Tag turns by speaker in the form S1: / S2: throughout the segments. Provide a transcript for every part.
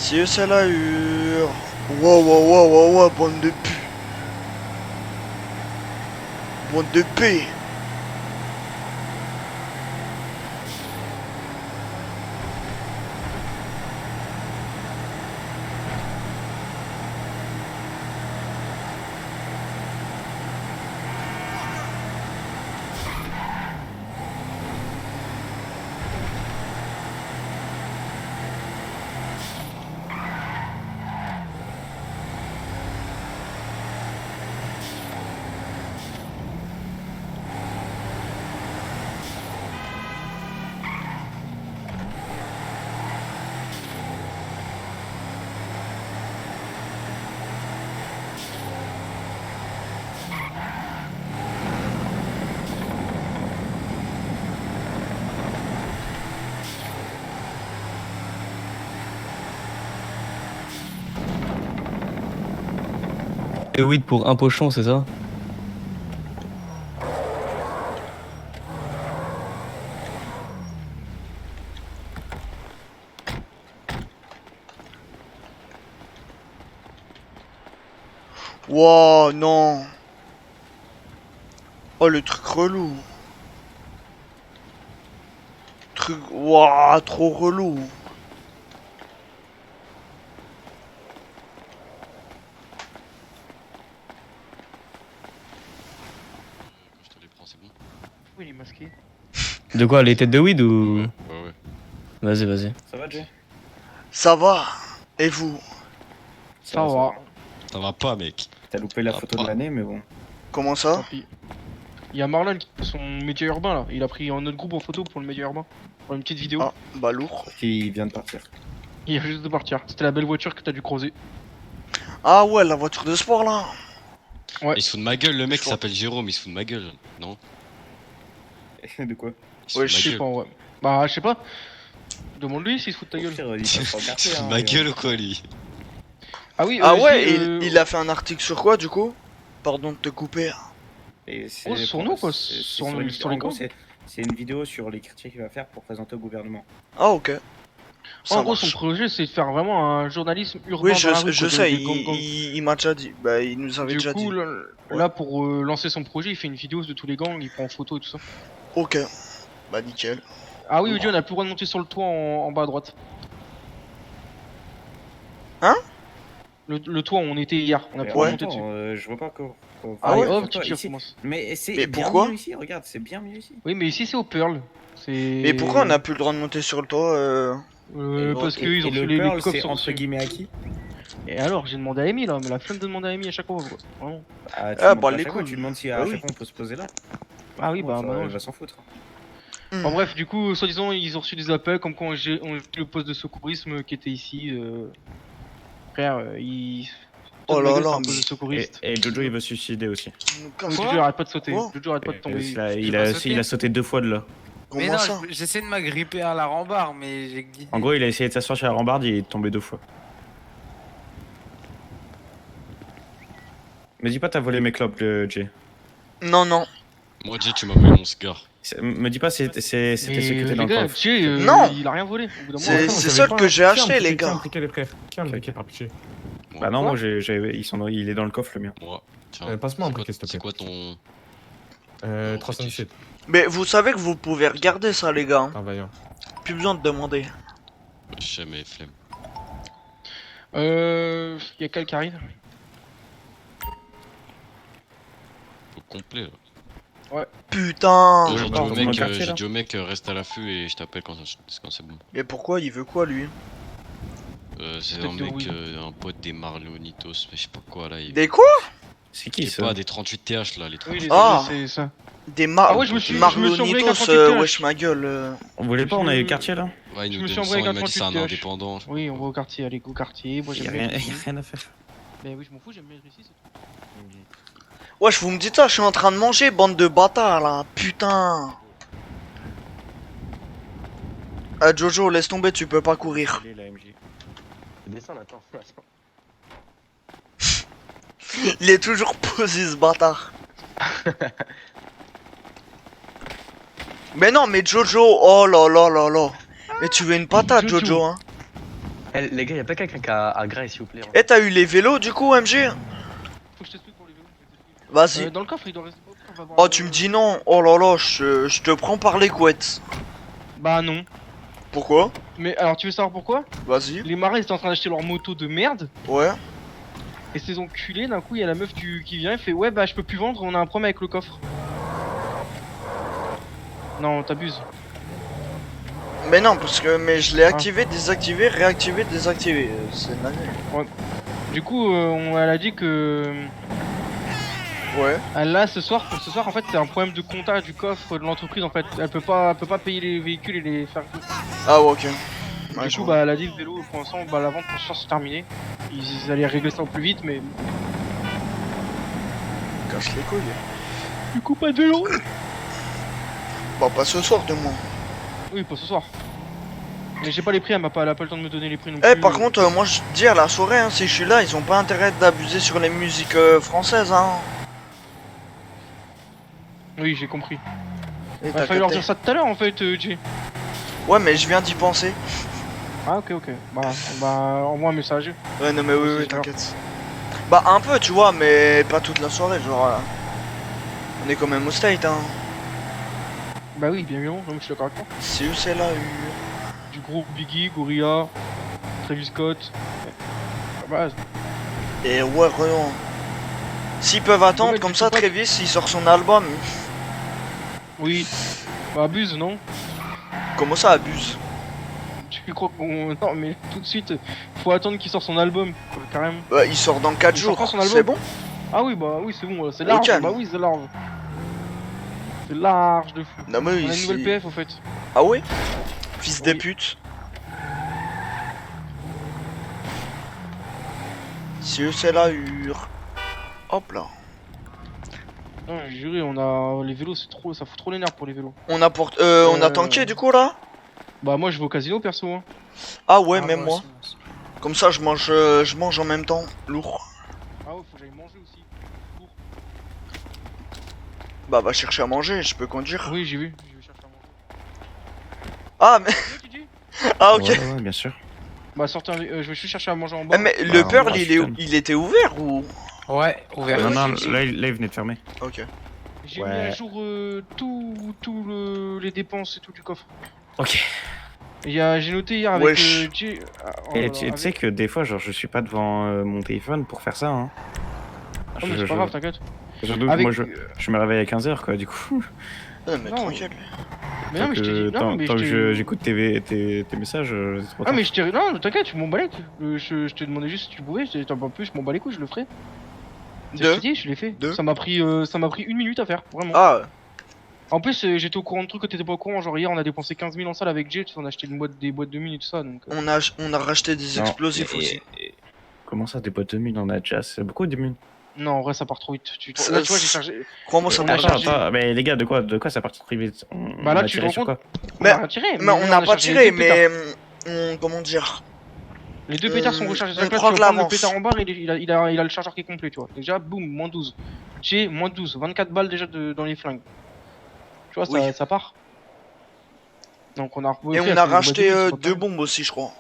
S1: Si c'est la hure. Wow, wow, wow, wow, wow, bande de pu. Bande de P.
S2: Et oui, pour un pochon, c'est ça?
S1: Wow, non. Oh, le truc relou. Truc. Waouh, trop relou.
S3: Quand je te les prends, c'est bon?
S4: Oui, il est masqué.
S2: De quoi, les têtes de weed ou...
S3: Ouais.
S2: Vas-y, vas-y.
S5: Ça va, Jay?
S1: Ça va. Et vous?
S4: Ça va.
S3: Ça va pas, mec.
S5: T'as loupé la
S3: Ah,
S5: photo
S3: pas.
S5: de l'année, mais bon.
S1: Comment
S4: Tant
S1: ça?
S4: pis. Il y a Marlon qui fait son média urbain là. Il a pris un autre groupe en photo pour le média urbain. Pour une petite vidéo.
S1: Ah, bah lourd.
S5: Qui vient de partir.
S4: Il vient juste de partir. C'était la belle voiture que t'as dû croiser.
S1: Ah ouais, la voiture de sport là.
S4: Ouais.
S3: Il se fout de ma gueule, le mec
S1: Je vois.
S3: s'appelle Jérôme, il se fout de ma gueule. Non?
S5: De quoi?
S3: Il se
S1: Ouais,
S3: fout de
S4: Je
S3: ma
S4: sais
S3: gueule.
S4: pas, ouais. Bah, je sais pas. Demande-lui s'il se fout de ta gueule.
S5: Frère, il
S3: Il se
S5: passe en quartier,
S3: fout de
S5: hein,
S3: ma
S5: et,
S3: gueule ou quoi, lui?
S4: Ah oui,
S1: Ah ouais,
S4: j'ai,
S1: il a fait un article sur quoi du coup? Pardon de te couper.
S5: et
S4: Oh, sur nous, quoi,
S5: c'est
S4: sur
S5: une-
S4: sur
S5: en
S4: les
S5: gros,
S4: gangs.
S5: c'est une vidéo sur les critiques qu'il va faire pour présenter au gouvernement.
S1: Ah ok. Ça
S4: En gros, son
S1: marche.
S4: projet, c'est de faire vraiment un journalisme urbain
S1: Oui,
S4: dans la rue,
S1: je
S4: quoi,
S1: sais,
S4: de gang.
S1: il m'a déjà dit. Bah, il nous avait
S4: Du
S1: déjà
S4: coup,
S1: dit.
S4: là, pour lancer son projet, il fait une vidéo de tous les gangs, il prend en photo et tout ça.
S1: Ok. Bah, nickel.
S4: Ah oui, Dieu, on a plus le droit de monter sur le toit en bas à droite.
S1: Hein?
S4: Le toit où on était hier, on a
S5: Mais
S4: plus
S5: en
S4: le droit de
S5: même
S4: monter
S5: temps,
S4: dessus.
S5: je vois pas quoi.
S1: Ah ouais?
S4: Hop, tu
S5: Toi,
S4: tires,
S5: ici.
S4: commence.
S5: Mais c'est
S1: Mais
S5: bien
S1: pourquoi?
S5: mieux ici, regarde, c'est bien mieux ici.
S4: Oui, mais ici c'est au Pearl. C'est.
S1: Mais pourquoi on n'a plus le droit de monter sur le toit
S4: Parce
S5: Et-
S4: qu'ils ont
S5: et le
S4: fait les
S5: Pearl,
S4: coffres
S5: c'est
S4: sont
S5: entre
S4: reçus.
S5: guillemets à qui?
S4: Et alors, j'ai demandé à Amy là, mais la flemme de demander à Amy à chaque fois, quoi. Vraiment.
S5: Ah, tu
S1: Ah,
S5: demandes
S1: bah,
S5: pas à
S1: les
S5: chaque fois,
S1: couilles.
S5: tu demandes si
S1: Bah
S5: à
S1: oui.
S5: chaque fois on peut se poser là.
S4: Ah oui, bah
S5: ça,
S4: maintenant.
S5: il va s'en foutre.
S4: Enfin bref, du coup, soi-disant, ils ont reçu des appels comme quoi on le poste de secourisme qui était ici. Frère, il.
S1: Oh là là,
S4: c'est un poste
S1: mais-
S4: de secouriste.
S5: Et Jojo, il veut se suicider aussi.
S1: nous
S4: Oui,
S1: casse-
S4: Jojo arrête pas de sauter.
S1: Quoi
S4: Jojo arrête pas de tomber.
S5: Il a sauté 2 fois de là.
S6: Mais
S1: Comment
S6: non,
S1: ça?
S6: j'essaie de m'agripper à la rambarde, mais j'ai glissé.
S5: En gros, il a essayé de s'asseoir sur la rambarde, il est tombé 2 fois. Me dis pas t'as volé mes clopes, Jay.
S1: Non, non.
S3: Moi, Jay, tu m'as volé mon cigare.
S5: Me dis pas c'était
S4: Mais
S5: ceux qui étaient dans
S4: les
S5: le
S4: gars,
S5: coffre.
S4: Jay,
S1: Non.
S4: il a rien volé. Au bout d'un
S1: C'est-
S4: moment,
S1: c'est
S4: attends,
S1: seul que j'ai acheté, les gars.
S7: Impliquez les frères. Calme, impliqué par pitié.
S5: Bah non,
S4: Quoi
S5: moi il est dans le coffre le mien.
S3: Moi, tiens.
S7: Passe-moi un
S3: c'est quoi-
S7: briquet, s'il te
S3: C'est
S7: plaît.
S3: quoi ton.
S7: 317.
S1: Mais vous savez que vous pouvez regarder ça, les gars.
S7: Travaillant.
S1: Plus besoin de demander.
S3: Je sais, mais flemme.
S4: Y'a quel qui arrive?
S3: Au complet, là.
S1: Putain.
S3: J'ai dit
S5: encore,
S3: au
S5: dans
S3: mec,
S5: mon quartier,
S3: j'ai
S5: là.
S3: dit au mec, reste à l'affût et je t'appelle quand c'est bon.
S1: Mais pourquoi? Il veut quoi, lui?
S3: C'est
S4: Peut-être
S3: un
S4: de
S3: mec,
S4: oui.
S3: Un pote des Marlonitos, mais je sais pas quoi là.
S1: Des quoi?
S5: C'est
S3: Je
S5: qui
S3: sais
S5: ça?
S3: pas, des 38TH là, les
S4: Oui,
S3: 38.
S4: les
S1: Ah.
S4: c'est ça.
S1: Des
S4: Ah ouais, je me suis embrouillé avec un
S1: Marlonitos,
S4: 38
S1: wesh ma gueule.
S5: On voulait pas, on avait le quartier là?
S3: Ouais, il
S4: Je
S3: nous
S4: me suis
S3: donne 100,
S4: embrouillé
S3: il
S4: avec
S3: m'a
S4: un
S3: dit c'est un
S4: 38TH.
S3: indépendant.
S4: Oui, on va au quartier, allez, go au quartier. Moi j'aime bien.
S5: Y a rien à faire.
S4: Mais oui, je m'en fous, j'aime bien être ici, c'est tout.
S1: Wesh, vous me dites ça, je suis en train de manger, bande de bâtards là. Putain. Ah, Jojo, laisse tomber, tu peux pas courir.
S5: Allez, la MJ.
S2: Descends, attends.
S1: Il est toujours posé ce bâtard. Mais non, mais Jojo, oh là là là là. Mais tu veux une patate,
S4: Jojo.
S1: Jojo, hein?
S2: Eh, les gars, y'a pas quelqu'un qui a Grace, s'il vous plaît.
S1: Eh, t'as eu les vélos du coup, MG?
S4: Faut que je t'explique pour les vélos.
S1: Vas-y.
S4: Dans le coffre, il doit rester. On va voir,
S1: Oh, tu me dis non? Oh là là, je te prends par les couettes.
S4: Bah non.
S1: Pourquoi?
S4: Mais alors, tu veux savoir pourquoi?
S1: Vas-y.
S4: Les marins ils étaient en train d'acheter leur moto de merde.
S1: Ouais.
S4: Et ces enculés, d'un coup, il y a la meuf qui vient et fait ouais, bah je peux plus vendre, on a un problème avec le coffre. Non, t'abuses.
S1: Mais non, parce que je l'ai
S4: Ah.
S1: activé, désactivé, réactivé, désactivé. C'est naze.
S4: Du coup, elle a dit que.
S1: Ouais.
S4: Là, ce soir, en fait, c'est un problème de comptage du coffre de l'entreprise. En fait, elle peut pas payer les véhicules et les faire.
S1: Ah ouais, ok. Ouais,
S4: Du
S1: je
S4: coup,
S1: vois.
S4: bah, elle a dit le vélo, pour l'instant, bah, la vente pour ce soir c'est terminé. Ils allaient régler ça au plus vite, mais.
S1: Casse les couilles.
S4: Du coup, pas de vélo.
S1: Bah, pas ce soir, de moins.
S4: Oui, pas ce soir. Mais j'ai pas les prix, elle a pas le temps de me donner les prix non
S1: Eh,
S4: plus.
S1: par contre, moi je te dis à la soirée, hein, si je suis là, ils ont pas intérêt d'abuser sur les musiques françaises, hein.
S4: Oui, j'ai compris.
S1: Et
S4: Il
S1: t'as
S4: fallait leur
S1: capté.
S4: dire ça tout à l'heure en fait, Jay.
S1: Ouais, mais je viens d'y penser.
S4: Ah, ok. Bah, envoie un message.
S1: Ouais, non, mais oui,
S4: C'est
S1: oui,
S4: clair.
S1: t'inquiète. Bah, un peu, tu vois, mais pas toute la soirée, genre. On est quand même au state, hein.
S4: Bah oui, bien évidemment, donc je suis d'accord avec toi.
S1: Si c'est là,
S4: Du groupe Biggie, Gorilla, Travis Scott. Bah,
S1: Et ouais, vraiment. S'ils peuvent attendre,
S4: Ouais,
S1: comme
S4: tu
S1: ça,
S4: peux pas-
S1: Travis, il sort son album.
S4: oui. Bah, abuse, non?
S1: Comment ça abuse?
S4: Tu crois qu'on. Non, mais tout de suite, faut attendre qu'il sorte son album, quoi, carrément.
S1: Bah, il sort dans 4
S4: Il sort
S1: jours,
S4: quand son album
S1: c'est bon?
S4: Ah oui, bah oui, c'est bon, c'est large.
S1: calme.
S4: Bah oui, c'est large. C'est large de fou.
S1: Non, mais
S4: On
S1: oui,
S4: a une nouvelle
S1: c'est-
S4: PF au fait.
S1: Ah ouais? Fils des
S4: Oui.
S1: putes. Si c'est la hure. Hop là.
S4: Non, j'ai juré, on a. Les vélos, c'est trop. Ça fout trop les nerfs pour les vélos.
S1: On a tanké du coup là?
S4: Bah, moi je vais au casino perso. Hein.
S1: Ah ouais,
S6: Ah,
S1: même
S6: ouais,
S1: moi.
S6: c'est-
S1: Comme ça, je mange en même temps. Lourd.
S4: Ah ouais, faut que j'aille manger aussi. Lourd.
S1: Bah, va chercher à manger, je peux conduire.
S4: Oui, j'ai vu. Je vais chercher à manger.
S1: Ah, mais.
S4: Oui, tu dis
S1: Ah, ok.
S5: Ouais, bien sûr.
S4: Bah, sortez je vais juste chercher à manger en bas.
S1: Eh, mais le
S5: Bah,
S1: Pearl,
S5: on
S1: il était ouvert ou?
S6: Ouais, ouvert.
S5: Non, non, là, il venait de fermer.
S1: Ok.
S4: J'ai
S5: Ouais.
S4: mis à jour les dépenses et tout du coffre.
S5: Ok.
S4: J'ai noté hier avec
S1: Wesh.
S4: Jay.
S5: Et tu sais que des fois, genre, je suis pas devant mon téléphone pour faire ça, hein.
S4: Oh, mais c'est pas grave, t'inquiète.
S5: Surtout que
S4: Avec-
S5: moi, je me réveille à 15h, quoi, du coup.
S1: Ouais, mais
S4: Non.
S1: tranquille.
S4: Mais non, mais je t'ai dit. Non,
S5: tant
S4: mais
S5: tant
S4: je
S5: que
S4: t'ai.
S5: j'écoute tes messages, c'est trop
S4: Ah,
S5: tard.
S4: mais je t'ai. Non, t'inquiète, je m'en bats les couilles. Je t'ai demandé juste si tu pouvais. T'en pas plus, je m'en bats les couilles, je le ferai. C'est ce que je t'ai dit, je l'ai fait.
S1: Deux.
S4: Ça m'a pris 1 minute à faire, vraiment.
S1: Ah,
S4: En plus, j'étais au courant de trucs que t'étais pas au courant. Genre, hier, on a dépensé 15 000 en salle avec Jay. Tu sais, on a acheté des boîtes de mine et tout ça. Donc,
S1: on a racheté des
S5: Non,
S1: explosifs
S5: et-
S1: aussi.
S5: Comment ça, des boîtes de mine? On a déjà c'est beaucoup de mine.
S4: non, en vrai, ça part trop vite.
S1: Ça-
S4: Là, tu vois, j'ai chargé.
S1: Crois-moi, ça
S4: on a
S1: part
S5: Attends,
S4: chargé.
S5: attends, mais les gars, de quoi ça part très vite?
S4: Bah là,
S5: a
S4: tu te
S5: tiré
S4: rends
S5: sur
S4: compte.
S5: quoi?
S1: Mais-
S4: On a tiré.
S1: Mais on n'a pas
S4: chargé
S1: tiré,
S4: les deux pétards.
S1: mais. Comment dire?
S4: Les deux pétards sont rechargés.
S1: on
S4: C'est-à-dire que là,
S1: prend
S4: tu
S1: de
S4: vas prendre le
S1: l'avance.
S4: pétard en barre, il a le chargeur qui est complet, tu vois. Déjà, boum, moins 12. Jay, moins 12. 24 balles déjà dans les flingues. Tu vois,
S1: Oui.
S4: ça part. Donc, on a
S1: Et on a racheté 2 bombes aussi, je crois.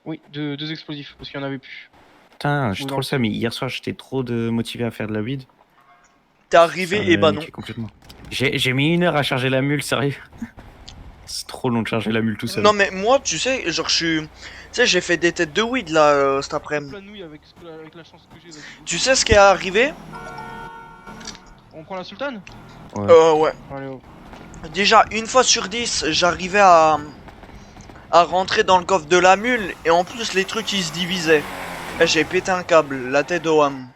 S4: Oui, deux explosifs, parce qu'il y en avait plus.
S5: Putain, j'ai
S4: Ou
S5: trop
S4: dans-
S5: le seum. Hier soir, j'étais trop motivé à faire de la weed.
S1: T'es arrivé
S5: Ça
S1: et
S5: m'a
S1: bah non.
S5: niqué complètement. J'ai mis 1 heure à charger la mule, sérieux. C'est trop long de charger la mule tout seul.
S1: Non, mais moi, tu sais, genre, je suis. Tu sais, j'ai fait des têtes de weed là cet après-midi.
S4: Plein de nouilles avec la chance que j'ai. vas-y.
S1: Tu sais ce qui est arrivé?
S4: On prend la sultane?
S1: Ouais.
S4: Allez, hop.
S1: Déjà, une fois sur 10, j'arrivais à rentrer dans le coffre de la mule et en plus, les trucs ils se divisaient. Et j'ai pété un câble, la tête de Wham.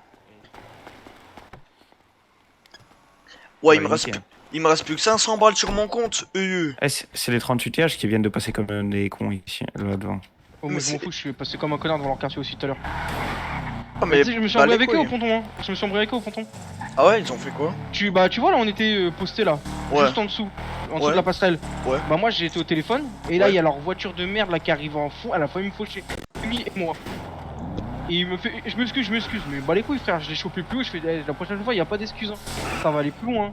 S1: Ouais, il me reste plus que 500 balles sur mon compte.
S5: Eh, c'est les 38 TH qui viennent de passer comme des cons ici, là devant.
S4: Oh,
S1: Mais
S4: moi je m'en
S1: c'est-
S4: fous, je suis passé comme un connard devant leur quartier aussi tout à l'heure.
S1: Ah,
S4: Mais
S1: mais
S4: tu sais, je me suis
S1: bah,
S4: embrouillé
S1: les
S4: avec eux au
S1: couilles.
S4: ponton, hein. Je me suis embrouillé avec eux au ponton.
S1: Ah ouais, ils ont fait quoi?
S4: Tu vois, là on était posté là,
S1: Ouais.
S4: juste en dessous
S1: Ouais.
S4: de la passerelle.
S1: Ouais.
S4: Bah, moi j'étais au téléphone, et là il
S1: Ouais.
S4: y a leur voiture de merde là qui arrive en fond, elle a failli me faucher. Lui et moi. Et il me fait. Je m'excuse, mais bah les couilles frère, je l'ai chopé plus haut, je fais eh, la prochaine fois y a pas d'excuse, hein. Ça va aller plus loin.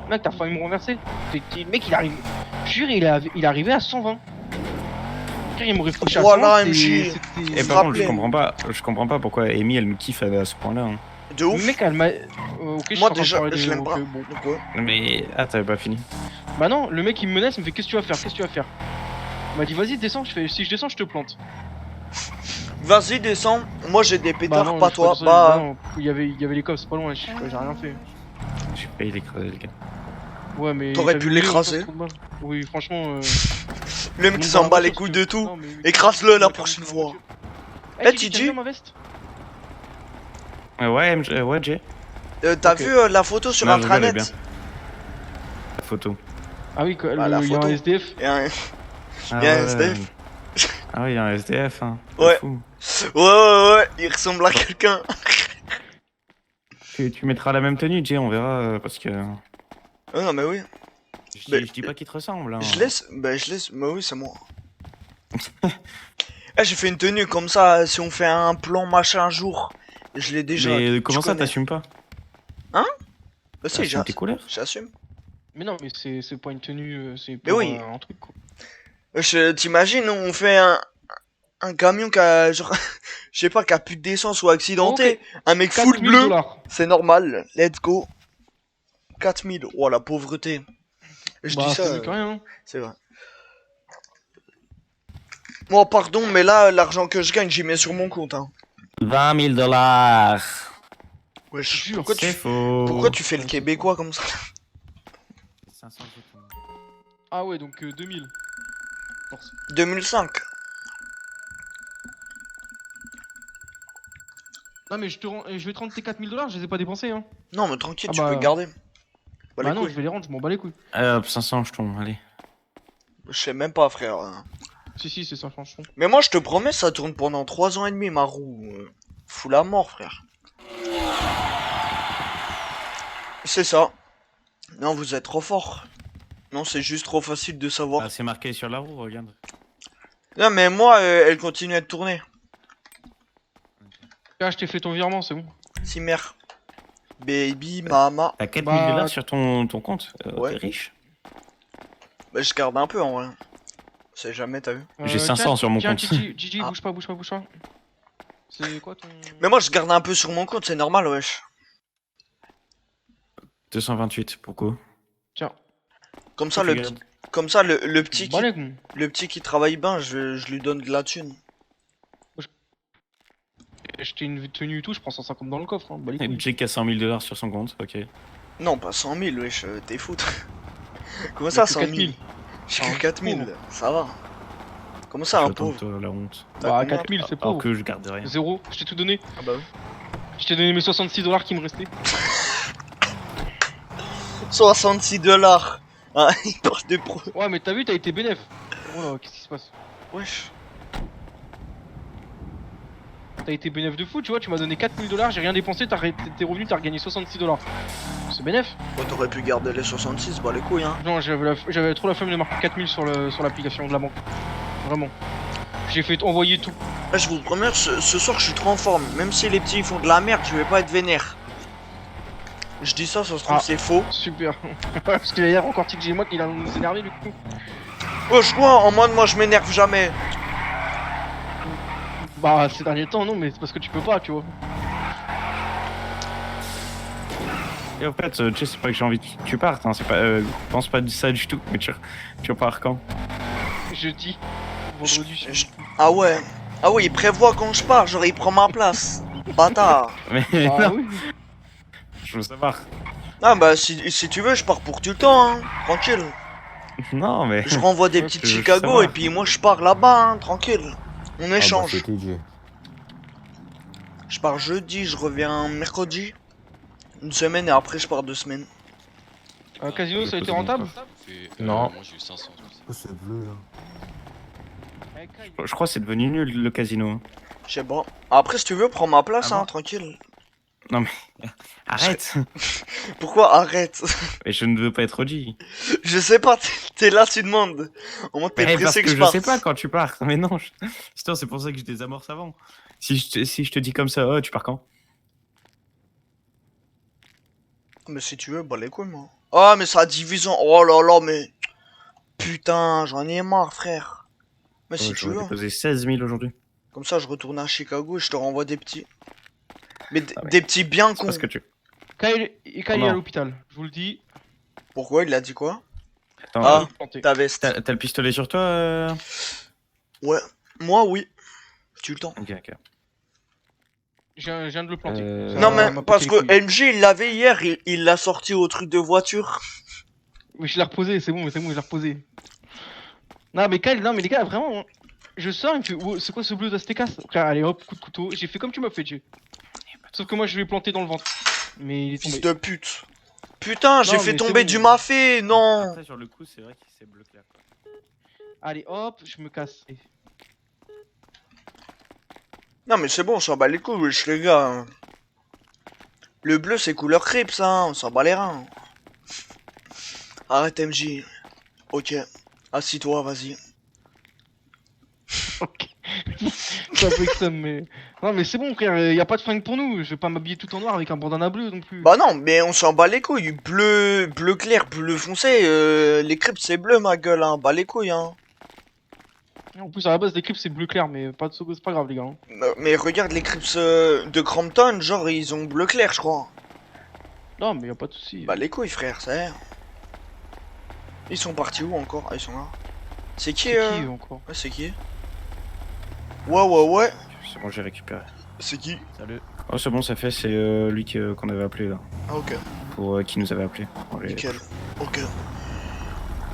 S4: Mec, t'as failli me renverser. Le mec il arrive. Je jure, il est arrivé à 120. Frère, il m'aurait foutu à
S1: Voilà,
S4: 30,
S1: MJ.
S5: Et
S4: c'était...
S5: par contre,
S1: Rappelez.
S5: je comprends pas pourquoi Amy elle me kiffe à ce point-là. Hein.
S1: De ouf.
S4: Mec, elle m'a... ok, je suis
S1: Moi
S4: en train de
S1: déjà,
S4: parler
S1: je
S4: de-
S1: l'aime
S4: ok,
S1: pas.
S4: bon.
S1: Donc, ouais.
S5: Mais. Ah, t'avais pas fini.
S4: Bah non, le mec il me menace, il me fait qu'est-ce que tu vas faire, qu'est-ce que tu vas faire. Il m'a dit vas-y descends, je fais si je descends je te plante.
S1: Vas-y, descends. Moi j'ai des pétards,
S4: non,
S1: pas
S4: je
S1: toi.
S4: descendu, bah
S1: Bah,
S4: non, il y avait les cops pas loin, j'ai rien fait.
S5: J'ai failli l'écraser, les gars.
S4: Ouais mais...
S1: T'aurais
S4: t'as
S1: pu
S4: vu,
S1: l'écraser.
S4: trop de balles. Oui franchement...
S1: le mec
S4: monte
S1: s'en
S4: dans
S1: bat
S4: la
S1: les
S4: voiture,
S1: couilles
S4: si
S1: de
S4: tu veux.
S1: tout.
S4: Non, mais-
S1: Écrase-le la
S4: Ouais,
S1: prochaine
S4: dans
S1: fois.
S4: voiture.
S1: Eh,
S4: Eh
S1: Titi
S4: Titi, ma veste.
S5: Ouais, ouais, Jay.
S1: T'as
S4: Ok.
S1: vu la photo sur
S5: Non, je rigole, elle est
S1: intranet?
S5: bien. La photo.
S4: Ah oui,
S1: Bah, la
S4: il y a un
S1: photo.
S4: SDF.
S1: Et un-
S5: Ah,
S1: y a un
S5: ouais,
S1: SDF.
S5: Ah oui, il y a un SDF, hein.
S1: Ouais.
S5: Fou.
S1: Ouais, il ressemble à quelqu'un.
S5: Tu mettras la même tenue, Jay, on verra, parce que...
S1: Ah non, mais oui.
S5: Je dis pas qu'il te ressemble, hein.
S1: Je laisse. Bah oui, c'est moi. Eh, j'ai fait une tenue comme ça. Si on fait un plan machin un jour, je l'ai déjà.
S5: Mais
S1: tu
S5: comment ça,
S1: connais.
S5: t'assumes pas?
S1: Bah si,
S5: T'assumes tes couleurs?
S1: j'assume.
S4: Mais non, mais c'est pas une tenue, c'est
S1: Mais
S4: pour
S1: oui.
S4: un truc quoi.
S1: T'imagines, on fait un camion qui a, genre, je sais pas, qui a plus d'essence ou accidenté. Un mec full
S4: 4000
S1: bleu.
S4: $.
S1: C'est normal. Let's go. 4000. Oh, la pauvreté. Je
S4: Bah
S1: dis
S4: c'est
S1: ça.
S4: mieux que rien. Hein.
S1: C'est vrai. Bon, pardon, mais là, l'argent que je gagne, j'y mets sur mon compte, hein.
S5: 20 000 $.
S1: Wesh,
S4: Jure,
S1: pourquoi
S5: C'est
S1: tu,
S5: faux.
S1: pourquoi tu fais le québécois comme ça?
S5: 500 jetons.
S4: Ah ouais, donc 2000. Force.
S1: 2005.
S4: Non mais je vais te rendre tes 4000 $, je les ai pas dépensés hein.
S1: Non, mais tranquille,
S4: Ah
S1: tu
S4: bah.
S1: peux garder. Bah, les
S4: Bah non,
S1: couilles.
S4: je vais les rendre, je m'en bats les couilles.
S5: 500 jetons, allez.
S1: Je sais même pas, frère.
S4: Si, c'est ça, franchement.
S1: Mais moi, je te promets, ça tourne pendant 3 ans et demi, ma roue. Fous la mort, frère. C'est ça. Non, vous êtes trop fort. Non, c'est juste trop facile de savoir.
S5: Ah, c'est marqué sur la roue, regarde.
S1: Non, mais moi, elle continue à tourner.
S4: Ah, je t'ai fait ton virement, c'est bon.
S1: Si, mère. Baby, mama.
S5: T'as 4
S4: Bah,
S5: 000 $ sur ton compte?
S1: Ouais.
S5: T'es riche?
S1: Bah, je garde un peu, en vrai. C'est jamais, t'as vu.
S5: J'ai
S4: tiens,
S5: 500 sur mon
S4: tiens,
S5: compte.
S4: Gigi,
S1: Ah.
S4: bouge pas. C'est quoi ton...
S1: Mais moi, je garde un peu sur mon compte, c'est normal, wesh.
S5: 228, pourquoi?
S4: Tiens.
S1: Comme ça,
S5: Tu
S1: le,
S5: gardes.
S1: comme ça, le petit qui,
S4: Balèque, mon.
S1: le petit qui travaille bien, je lui donne de la thune.
S4: J'étais une tenue et tout, je prends 150 dans le coffre, hein. Bah, les couilles.
S5: Jake a 100 000 $ sur son compte, ok.
S1: Non, pas 100 000, wesh, t'es foutre. Comment
S4: Il y
S1: ça,
S4: a que
S1: 100 000?
S4: 4000.
S1: J'ai
S4: Ah,
S1: que 4 000,
S4: pauvre.
S1: ça va. Comment ça, un pauvre?
S5: Toi, la honte.
S1: T'as
S4: Bah,
S1: combien?
S4: 4000, c'est
S5: Alors
S4: pauvre.
S5: que je garde rien.
S4: 0, je t'ai tout donné.
S1: Ah bah oui.
S4: Je t'ai donné mes 66 $ qui me restaient.
S1: 66 $. Ah, il porte des pro.
S4: Ouais, mais t'as vu, t'as été bénéf. Oh là, qu'est-ce qui se passe?
S1: Wesh.
S4: T'as été bénéf de fou, tu vois, tu m'as donné 4000 $, j'ai rien dépensé, t'es revenu, t'as regagné 66 $. C'est bénéf.
S1: Bon, t'aurais pu garder les 66, bah les couilles, hein.
S4: Non, j'avais trop la flemme de marquer 4000 sur l'application de la banque. Vraiment. J'ai fait envoyer tout.
S1: Là, je vous promets, ce soir, je suis trop en forme. Même si les petits font de la merde, je vais pas être vénère. Je dis ça se trouve,
S4: Ah.
S1: c'est faux.
S4: Super. Parce que hier encore TJ et moi qui allait nous énerver du coup.
S1: Wesh, moi, en mode, moi, je m'énerve jamais.
S4: Bah ces derniers temps non mais c'est parce que tu peux pas tu vois.
S5: Et en fait, tu sais, c'est pas que j'ai envie que tu partes, hein, c'est pas, pense pas de ça du tout, mais tu repars quand?
S4: Jeudi. Vendredi.
S1: Ah ouais. Ah ouais, il prévoit quand je pars, genre, il prend ma place. Bâtard.
S5: Mais
S4: Bah
S5: non,
S4: oui.
S5: je veux savoir.
S1: Ah bah, si tu veux, je pars pour tout le temps, hein. Tranquille.
S5: Non, mais...
S1: Je renvoie des
S4: Ouais,
S1: petites
S5: je veux
S1: Chicago
S5: savoir.
S1: et puis moi, je pars là-bas, hein. Tranquille. On
S7: Ah
S1: échange.
S7: bah, c'est TJ.
S1: Je pars jeudi, je reviens mercredi. Une semaine et après je pars 2 semaines.
S4: Casino ça a été
S3: Poser mon
S4: rentable.
S3: coffre.
S7: Non.
S3: Moi j'ai eu 500.
S7: Oh, c'est bleu là.
S5: Je crois que c'est devenu nul, le casino. hein.
S1: Je sais pas. Après, si tu veux, prends ma place,
S5: Ah
S1: hein,
S5: bon
S1: tranquille.
S5: Arrête.
S1: Pourquoi arrête?
S5: Et je ne veux pas être OG.
S1: Je sais pas, t'es là, tu demandes. Au moins, t'es
S5: Mais parce
S1: pressé que
S5: que
S1: je
S5: je
S1: parte.
S5: sais pas quand tu pars. Mais non, putain, c'est pour ça que je désamorce avant. Si je te dis comme ça, oh, tu pars quand?
S1: Mais si tu veux, bah les couilles, moi. Ah, mais ça a division. Oh là là, mais. Putain, j'en ai marre, frère. Mais si tu
S5: J'aurais
S1: veux.
S5: déposé 16 000 aujourd'hui.
S1: Comme ça, je retourne à Chicago et je te renvoie des petits. Mais
S5: Ah ouais.
S1: des petits bien
S5: C'est
S1: cons.
S5: parce que tu.
S4: Kyle est à
S5: Non.
S4: l'hôpital, je vous le dis.
S1: Pourquoi? Il a dit quoi?
S5: Attends,
S1: Ah.
S4: Planté.
S1: Ta veste.
S5: t'as le pistolet sur toi
S1: Ouais. Moi, oui. Tu le temps.
S5: Ok, ok.
S4: Je viens de le planter. Ça
S1: Non,
S4: m'a
S1: mais
S4: pété
S1: parce
S4: les
S1: que
S4: couilles.
S1: MJ, il l'avait hier, il l'a sorti au truc de voiture.
S4: Mais je l'ai reposé, c'est bon, je l'ai reposé. Non, mais Kyle, non, mais les gars, vraiment, je sors, il me fait, oh, c'est quoi ce bleu d'Aztecas? Frère, allez hop, coup de couteau. J'ai fait comme tu m'as fait, Jay. Sauf que moi, je l'ai planté dans le ventre. Mais il est
S1: Fils
S4: tombé.
S1: de pute. Putain, j'ai
S4: Non,
S1: fait
S4: mais
S1: tomber
S4: c'est
S1: du
S4: bon.
S1: mafé, non.
S5: Après, sur le coup, c'est vrai qu'il s'est bleu clair.
S4: Allez hop, je me casse.
S1: Non, mais c'est bon, on s'en bat les couilles, wesh, les gars. Le bleu, c'est couleur Crips, hein, on s'en bat les reins. Arrête, MJ. Ok. Assis-toi, vas-y.
S4: Ok. C'est un peu extrême, mais. Non, mais c'est bon, frère, y a pas de fringue pour nous. Je vais pas m'habiller tout en noir avec un bandana bleu non plus.
S1: Bah non, mais on s'en bat les couilles. Bleu, bleu clair, bleu foncé. Les Crips, c'est bleu, ma gueule, hein. Bat les couilles, hein.
S4: En plus, à la base, les clips c'est bleu clair, mais pas de c'est pas grave, les gars. Hein.
S1: Mais regarde les Crips de Crampton, genre, ils ont bleu clair, je crois.
S4: Non, mais y a pas de soucis.
S1: Bah les couilles, frère, ça y est. Ils sont partis où encore? Ah, ils sont là. C'est qui,
S4: C'est qui encore?
S1: Ouais, c'est qui? Ouais.
S5: C'est bon, j'ai récupéré.
S1: C'est qui?
S7: Salut.
S5: Oh, c'est bon, ça fait, c'est lui qu'on avait appelé là.
S1: Ah, ok.
S5: Pour qui nous avait appelé.
S1: Nickel. Ok.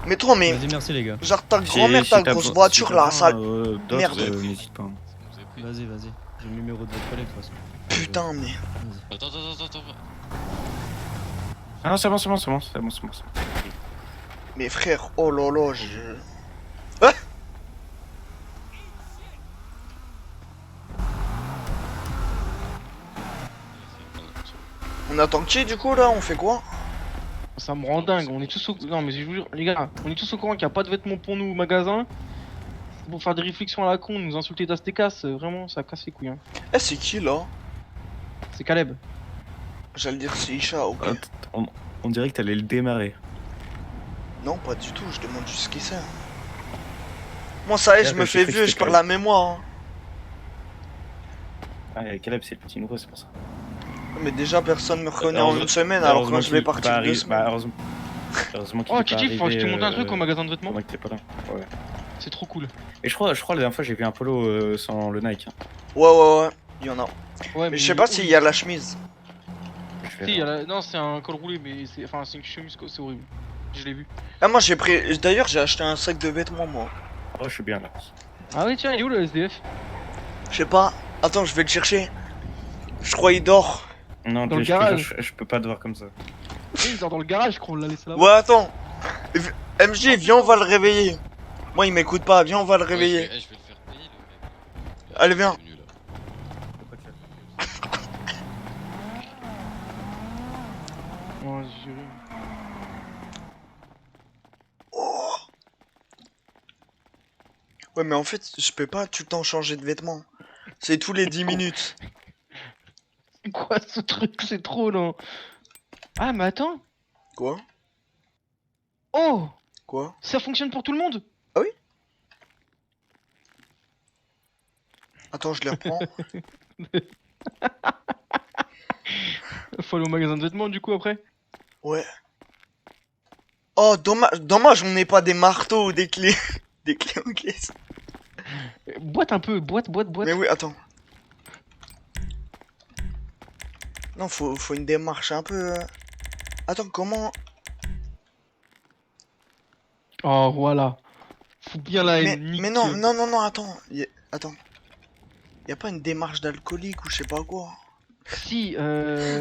S1: Mais toi, mais.
S7: Vas-y, merci les gars.
S1: Genre ta grand-mère, ta grosse voiture là, ça. Merde.
S5: N'hésite pas.
S3: Vous avez pris
S7: Vas-y, vas-y. J'ai le numéro de votre collègue de toute façon.
S1: Putain, mais.
S3: Attends.
S5: Ah non, c'est bon.
S1: Mais frère, oh là là, je. On attend qui du coup là? On fait quoi?
S4: Ça me rend dingue, on est tous au... Non, mais je vous jure, les gars, on est tous au courant qu'il n'y a pas de vêtements pour nous au magasin. Pour faire des réflexions à la con, nous insulter d'Aztecas, vraiment, ça casse les couilles. Hein.
S1: Eh, c'est qui là?
S4: C'est Caleb.
S1: J'allais dire c'est Isha, ok.
S5: On dirait que t'allais le démarrer.
S1: Non, pas du tout, je demande juste qui c'est. Moi, ça y est, je me fais vieux, je perds la mémoire. Hein.
S5: Ah, Caleb, c'est le petit nouveau, c'est pour ça.
S1: Mais déjà, personne me reconnaît en une semaine, alors quand je vais partir 2 semaines.
S5: Heureusement qu'il
S4: Oh,
S5: est pas
S4: Kiki, faut que je te
S5: arrivé,
S4: montre un truc au magasin de vêtements.
S5: pendant que t'es pas là. Ouais.
S4: C'est trop cool.
S5: Et je crois la dernière fois j'ai vu un polo sans le Nike. Hein.
S1: Ouais, il y en a.
S4: Ouais,
S1: Mais je sais pas s'il y a la chemise.
S5: Je vais
S4: Si, y a la... Non, c'est un col roulé, mais c'est. Enfin, c'est une chemise, c'est horrible. Je l'ai vu.
S1: Ah, moi j'ai pris. D'ailleurs, j'ai acheté un sac de vêtements, moi.
S5: Oh, je suis bien là.
S4: Ah, oui, tiens, il est où le SDF?
S1: Je sais pas. Attends, je vais le chercher. Je crois il dort.
S5: Non,
S4: Dans le
S5: je peux
S4: garage.
S5: dire, je peux pas te voir comme ça.
S4: Il dort dans le garage, je crois, on l'a laissé là-bas.
S1: Ouais, attends. MJ, viens, on va le réveiller. Moi, il m'écoute pas. Viens, on va le réveiller.
S3: Je vais le faire payer le mec.
S1: Allez, viens.
S3: Il est venu, là.
S4: Ouais, j'ai vu.
S1: Oh. Ouais, mais en fait, je peux pas tout le temps changer de vêtements. C'est tous les 10 minutes.
S4: C'est quoi ce truc? C'est trop lent. Ah, mais attends.
S1: Quoi?
S4: Oh!
S1: Quoi?
S4: Ça fonctionne pour tout le monde?
S1: Attends, je les reprends.
S4: Faut aller au magasin de vêtements du coup après?
S1: Ouais. Oh, dommage, on n'est pas des marteaux ou des clés. Des clés en caisse.
S4: Boîte un peu, boîte.
S1: Mais oui, attends. Non, faut une démarche un peu. Attends, comment?
S4: Oh voilà. Faut bien la
S1: Mais,
S4: nique.
S1: mais non, attends. Attends. Y a pas une démarche d'alcoolique ou je sais pas quoi.
S4: Si,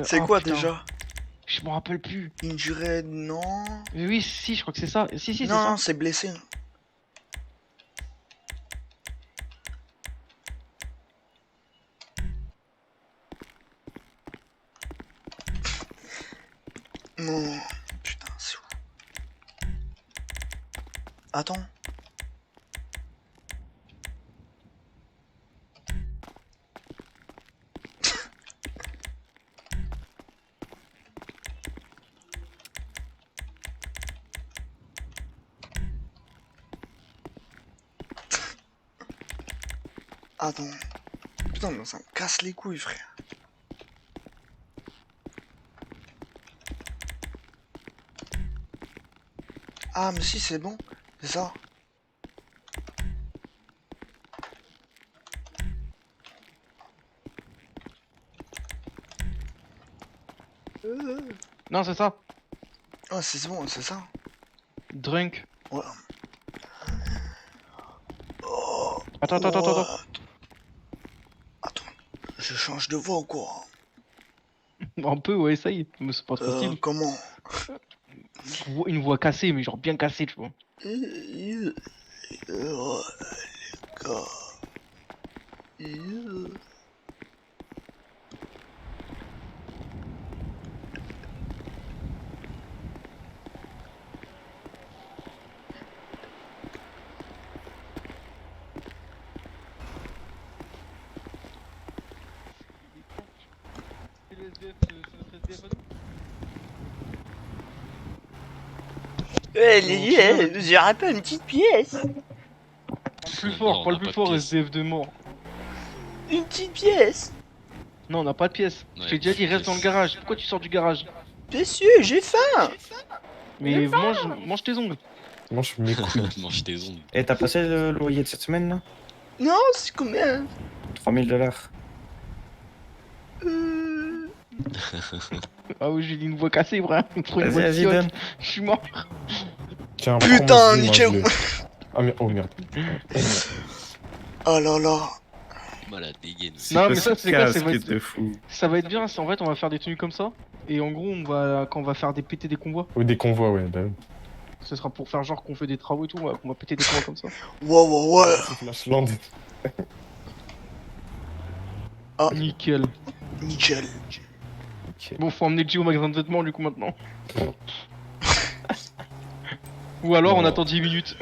S1: C'est
S4: oh,
S1: quoi
S4: putain.
S1: déjà?
S4: Je m'en rappelle plus.
S1: Injured, non.
S4: Mais oui, si, je crois que c'est ça. Si, c'est
S1: Non,
S4: ça.
S1: c'est blessé. Non. Putain, c'est où? Attends. Attends. Putain, mais ça me casse les couilles, frère. Ah, mais si, c'est bon. C'est ça.
S4: Non, c'est ça.
S1: Ah, c'est bon, c'est ça.
S4: Drunk.
S1: Ouais.
S4: Attends, attends, attends, attends.
S1: Attends. Je change de voix ou quoi?
S4: Un peu, ouais, essaye. Mais c'est pas trop style.
S1: Comment?
S4: Une voix cassée, mais genre bien cassée, tu vois.
S1: J'irai pas une petite pièce.
S4: Plus
S3: Non,
S4: fort,
S3: on
S4: pas le
S3: n'a
S4: plus
S3: pas de
S4: fort,
S3: pièce.
S4: SDF de mort.
S1: Une petite pièce.
S4: Non, on n'a pas de pièce.
S3: Ouais,
S4: Je t'ai déjà dit, reste dans le garage. Pourquoi tu sors du garage?
S1: Monsieur, j'ai faim.
S4: Mais mange tes ongles.
S8: Mange mes couilles.
S3: Mange tes ongles.
S5: Et t'as passé le loyer de cette semaine là?
S1: Non, c'est combien?
S5: 3000 $.
S4: Ah oui, j'ai dit une voix cassée, frère. Trop une
S5: Vas-y,
S4: voix de
S5: vas-y,
S4: chiotte.
S5: donne.
S4: Je suis mort.
S8: Tiens,
S1: Putain,
S8: prends mon
S1: Nietzsche.
S8: zoom, Ah, mais oh merde.
S1: Oh là là.
S3: Malade, dégaine.
S4: Non, mais ça, c'est quoi,
S5: casse
S4: ça va
S5: qui
S4: être-
S5: te fou.
S4: Ça va être bien, en fait, on va faire des tenues comme ça. Et en gros, quand on va faire péter des convois,
S8: Ou des convois, ouais. Bah,
S4: ce sera pour faire genre qu'on fait des travaux et tout, qu'on va péter des convois comme ça.
S1: Ouais.
S8: Flashland.
S4: Nickel.
S1: Nickel.
S4: Bon, faut emmener G au magasin de vêtements du coup maintenant. Ou alors on
S8: Non.
S4: attend 10 minutes.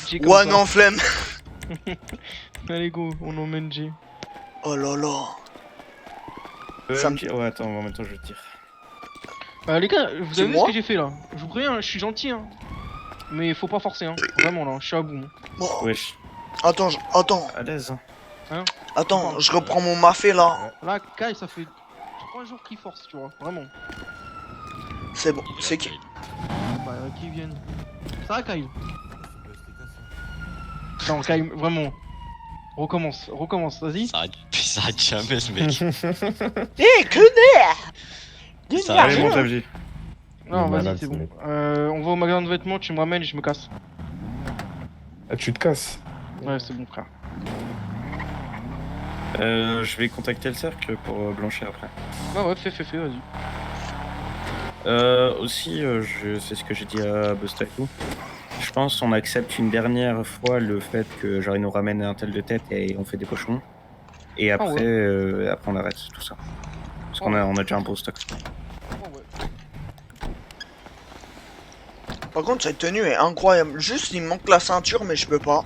S4: G comme
S1: Ouais,
S4: ça.
S1: non, flemme.
S4: Allez go, on emmène G.
S1: Oh là là. Ça me-
S5: Ouais, attends, en même temps, je vais te dire.
S4: Les gars, vous
S1: C'est
S4: avez vu
S1: moi
S4: ce que j'ai fait là? Je vous préviens, je suis gentil hein. Mais faut pas forcer hein. Vraiment là, je suis à bout. hein.
S1: Bon,
S5: Wesh,
S1: attends, attends.
S5: à l'aise. Hein.
S1: Attends, je reprends mon mafé là.
S4: Là, Kai, ça fait 3 jours qu'il force, tu vois. Vraiment.
S1: C'est bon, c'est qui?
S4: Bah, qui viennent. Ça va, Kai? Non, Kai, vraiment. Recommence, vas-y.
S3: Ça arrête jamais ce mec.
S1: Eh, connard!
S3: Ça
S5: Allez,
S3: arrive.
S5: mon FJ.
S4: Non,
S8: Il est
S4: vas-y,
S8: malade,
S4: c'est
S8: ce
S4: bon.
S8: mec.
S4: On va au magasin de vêtements, tu me ramènes et je me casse.
S8: Ah, tu te casses.
S4: Ouais, c'est bon, frère.
S5: Je vais contacter le cercle pour blanchir après.
S4: Ouais, fais, vas-y.
S5: Aussi, c'est ce que j'ai dit à Busta et tout. Je pense qu'on accepte une dernière fois le fait que genre il nous ramène un tel de tête et on fait des pochons. Et après, après on arrête tout ça. Parce qu'on on a déjà un beau stock.
S1: Par contre, cette tenue est incroyable. Juste, il me manque la ceinture, mais je peux pas.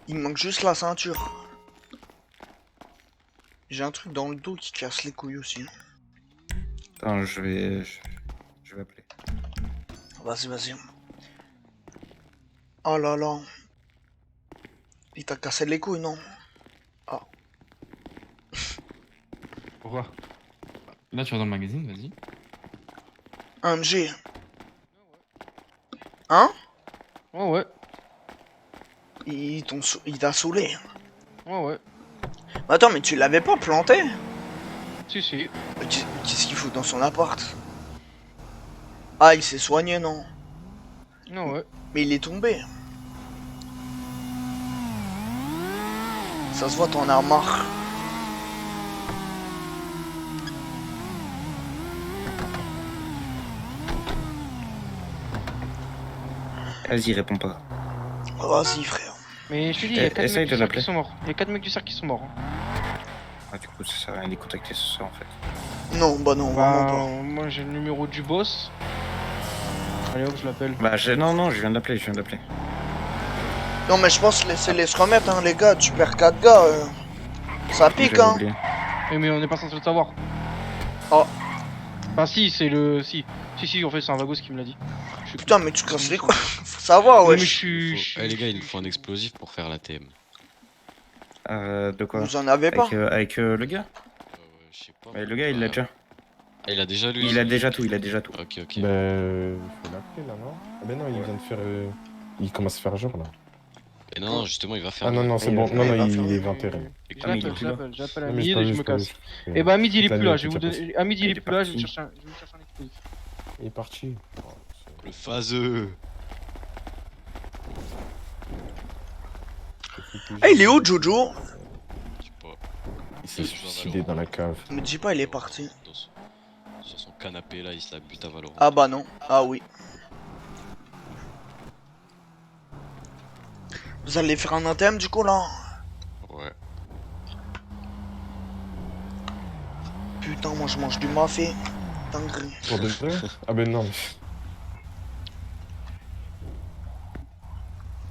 S1: Il me manque juste la ceinture. J'ai un truc dans le dos qui casse les couilles aussi.
S5: Attends, je vais appeler.
S1: Vas-y. Oh là là. Il t'a cassé les couilles, non?
S7: Pourquoi? Là, tu vas dans le magazine, vas-y.
S1: MG. Hein?
S4: Ouais.
S1: Il t'a saoulé.
S4: Ouais.
S1: Mais attends, mais tu l'avais pas planté?
S4: Si.
S1: Qu'est-ce qu'il fout dans son appart? Ah, il s'est soigné, non?
S4: Non, ouais.
S1: Mais il est tombé. Ça se voit, t'en as marre.
S5: Vas-y, réponds pas.
S1: Vas-y, frère.
S4: Mais je te dis, il y a 4
S5: Essaye
S4: mecs
S5: de
S4: du cercle
S5: l'appeler.
S4: qui sont morts. Il y a 4 mecs du cercle qui sont morts. hein.
S5: Ah, du coup, ça sert à rien de les contacter ce soir en fait.
S1: Non, bah non, vraiment
S4: Moi j'ai le numéro du boss. Allez hop, je l'appelle.
S5: Bah, non, je viens d'appeler.
S1: pas. Non, mais je pense laissez-les se remettre, hein, les gars. Tu perds 4 gars. Ça pique,
S5: J'avais
S1: hein.
S5: oublié.
S4: Mais on n'est pas censé le savoir. Enfin, si, c'est le. Si, si, en fait, c'est un vagos qui me l'a dit. Je suis-
S1: Putain, mais tu casses les quoi? Faut savoir,
S4: Oui,
S1: ouais.
S4: mais je suis.
S3: Eh les gars, il nous faut un explosif pour faire la TM.
S5: De quoi?
S1: Vous en avez pas?
S5: Avec le gars?
S3: Je sais pas.
S5: Mais le gars, il l'a déjà.
S3: Ah, il a déjà lui.
S5: Il a déjà tout, il a déjà tout.
S3: Ok, ok.
S8: Bah, il faut l'appeler là, non? Ah, ben non, il vient de faire. Il commence à faire jour là.
S3: Et non, justement, il va faire.
S8: Ah non, non, c'est
S5: il
S8: bon.
S5: va
S8: Non, non,
S1: faire-
S8: il est
S4: Je
S8: 21.
S5: mais il est plus là.
S4: j'appelle à
S8: Non, mais
S4: midi
S8: j'ai pas
S4: et
S8: vu,
S4: je
S8: j'ai
S4: me
S8: pas vu.
S4: casse. Et bah, à midi, il est
S8: Toute
S4: plus
S8: la
S4: là.
S8: nuit,
S4: Je vais vous
S8: toute la
S4: donner. À midi, il
S5: Il
S4: est
S5: est
S4: plus là. Je vais
S5: parti.
S4: je vais chercher un explosif.
S8: Il est parti. Oh,
S3: Le phaseux.
S1: Ah, il est où, Jojo?
S3: Je sais pas.
S8: Il s'est suicidé dans la cave.
S1: Me dis pas, il est parti.
S3: Sur son canapé là, il se la bute à Valorant.
S1: Ah bah non. Ah oui. Vous allez faire un item du coup là?
S3: Ouais.
S1: Putain, moi je mange du mafé. Dinguerie.
S8: Pour de vrai? Ah ben non.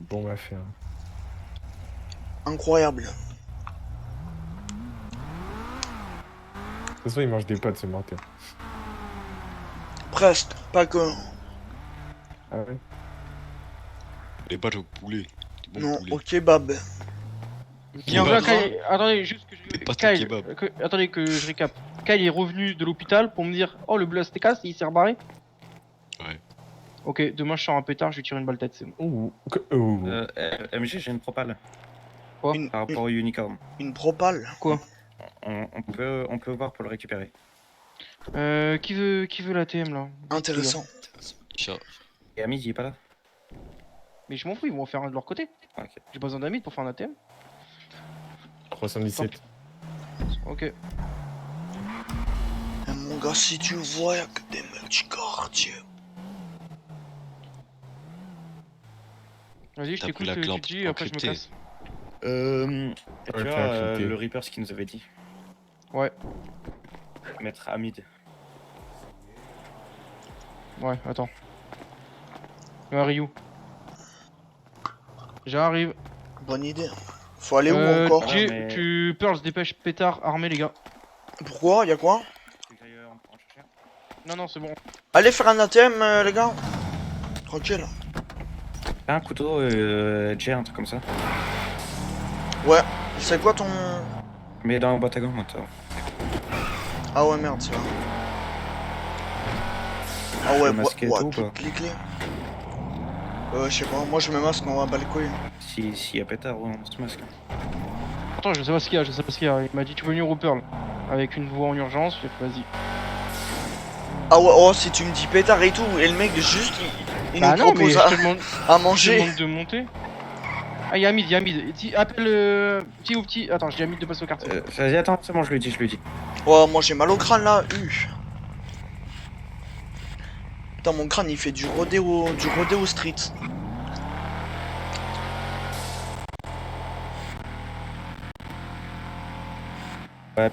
S8: Bon, on va faire.
S1: Incroyable.
S8: De toute façon, il mange des pâtes ce menteur.
S1: Presque, pas que.
S8: Ah ouais?
S3: Les pâtes au poulet. Du bon
S1: Non,
S3: poulet.
S1: au kebab. Bien
S4: Donc là,
S1: gras.
S4: Kyle- attendez, juste que je.
S3: Pas de
S4: Kyle,
S3: kebab.
S4: attendez que je récap. Kyle est revenu de l'hôpital pour me dire oh, le blast casse, il s'est rebarré.
S3: Ouais.
S4: Ok, demain je sors un pétard, je vais tirer une balle tête, c'est bon.
S8: Ouh. Ouh.
S5: MG, j'ai une propale
S4: Quoi
S1: Une,
S5: par rapport au unicorn.
S1: une propale.
S4: Quoi
S5: On peut voir pour le récupérer.
S4: Qui veut la TM là
S1: Intéressant.
S3: Chat.
S5: Et Ami, il est pas là?
S4: Mais je m'en fous, ils vont en faire un de leur côté.
S5: Ah, ok.
S4: J'ai pas besoin d'amis pour faire un ATM.
S8: 317.
S4: Ok.
S1: Eh, mon gars, si tu vois, y'a que des mecs du quartier.
S4: Vas-y, je
S3: T'as pris
S4: t'écoute,
S3: la clampe
S4: tu dis, après je me
S3: encryptée.
S4: casse.
S5: Tu
S8: Ouais,
S5: vois,
S8: t'as accepté.
S5: le Reaper, ce qu'il nous avait dit.
S4: Ouais,
S5: Mettre Hamid.
S4: ouais, attends. Ryu. J'arrive.
S1: Bonne idée. Faut aller où encore?
S4: Jay,
S5: mais-
S4: tu Pearl, se dépêche, pétard, armé les gars.
S1: Pourquoi? Y'a quoi?
S4: Non, non, c'est bon.
S1: Allez faire un ATM, les gars. Tranquille.
S5: Un couteau, Jay, un truc comme ça.
S1: Ouais. C'est quoi ton.
S5: Mais dans la boîte à gants, attends.
S1: Ah ouais, merde, c'est vrai. Ah ouais,
S5: Le masquer et tout,
S1: toutes
S5: quoi.
S1: les clés. Je sais pas, moi je me masque, on va bas les couilles.
S5: S'il y a pétard, on se masque.
S4: Attends, je sais pas ce qu'il y a, je sais pas ce qu'il y a. Il m'a dit tu veux venir au Pearl avec une voix en urgence, j'ai fait vas-y.
S1: Ah ouais, oh, si tu me dis pétard et tout, et le mec juste, il
S4: Bah
S1: nous
S4: non, mais
S1: propose
S4: je te demande,
S1: à
S4: je te
S1: manger.
S4: demande de monter. Ah, y'a Hamid, y'a Hamid. Appelle petit ou petit. Attends, je dis Hamid de passer au quartier.
S5: Vas-y, attends, c'est bon, je lui dis.
S1: Oh, moi j'ai mal au crâne là. Putain, mon crâne il fait du rodéo street.
S5: Ouais.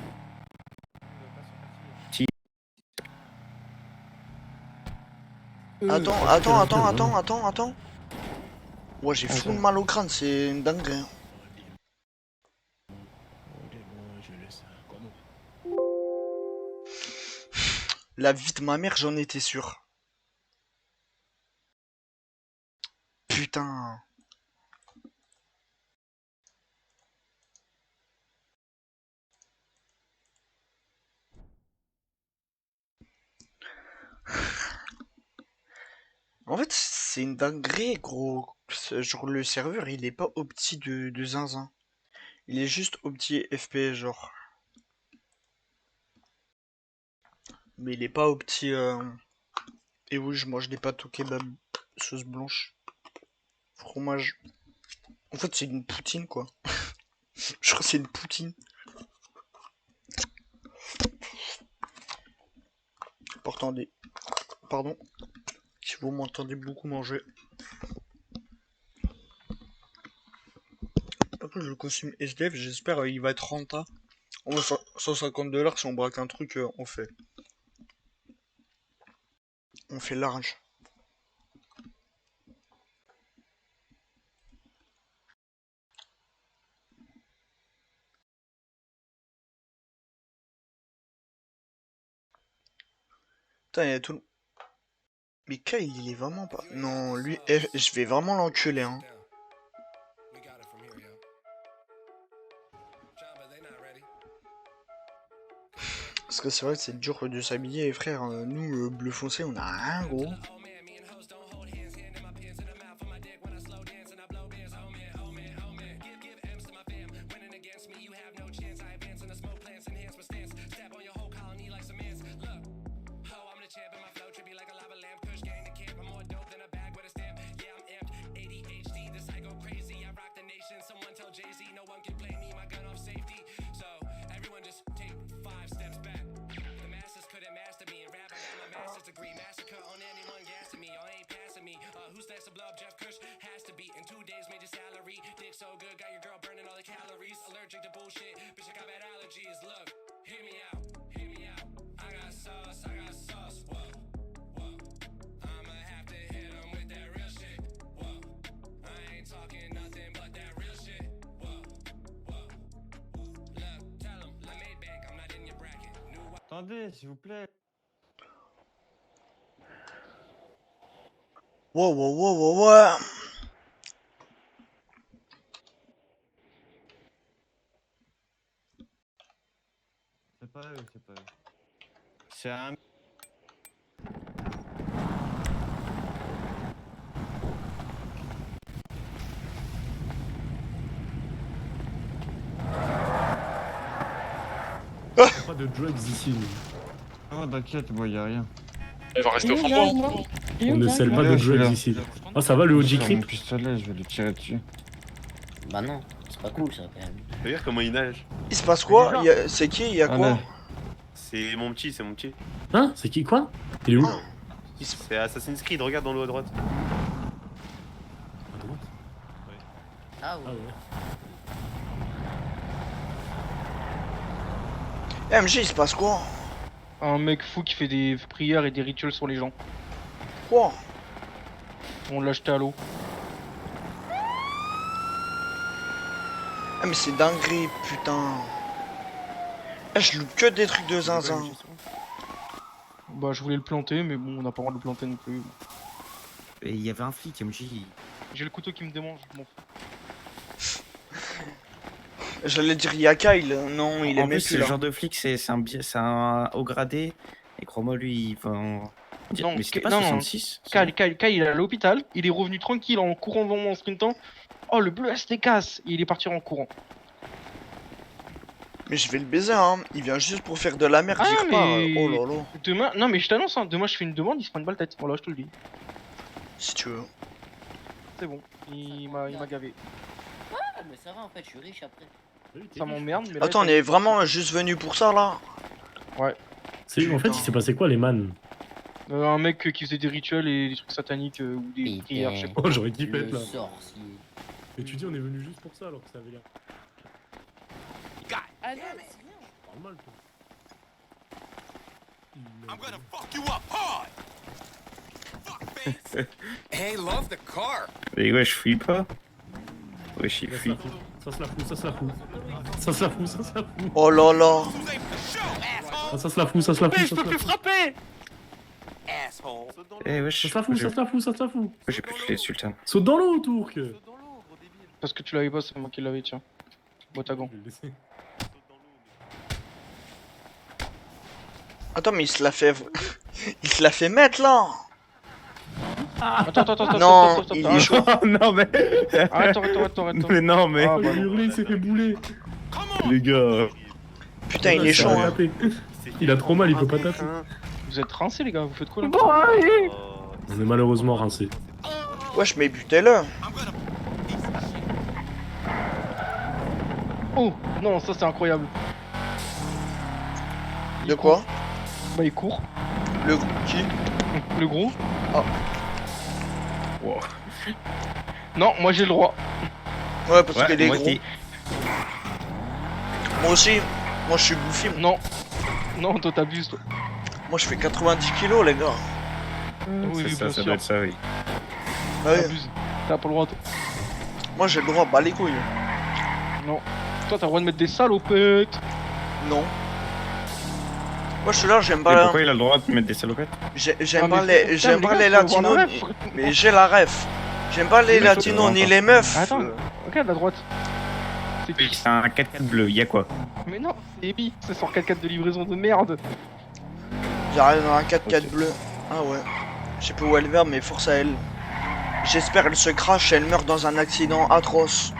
S1: Attends. Ouais, j'ai full mal au crâne, c'est une dinguerie. Hein. La vie de ma mère, j'en étais sûr. Putain. En fait, c'est une dinguerie, gros. Genre, le serveur, il est pas opti de zinzin. Il est juste opti FPS, genre. Mais il est pas opti... Et oui, je mange des pâtes au kebab. Sauce blanche. Fromage. En fait, c'est une poutine, quoi. Je crois que c'est une poutine. Pardon. Si vous m'entendez beaucoup manger. Après, le costume SDF, j'espère il va être rentable. On va 150 $ si on braque un truc, on fait. On fait large. Putain, il y a tout le... Mais Kyle, il est vraiment pas... Non, lui, je vais vraiment l'enculer, hein. Parce que c'est vrai que c'est dur de s'habiller, frère. Nous, bleu foncé, on a rien, gros.
S7: Attendez, s'il vous plaît.
S1: Wow, wow, wow, wow, wow.
S7: C'est pas eux, c'est pas eux. C'est un...
S9: Pas de drugs ici.
S7: Oh, t'inquiète, moi, y a rien.
S3: Il va rester au fond.
S9: On ne scelle pas de
S7: je suis là.
S9: drugs ici. Oh, ça va le OG
S7: Sur mon
S9: Creep?
S7: pistolet, je vais lui tirer dessus.
S10: Bah non, c'est pas cool ça quand même.
S3: Regarde comment il nage.
S1: Il se passe quoi? C'est qui? Il y a quoi?
S7: Allez.
S3: C'est mon petit, c'est mon petit.
S9: Hein? C'est qui quoi? Il est où?
S3: C'est Assassin's Creed, regarde dans l'eau à droite.
S9: À droite.
S10: Ah
S9: Ah
S10: ouais.
S9: ouais.
S1: MJ, il se passe quoi?
S4: Un mec fou qui fait des prières et des rituels sur les gens.
S1: Quoi?
S4: On l'a jeté à l'eau.
S1: Ah mais c'est dinguerie, putain. Ah, je loupe que des trucs de zinzin.
S4: Bah je voulais le planter mais bon on n'a pas le droit de le planter non plus.
S5: Et il y avait un flic, MJ.
S4: J'ai le couteau qui me démange, je m'en fous.
S1: J'allais dire y'a Kyle, non il est
S5: En
S1: même
S5: plus,
S1: plus
S5: le
S1: là.
S5: genre de flic, c'est un haut gradé. Et crois-moi, lui, il va en...
S4: Non,
S5: mais c'était pas
S4: non,
S5: 66
S4: Kyle, il est à l'hôpital, il est revenu tranquille en courant devant moi en sprintant. Oh le bleu ST casse, il est parti en courant.
S1: Mais je vais le baiser hein, il vient juste pour faire de la merde, j'y
S4: Ah,
S1: repars.
S4: mais-
S1: Oh là là,
S4: Demain, non mais je t'annonce, hein, demain je fais une demande, il se prend une balle tête. Voilà, je te le dis.
S1: si tu veux.
S4: C'est bon, il m'a gavé.
S10: Ah mais ça va en fait, je suis riche après.
S4: Ça m'emmerde, mais là,
S1: Attends, on est vraiment juste venu pour ça là?
S9: C'est- En fait, il s'est passé quoi, les man?
S4: Un mec qui faisait des rituels et des trucs sataniques ou des
S10: Putain.
S4: prières, je sais pas.
S9: Oh, j'aurais kiffé être
S10: Le
S9: là.
S10: sorcier.
S9: Et tu dis, on est venu juste pour ça alors que ça avait l'air.
S10: Ah non,
S9: Normal, toi.
S6: Hey, love the car.
S5: Mais ouais, je fuis pas. Ouais, je
S9: Ça se
S5: fuis.
S9: la fout, ça se la fout, ça se la fout. Ça se la fout, ça se la fout.
S1: Oh là là.
S9: Ah, ça se la fout, ça se la fout, ça se la fout.
S6: frapper.
S5: Eh
S9: Ça
S5: wesh,
S9: se la fout, ça se la fout, ça se la fout.
S5: j'ai plus de clé, Sultan.
S9: Saute dans l'eau, Tourk.
S4: Parce que tu l'avais pas, c'est moi qui l'avais, tiens. Boîte à gants.
S9: Je vais le laisser.
S1: Attends mais il se l'a fait... il se l'a fait mettre là.
S4: Attends,
S1: Non,
S4: stop,
S1: il est chaud.
S5: Oh non, mais.
S4: Arrête.
S5: Mais non, mais.
S4: Ah,
S9: Oh,
S4: bah,
S9: il a hurlé, il s'est fait bouler.
S5: Les gars.
S1: Putain il est
S9: Ça
S1: chaud
S9: va
S1: hein.
S9: taper. Il a trop mal, il peut pas taper.
S4: vous êtes rincés les gars, vous faites quoi là?
S9: On est malheureusement rincé.
S1: Wesh mais butez-le.
S4: Oh non, ça c'est incroyable.
S1: De quoi?
S4: Bah il court,
S1: Le qui?
S4: le gros.
S1: Ah.
S5: Wow.
S4: Non, moi j'ai le droit.
S1: Ouais parce
S5: Ouais,
S1: qu'il est
S5: moi,
S1: gros.
S5: t'es-
S1: Moi aussi. Moi je suis bouffi.
S4: Non. Non, toi t'abuses toi.
S1: Moi je fais 90 kilos les gars.
S4: Oui,
S5: C'est ça,
S4: bien
S5: ça
S4: sûr.
S5: doit être ça, oui.
S1: Ah ouais.
S4: T'abuses. T'as pas le droit toi.
S1: Moi j'ai le droit, bah les couilles.
S4: Non. Toi t'as le droit de mettre des salopettes.
S1: Non. Moi je suis là, j'aime
S5: Et
S1: pas,
S5: pourquoi il a le droit de mettre des salopettes?
S1: j'aime
S4: Ah,
S1: pas
S4: mais
S1: les,
S4: putain,
S1: j'aime
S4: mais
S1: pas
S4: les
S1: les
S4: gars, faut avoir
S1: latinos,
S4: la ref.
S1: mais j'ai la ref. J'aime pas les
S5: Mais
S1: latinos
S5: je
S1: ni
S5: te
S1: les meufs.
S4: Attends, regarde à droite. C'est
S5: Oui, c'est un 4x4 bleu, y'a quoi?
S4: Mais non, c'est Ebi, c'est son 4x4 de livraison de merde.
S1: J'arrive dans un 4x4 bleu. Ah ouais. Je sais pas où elle va, mais force à elle. J'espère elle se crache et elle meurt dans un accident atroce.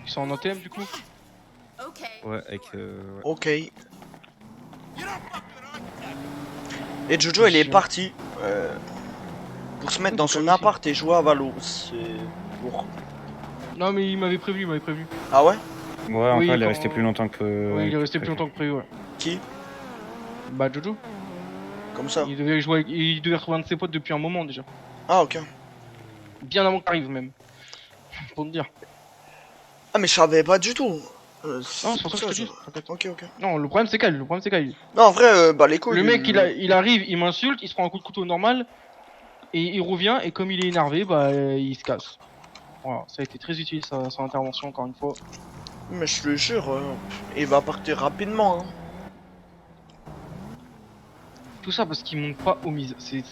S4: Ils sont en ATM du coup.
S5: Ouais, avec.
S1: Ok. Et Jojo, il est parti pour se mettre dans son appart et jouer à Valo. C'est lourd.
S4: Non mais il m'avait prévenu,
S1: Ah ouais?
S5: Ouais, enfin,
S4: Oui,
S5: il est
S4: quand-
S5: resté plus longtemps que.
S4: Ouais, il est resté plus longtemps que prévu, ouais.
S1: Qui?
S4: Bah Jojo,
S1: Comme ça.
S4: il devait jouer, il devait retrouver un de ses potes depuis un moment déjà.
S1: Ah ok.
S4: Bien avant que t'arrives même. Pour te dire.
S1: Ah mais je savais pas du tout.
S4: Non, c'est pour ça que je te dis. t'inquiète.
S1: Ok ok.
S4: Non, le problème c'est Kyle,
S1: Non en vrai, bah les couilles.
S4: Le mec il arrive, il m'insulte, il se prend un coup de couteau normal, et il revient, et comme il est énervé, bah il se casse. Voilà, ça a été très utile son intervention encore une fois.
S1: Mais je te le jure, il va partir rapidement. Hein.
S4: Tout ça parce qu'il monte pas aux mises. C'est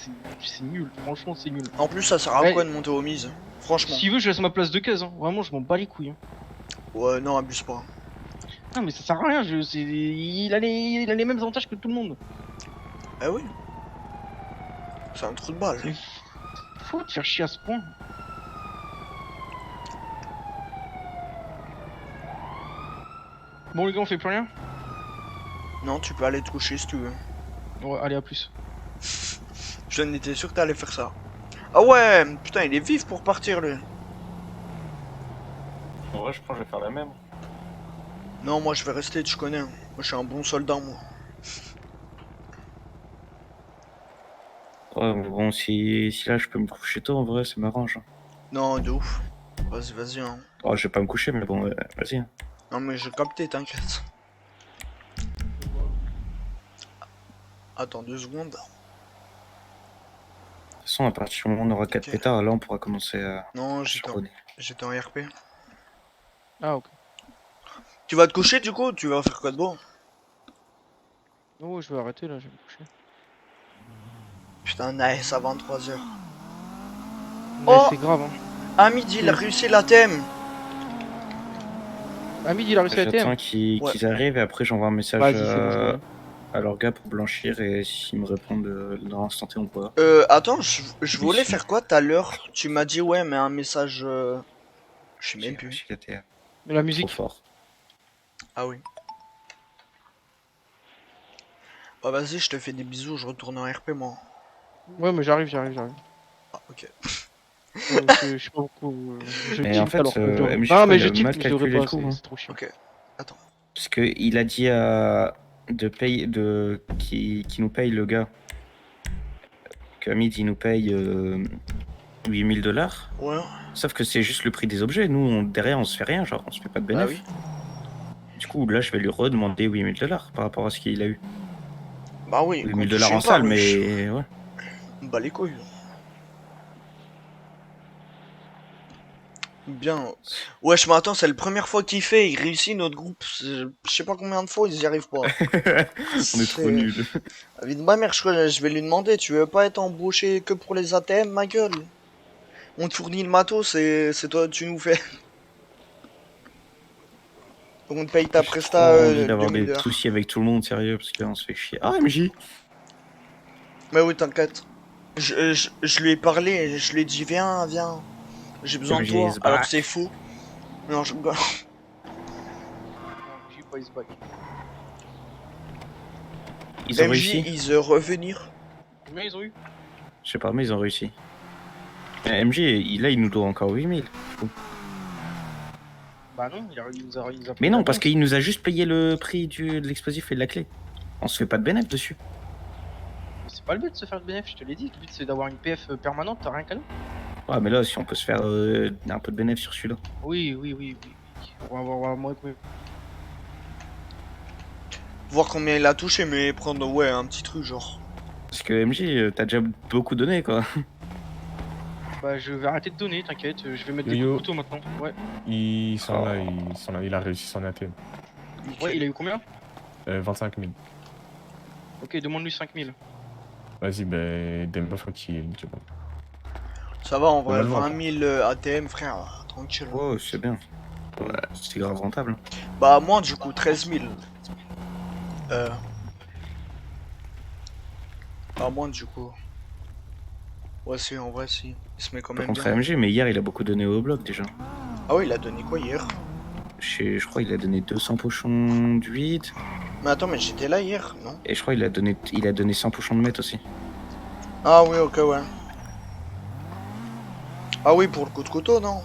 S4: nul, franchement c'est nul.
S1: En plus ça sert à
S4: Ouais.
S1: quoi de monter aux mises? Franchement.
S4: S'il veut, je laisse ma place de caisse, hein. Vraiment, je m'en bats les couilles. Hein.
S1: Ouais non abuse pas.
S4: Non, mais ça sert à rien, il a les mêmes avantages que tout le monde.
S1: Eh oui. C'est un trou de balle.
S4: Mais faut te faire chier à ce point. Bon, les gars, on fait plus rien?
S1: Non, tu peux aller te coucher si tu veux.
S4: Ouais, allez, à plus.
S1: Je n'étais sûr que t'allais faire ça. Ah ouais, putain, il est vif pour partir lui.
S5: En vrai, je pense que je vais faire la même.
S1: Non, moi je vais rester, tu connais. Hein. Moi je suis un bon soldat, moi.
S5: Ouais, mais bon, si là je peux me coucher tôt, en vrai, ça m'arrange. Hein.
S1: Non, de ouf. Vas-y, vas-y. Hein.
S5: Oh, je vais pas me coucher, mais bon, vas-y. Hein.
S1: Non, mais j'ai capté, t'inquiète. Attends 2 secondes.
S5: De toute façon, à partir du moment où on aura 4
S1: Ok.
S5: pétards, là on pourra commencer à
S1: Non, j'étais
S5: surronner.
S1: en RP.
S4: Ah, ok.
S1: Tu vas te coucher du coup? Tu vas faire quoi de beau?
S4: Oh, je vais arrêter là, je vais me coucher.
S1: Putain, nice à 23h.
S4: Mais
S1: Oh
S4: c'est grave, hein.
S1: À midi, il a réussi la thème.
S4: Ah, midi, il a réussi à
S5: J'attends
S4: TM.
S5: qu'ils
S1: Ouais.
S5: arrivent et après j'envoie un message
S4: Vas-y, c'est bon, je vois.
S5: à leur gars pour blanchir et s'ils me répondent dans l'instant T, on pourra.
S1: Attends, je voulais faire quoi tout à l'heure? Tu m'as dit ouais, mais un message. Je sais même plus.
S5: GTA.
S4: Mais la
S5: Trop
S4: musique.
S5: fort.
S1: Ah oui. Bah vas-y, je te fais des bisous, je retourne en RP moi.
S4: Ouais, mais j'arrive.
S1: Ah ok.
S4: Je sais pas beaucoup. Je
S5: Mais
S4: tilt
S5: en fait,
S4: alors que je dors.
S5: MJ,
S4: Ah, mais
S5: il
S4: je
S5: a
S4: tilt,
S5: mal
S4: mais je devrais
S5: calculé
S4: pas,
S5: le coup, hein.
S4: c'est trop chiant.
S1: Ok.
S5: Parce qu'il a dit qui nous paye le gars. Que Hamid il nous paye 8 000 $.
S1: Ouais.
S5: Sauf que c'est juste le prix des objets. Nous, derrière, on se fait rien, genre on se fait pas de
S1: Bah
S5: bénéfice.
S1: oui.
S5: Du coup, là, je vais lui redemander 8 000 $ par rapport à ce qu'il a eu.
S1: Bah oui.
S5: 8
S1: qu'on
S5: 000 $
S1: touche
S5: en
S1: pas,
S5: salle,
S1: wesh.
S5: mais ouais.
S1: Bah les couilles. Bien. Wesh, mais attends, c'est la première fois qu'il fait, il réussit notre groupe. Je sais pas combien de fois ils y arrivent pas.
S5: On est trop nuls.
S1: Vie de ma mère, je vais lui demander, tu veux pas être embauché que pour les ATM, ma gueule? On te fournit le matos, c'est toi, tu nous fais. On te paye ta
S5: J'ai
S1: presta
S5: trop envie d'avoir
S1: 2000
S5: des
S1: heures.
S5: soucis avec tout le monde, sérieux, parce que là, on se fait chier. Ah, MJ!
S1: Mais oui, t'inquiète. Je lui ai parlé, je lui ai dit, viens, j'ai besoin de
S5: MJ
S1: toi,
S5: is
S1: alors
S5: back.
S1: que c'est faux. Non, je rigole.
S4: J'ai pas his back.
S5: Ils ont
S1: MJ,
S5: réussi?
S1: ils revenir.
S4: Combien ils ont eu?
S5: Je sais pas, mais ils ont réussi. MJ, là, il nous doit encore 8 000.
S4: Bah non, il nous a
S5: Mais non, parce qu'il nous a juste payé le prix de l'explosif et de la clé. On se fait pas de bénéfice dessus.
S4: C'est pas le but de se faire de bénéfice, je te l'ai dit. Le but c'est d'avoir une PF permanente, t'as rien qu'à nous.
S5: Ouais, mais là, si on peut se faire un peu de bénéfice sur celui-là.
S4: Oui. On va voir moins que.
S1: Voir combien il a touché, mais prendre, ouais, un petit truc, genre.
S5: Parce que MJ, t'as déjà beaucoup donné, quoi.
S4: Bah je vais arrêter de donner, t'inquiète, je vais mettre des
S8: Yo-yo.
S4: coups de couteau maintenant. Ouais.
S8: Ils sont là, il a réussi son ATM.
S4: Ouais, il a eu combien?
S8: 25 000.
S4: Ok, demande-lui 5000.
S8: Vas-y, ben, des meufs qui...
S1: Ça va en vrai,
S8: va le voir.
S1: 20 000 ATM, frère, tranquille.
S5: Oh, c'est bien. Ouais, c'est grave rentable.
S1: Bah, moi, du coup, 13 000. Pas moins, du coup. Ouais, si, en vrai, si. Il se met quand
S5: Par
S1: même
S5: contre,
S1: bien.
S5: AMG, mais hier, il a beaucoup donné au bloc déjà.
S1: Ah oui, il a donné quoi hier?
S5: Je crois qu'il a donné 200 pochons d'huile.
S1: Mais attends, mais j'étais là hier, non?
S5: Et je crois qu'il a donné 100 pochons de meth aussi.
S1: Ah oui, ok, ouais. Ah oui, pour le coup de couteau, non?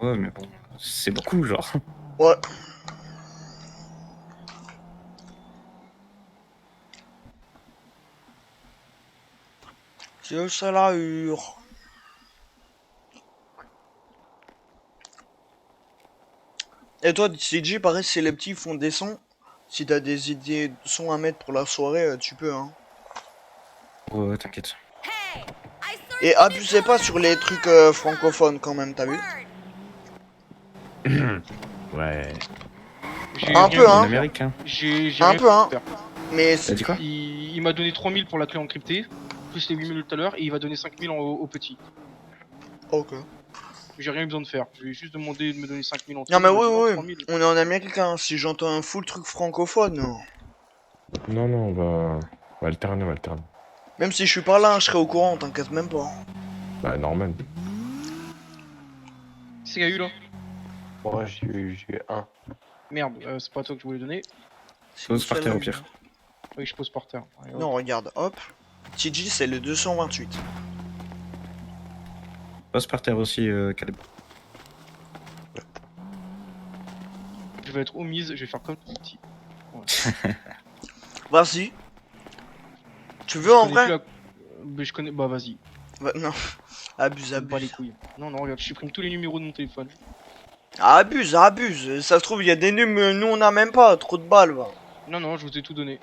S5: Ouais, mais bon, c'est beaucoup, genre.
S1: Ouais. C'est ça la hure. Et toi, CJ, pareil, si les petits font des sons, si t'as des idées de sons à mettre pour la soirée, tu peux, hein.
S5: Ouais, t'inquiète.
S1: Et abusez pas sur les trucs francophones quand même, t'as vu?
S8: Ouais.
S4: J'ai
S1: Un
S4: rien
S1: peu,
S4: eu
S1: hein.
S5: En
S4: à
S5: Amérique, hein.
S4: J'ai
S1: Un
S4: rien
S1: peu, hein.
S4: faire.
S1: Mais
S5: T'as dit quoi?
S4: Il m'a donné 3000 pour la clé encryptée, plus les 8000 tout à l'heure, et il va donner 5000 au petit.
S1: ok.
S4: J'ai rien eu besoin de faire. Je lui ai juste demandé de me donner 5000 en tout.
S1: Non mais
S4: il m'a
S1: oui,
S4: dit, non,
S1: oui,
S4: 3000.
S1: on est en Amérique, hein. Si j'entends un full truc francophone,
S8: Non, on va alterner,
S1: même si je suis pas là, je serai au courant, t'inquiète même pas.
S8: Bah, normal.
S4: C'est qu'il y a eu là?
S2: Ouais, j'ai eu un.
S4: Merde, c'est pas toi que je voulais donner.
S5: Pose par terre au pire.
S4: Oui, je pose par terre. Allez, hop.
S1: Non, regarde, hop. TG, c'est le 228.
S5: Pose par terre aussi, Caleb.
S4: Je vais être omise, je vais faire comme petit.
S1: Vas-y. Tu veux en
S4: Je connais
S1: vrai?
S4: plus la- Mais je connais. Bah vas-y.
S1: Bah, non. Abuse,
S4: Ça me bat les
S1: abuse.
S4: couilles. Non, non, regarde, je supprime tous les numéros de mon téléphone.
S1: Abuse, abuse. Ça se trouve, il y a des numéros, nous on a même pas. Trop de balles, va.
S4: Non, non, je vous ai tout donné.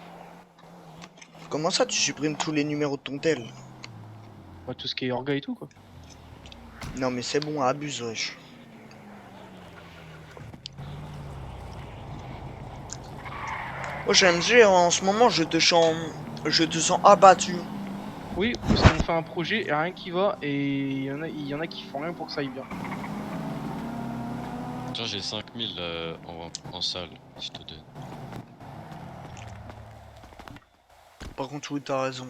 S1: Comment ça, tu supprimes tous les numéros de ton tel?
S4: Bah, tout ce qui est orga et tout, quoi.
S1: Non, mais c'est bon, abuse, wesh. Wesh, MG, en ce moment, je te sens abattu.
S4: Oui, parce qu'on fait un projet et rien qui va, et il y en a qui font rien pour que ça aille bien.
S3: Tiens, j'ai 5000 en salle, si je te donne.
S1: Par contre, oui, t'as raison.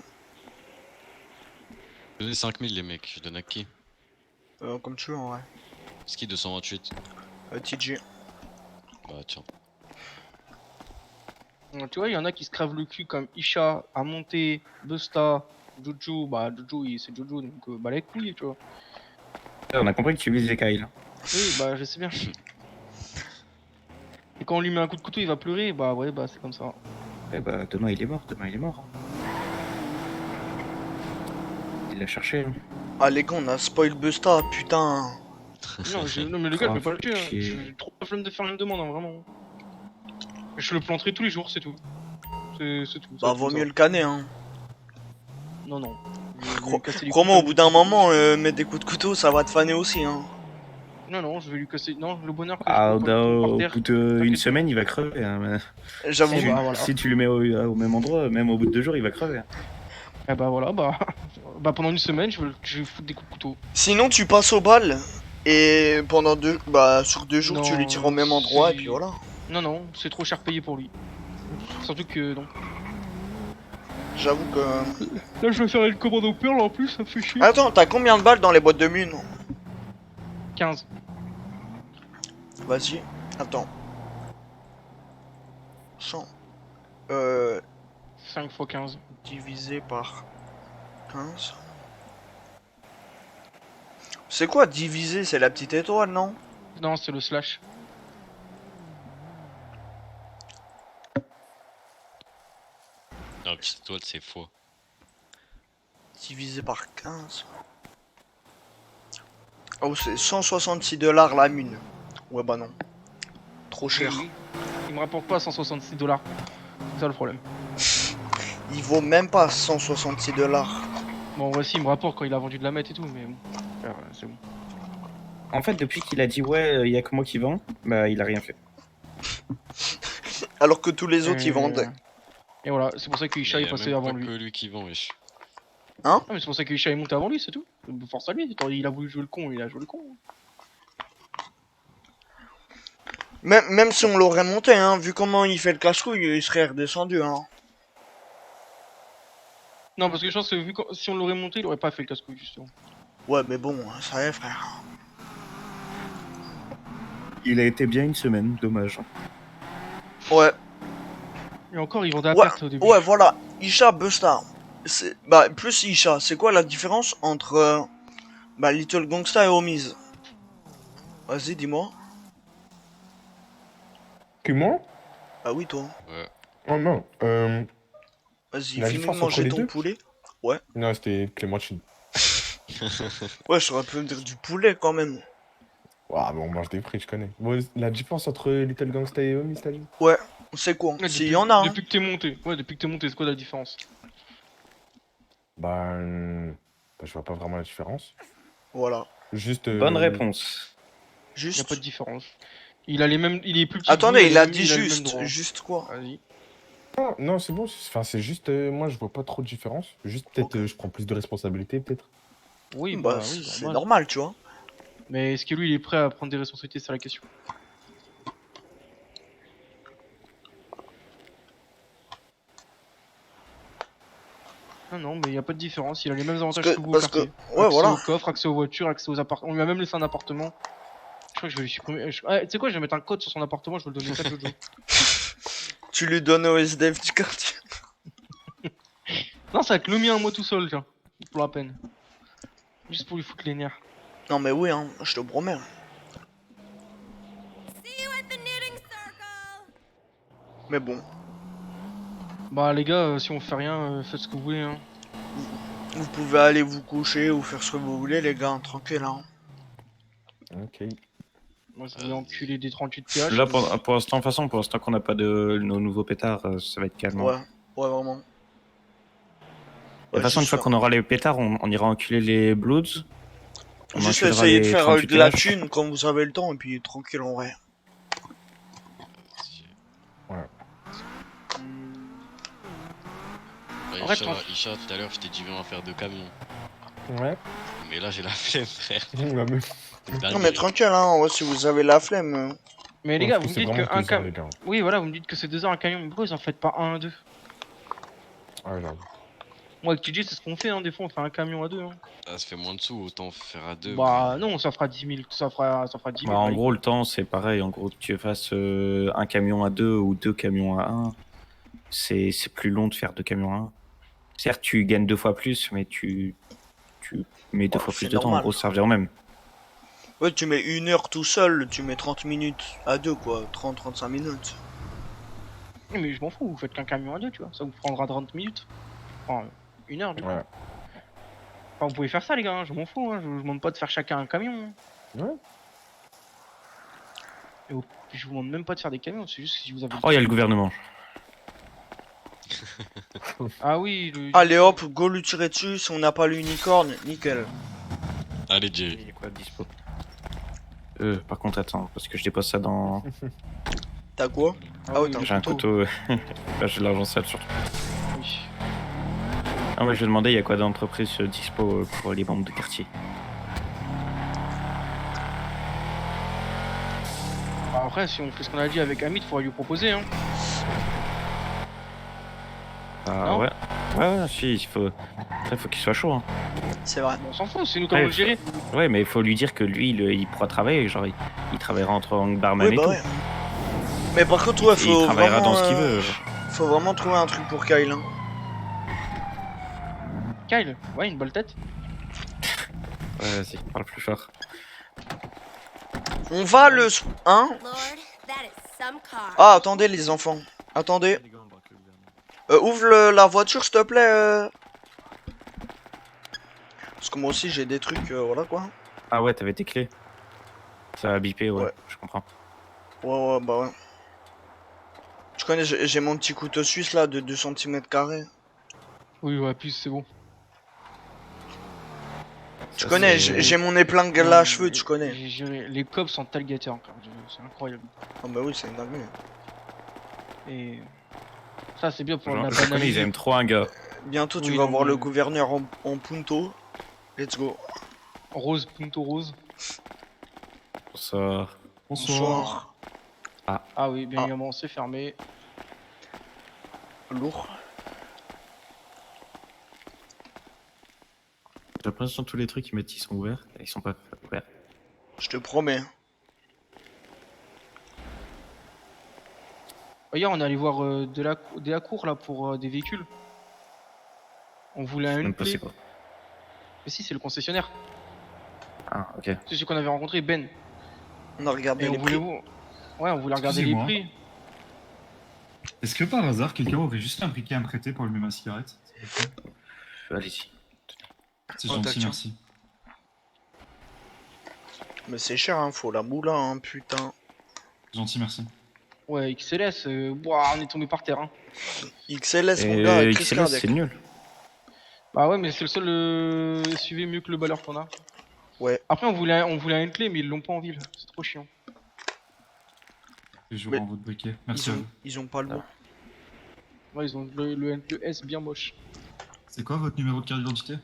S3: Donnez 5000 les mecs, je donne à qui?
S1: Comme tu veux, en vrai.
S3: Ski 228.
S1: TG.
S3: Bah tiens.
S4: Donc, tu vois, il y en a qui se crèvent le cul comme Isha, Amonte, Busta, Jojo. Bah, Jojo, c'est Jojo, donc bah les couilles, tu vois.
S5: On a compris que tu vises les Kyle.
S4: Oui, bah, je sais bien. Et quand on lui met un coup de couteau, il va pleurer. Bah, ouais, bah, c'est comme ça.
S5: Eh bah, demain il est mort, Il l'a cherché. Hein.
S1: Ah, les gars, on a spoil Busta, putain.
S4: Non, mais le gars, je vais pas le tuer. Hein.
S5: chier.
S4: J'ai trop la flemme de faire une demande, hein, vraiment. Je le planterai tous les jours, c'est tout. C'est tout.
S1: Bah, vaut mieux le canner, hein.
S4: Non, non. Je vais lui casser les
S1: Crois-moi, au
S4: couilles.
S1: bout d'un moment, mettre des coups de couteau, ça va te faner aussi, hein.
S4: Non, non, je vais lui casser. Non, le bonheur que
S5: Ah,
S4: je peux pas le
S5: au
S4: par terre.
S5: bout d'une semaine, il va crever. Hein, mais
S1: J'avoue.
S4: Eh bah, voilà.
S5: si tu le mets au même endroit, même au bout de 2 jours, il va crever. Hein.
S4: Eh bah voilà, bah, bah pendant une semaine, je vais foutre des coups de couteau.
S1: Sinon, tu passes au bal. Et pendant sur 2 jours, tu
S4: Non,
S1: lui tires au même endroit, et
S4: si-
S1: puis voilà.
S4: Non, non, c'est trop cher payé pour lui. Surtout que non.
S1: J'avoue que...
S4: Là, je vais faire une commande au Pearl en plus, ça me fait chier.
S1: Attends, t'as combien de balles dans les boîtes de mine?
S4: 15.
S1: Vas-y, attends. 100.
S4: 5 x 15.
S1: Divisé par 15. C'est quoi diviser? C'est la petite étoile, non?
S4: Non, c'est le slash.
S3: Non, petite étoile, c'est faux.
S1: Divisé par 15. Oh, c'est 166 $ la mine. Ouais, bah non. Trop cher.
S4: Oui. Il me rapporte pas 166 $. C'est ça le problème.
S1: Il vaut même pas 166 $.
S4: Bon, voici, il me rapporte quand il a vendu de la meth et tout, mais bon. C'est bon.
S5: En fait, depuis qu'il a dit ouais, il y a que moi qui vends, bah il a rien fait.
S1: Alors que tous les autres ils vendent.
S4: Et voilà, c'est pour ça que Isha
S3: Mais
S4: est
S3: y a
S4: passé
S3: même
S4: avant
S3: pas
S4: lui.
S3: que lui qui vend, wesh.
S4: Ah, mais c'est pour ça que Isha est monté avant lui, c'est tout. Force à lui, attends, il a voulu jouer le con, il a joué le con.
S1: Même si on l'aurait monté, hein, vu comment il fait le casse-couille, il serait redescendu, hein.
S4: Non, parce que je pense que si on l'aurait monté, il aurait pas fait le casse-couille, justement.
S1: Ouais, mais bon, ça y est, frère.
S5: Il a été bien une semaine, dommage.
S1: Ouais,
S4: Et encore, ils vendaient à
S1: ouais,
S4: perte au début.
S1: ouais, voilà. Isha, Busta. Bah, plus Isha, c'est quoi la différence entre bah, Little Gangsta et Homies? Vas-y, dis-moi.
S8: Que moi?
S1: Bah oui, toi.
S3: Ouais.
S8: Oh non.
S1: Vas-y,
S8: La
S1: finis de
S8: différence
S1: manger
S8: entre les
S1: ton
S8: deux
S1: poulet.
S8: Non, c'était Clémentine.
S1: Ouais, j'aurais pu me dire du poulet quand même.
S8: Ouah, mais on mange des frites, je connais. Bon, la différence entre Little Gangsta et Homies, t'as dit?
S1: Ouais, c'est quoi?
S4: Ouais,
S1: S'il y en a, hein.
S4: Depuis que t'es monté. Ouais, depuis que t'es monté, c'est quoi la différence?
S8: Bah, je vois pas vraiment la différence.
S1: Voilà.
S8: Juste.
S5: Bonne réponse.
S4: Y a
S1: Juste.
S4: pas de différence. Il a les mêmes. Il est plus petit. que
S1: Attendez,
S4: vous,
S1: il a
S4: les
S1: dit
S4: mêmes- il le même
S1: juste.
S4: droit.
S1: Juste quoi?
S4: Vas-y.
S8: Non, non, c'est bon. Enfin, c'est juste. Moi, je vois pas trop de différence. Juste, peut-être,
S1: Ok.
S8: je prends plus de responsabilités, peut-être.
S4: Oui,
S1: Bah,
S4: oui,
S1: c'est
S4: normal.
S1: normal, tu vois.
S4: Mais est-ce que lui, il est prêt à prendre des responsabilités, c'est la question. Non, non, mais il n'y a pas de différence. Il a les mêmes avantages que vous au
S1: Parce que,
S4: quartier.
S1: ouais,
S4: Accès
S1: voilà.
S4: au coffre, accès aux voitures, accès aux appartements. On lui a même laissé un appartement. Je crois que je vais lui supprimer. Ah, tu sais quoi, je vais mettre un code sur son appartement, je vais le donner 4 jours.
S1: Tu lui donnes au SDF du quartier.
S4: Non, ça va être le mien, moi tout seul, tiens. Pour la peine. Juste pour lui foutre les nerfs.
S1: Non, mais oui, hein, je te promets. Mais bon,
S4: Bah, les gars, si on fait rien, faites ce que vous voulez, hein.
S1: vous pouvez aller vous coucher ou faire ce que vous voulez, les gars, tranquille, hein.
S8: Ok.
S4: Moi, je voulais enculer des 38 PH.
S5: Là, pour l'instant, de toute façon, pour l'instant qu'on n'a pas de nos nouveaux pétards, ça va être calme.
S1: Ouais, ouais, vraiment.
S5: De toute façon, une fois qu'on aura les pétards, on ira enculer les Bloods. On
S1: Juste
S5: enculera
S1: essayer de
S5: les
S1: faire
S5: 38
S1: de la
S5: PH.
S1: thune quand vous avez le temps et puis tranquille en vrai.
S3: Ouais,
S4: En fait,
S3: Isha, tout à l'heure, je t'ai dit, viens, on va faire 2 camions.
S8: Ouais.
S3: Mais là, j'ai la flemme, frère.
S8: La même.
S1: Non, mais tranquille, hein, ouais, si vous avez la flemme.
S4: Mais les
S8: Ouais,
S4: gars,
S8: parce
S4: vous me
S8: c'est
S4: dites
S8: vraiment
S4: que un
S8: 2 heures,
S4: camion.
S8: les gars.
S4: Oui, voilà, vous me dites que c'est 2 heures un camion. Mais pourquoi ils en faites pas un à deux?
S8: Ouais, j'avoue.
S4: Moi, avec TJ, c'est ce qu'on fait, hein. Des fois, on fait un camion à deux. Hein.
S3: Ça se fait moins de sous, autant faire à 2.
S4: Bah, non, ça fera 10 000. Ça fera 10 000.
S5: Bah, en gros, le temps, c'est pareil. En gros, que tu fasses un camion à 2 ou 2 camions à 1, c'est plus long de faire 2 camions à 1. Certes, tu gagnes 2 fois plus, mais tu mets 2
S1: Ouais,
S5: fois
S1: c'est
S5: plus de temps. En
S1: normal.
S5: gros, ça revient au même.
S1: Ouais, tu mets 1 heure tout seul, tu mets 30 minutes à deux, quoi. 30-35 minutes.
S4: Oui, mais je m'en fous, vous faites qu'un camion à deux, tu vois. Ça vous prendra 30 minutes. Enfin, 1 heure, du coup.
S8: Ouais.
S4: Enfin, vous pouvez faire ça, les gars, hein, je m'en fous. Hein. Je vous demande pas de faire chacun un camion. Hein.
S8: Ouais.
S4: Et je vous demande même pas de faire des camions, c'est juste que si vous avez.
S5: Oh, il y a le gouvernement.
S4: Ah oui, le.
S1: Allez hop, go lui tirer dessus, si on n'a pas l'unicorne, nickel.
S3: Allez, Jay.
S5: Il y a quoi de dispo par contre, attends, parce que je dépose ça dans.
S1: T'as quoi? Ah ouais, t'as
S5: J'ai un couteau. Bah, j'ai de l'argent sale surtout.
S4: Oui.
S5: Ah, ouais, je vais demander, il y a quoi d'entreprise dispo pour les bandes de quartier.
S4: Bah, après, si on fait ce qu'on a dit avec Amit, il faudra lui proposer. Hein.
S5: Ah,
S4: Non.
S5: ouais. Ouais, si, il faut. Après, faut qu'il soit chaud. Hein.
S1: C'est vrai.
S4: On s'en fout, c'est nous qui allons le gérer.
S5: Ouais, mais il faut lui dire que lui, il pourra travailler. Genre, il travaillera en tant que barman
S1: Oui,
S5: et
S1: bah
S5: tout.
S1: ouais. Mais par contre, ouais,
S5: Et il
S1: faut
S5: travaillera
S1: vraiment,
S5: dans ce qu'il veut.
S1: faut vraiment trouver un truc pour Kyle, hein.
S4: Kyle, ouais, une bonne tête.
S5: Ouais, vas-y, parle plus fort.
S1: On va le... Hein? Ah, attendez les enfants. Attendez. Ouvre la voiture, s'il te plaît. Parce que moi aussi, j'ai des trucs, voilà quoi.
S5: Ah ouais, t'avais tes clés. Ça a bipé, ouais,
S1: Ouais.
S5: je comprends.
S1: Ouais, bah ouais. Tu connais, j'ai mon petit couteau suisse là de 2 cm².
S4: Oui, ouais, plus c'est bon.
S1: Tu
S5: Ça,
S1: connais,
S5: c'est-
S1: j'ai mon épingle à cheveux, tu connais.
S4: Les cops sont tailgatés encore, c'est incroyable.
S1: Ah bah oui, c'est une dinguerie.
S4: Et ça, c'est bien pour
S5: Genre,
S4: la
S5: je connais, ils
S4: banaliser.
S5: aiment trop un gars.
S1: Bientôt, tu
S4: Oui,
S1: vas
S4: non,
S1: voir
S4: mais-
S1: le gouverneur en punto. Let's go.
S4: Rose, punto rose.
S5: Ça...
S1: Bonsoir.
S4: Ah oui, bien
S1: Ah.
S4: évidemment, c'est fermé.
S1: Lourd.
S5: J'ai l'impression que tous les trucs qu'ils mettent, ils sont ouverts. Et ils sont pas ouverts.
S1: Je te promets.
S4: Hier, on est allé voir de la cour là pour des véhicules. On voulait
S5: Je sais
S4: un
S5: même pas
S4: Unclé.
S5: c'est quoi.
S4: Mais si, c'est le concessionnaire.
S5: Ah, ok.
S4: C'est celui qu'on avait rencontré, Ben.
S1: On a regardé
S4: Et on
S1: les
S4: voulait
S1: prix.
S4: Ouais, on voulait regarder les
S9: Excusez-moi.
S4: prix.
S9: Est-ce que par hasard, quelqu'un aurait juste un briquet à me prêter pour allumer ma cigarette?
S5: Allez-y.
S9: C'est
S1: Oh,
S9: gentil,
S1: tiens.
S9: merci.
S1: Mais c'est cher, hein, faut la moula, hein, putain.
S9: Gentil, merci.
S4: Ouais, XLS, ouah, on est tombé par terre. Hein.
S1: XLS, mon gars,
S5: Et
S1: crise
S5: XLS,
S1: cardiaque.
S5: c'est nul.
S4: Bah ouais, mais c'est le seul SUV mieux que le balleur qu'on a.
S1: Ouais.
S4: Après, on voulait un clé, mais ils l'ont pas en ville. C'est trop chiant.
S9: Et je vous
S1: Mais-
S9: rends votre briquet. Merci à vous.
S1: Ils ont pas le bon.
S4: Ouais, ils ont le S bien moche.
S9: C'est quoi votre numéro de carte d'identité?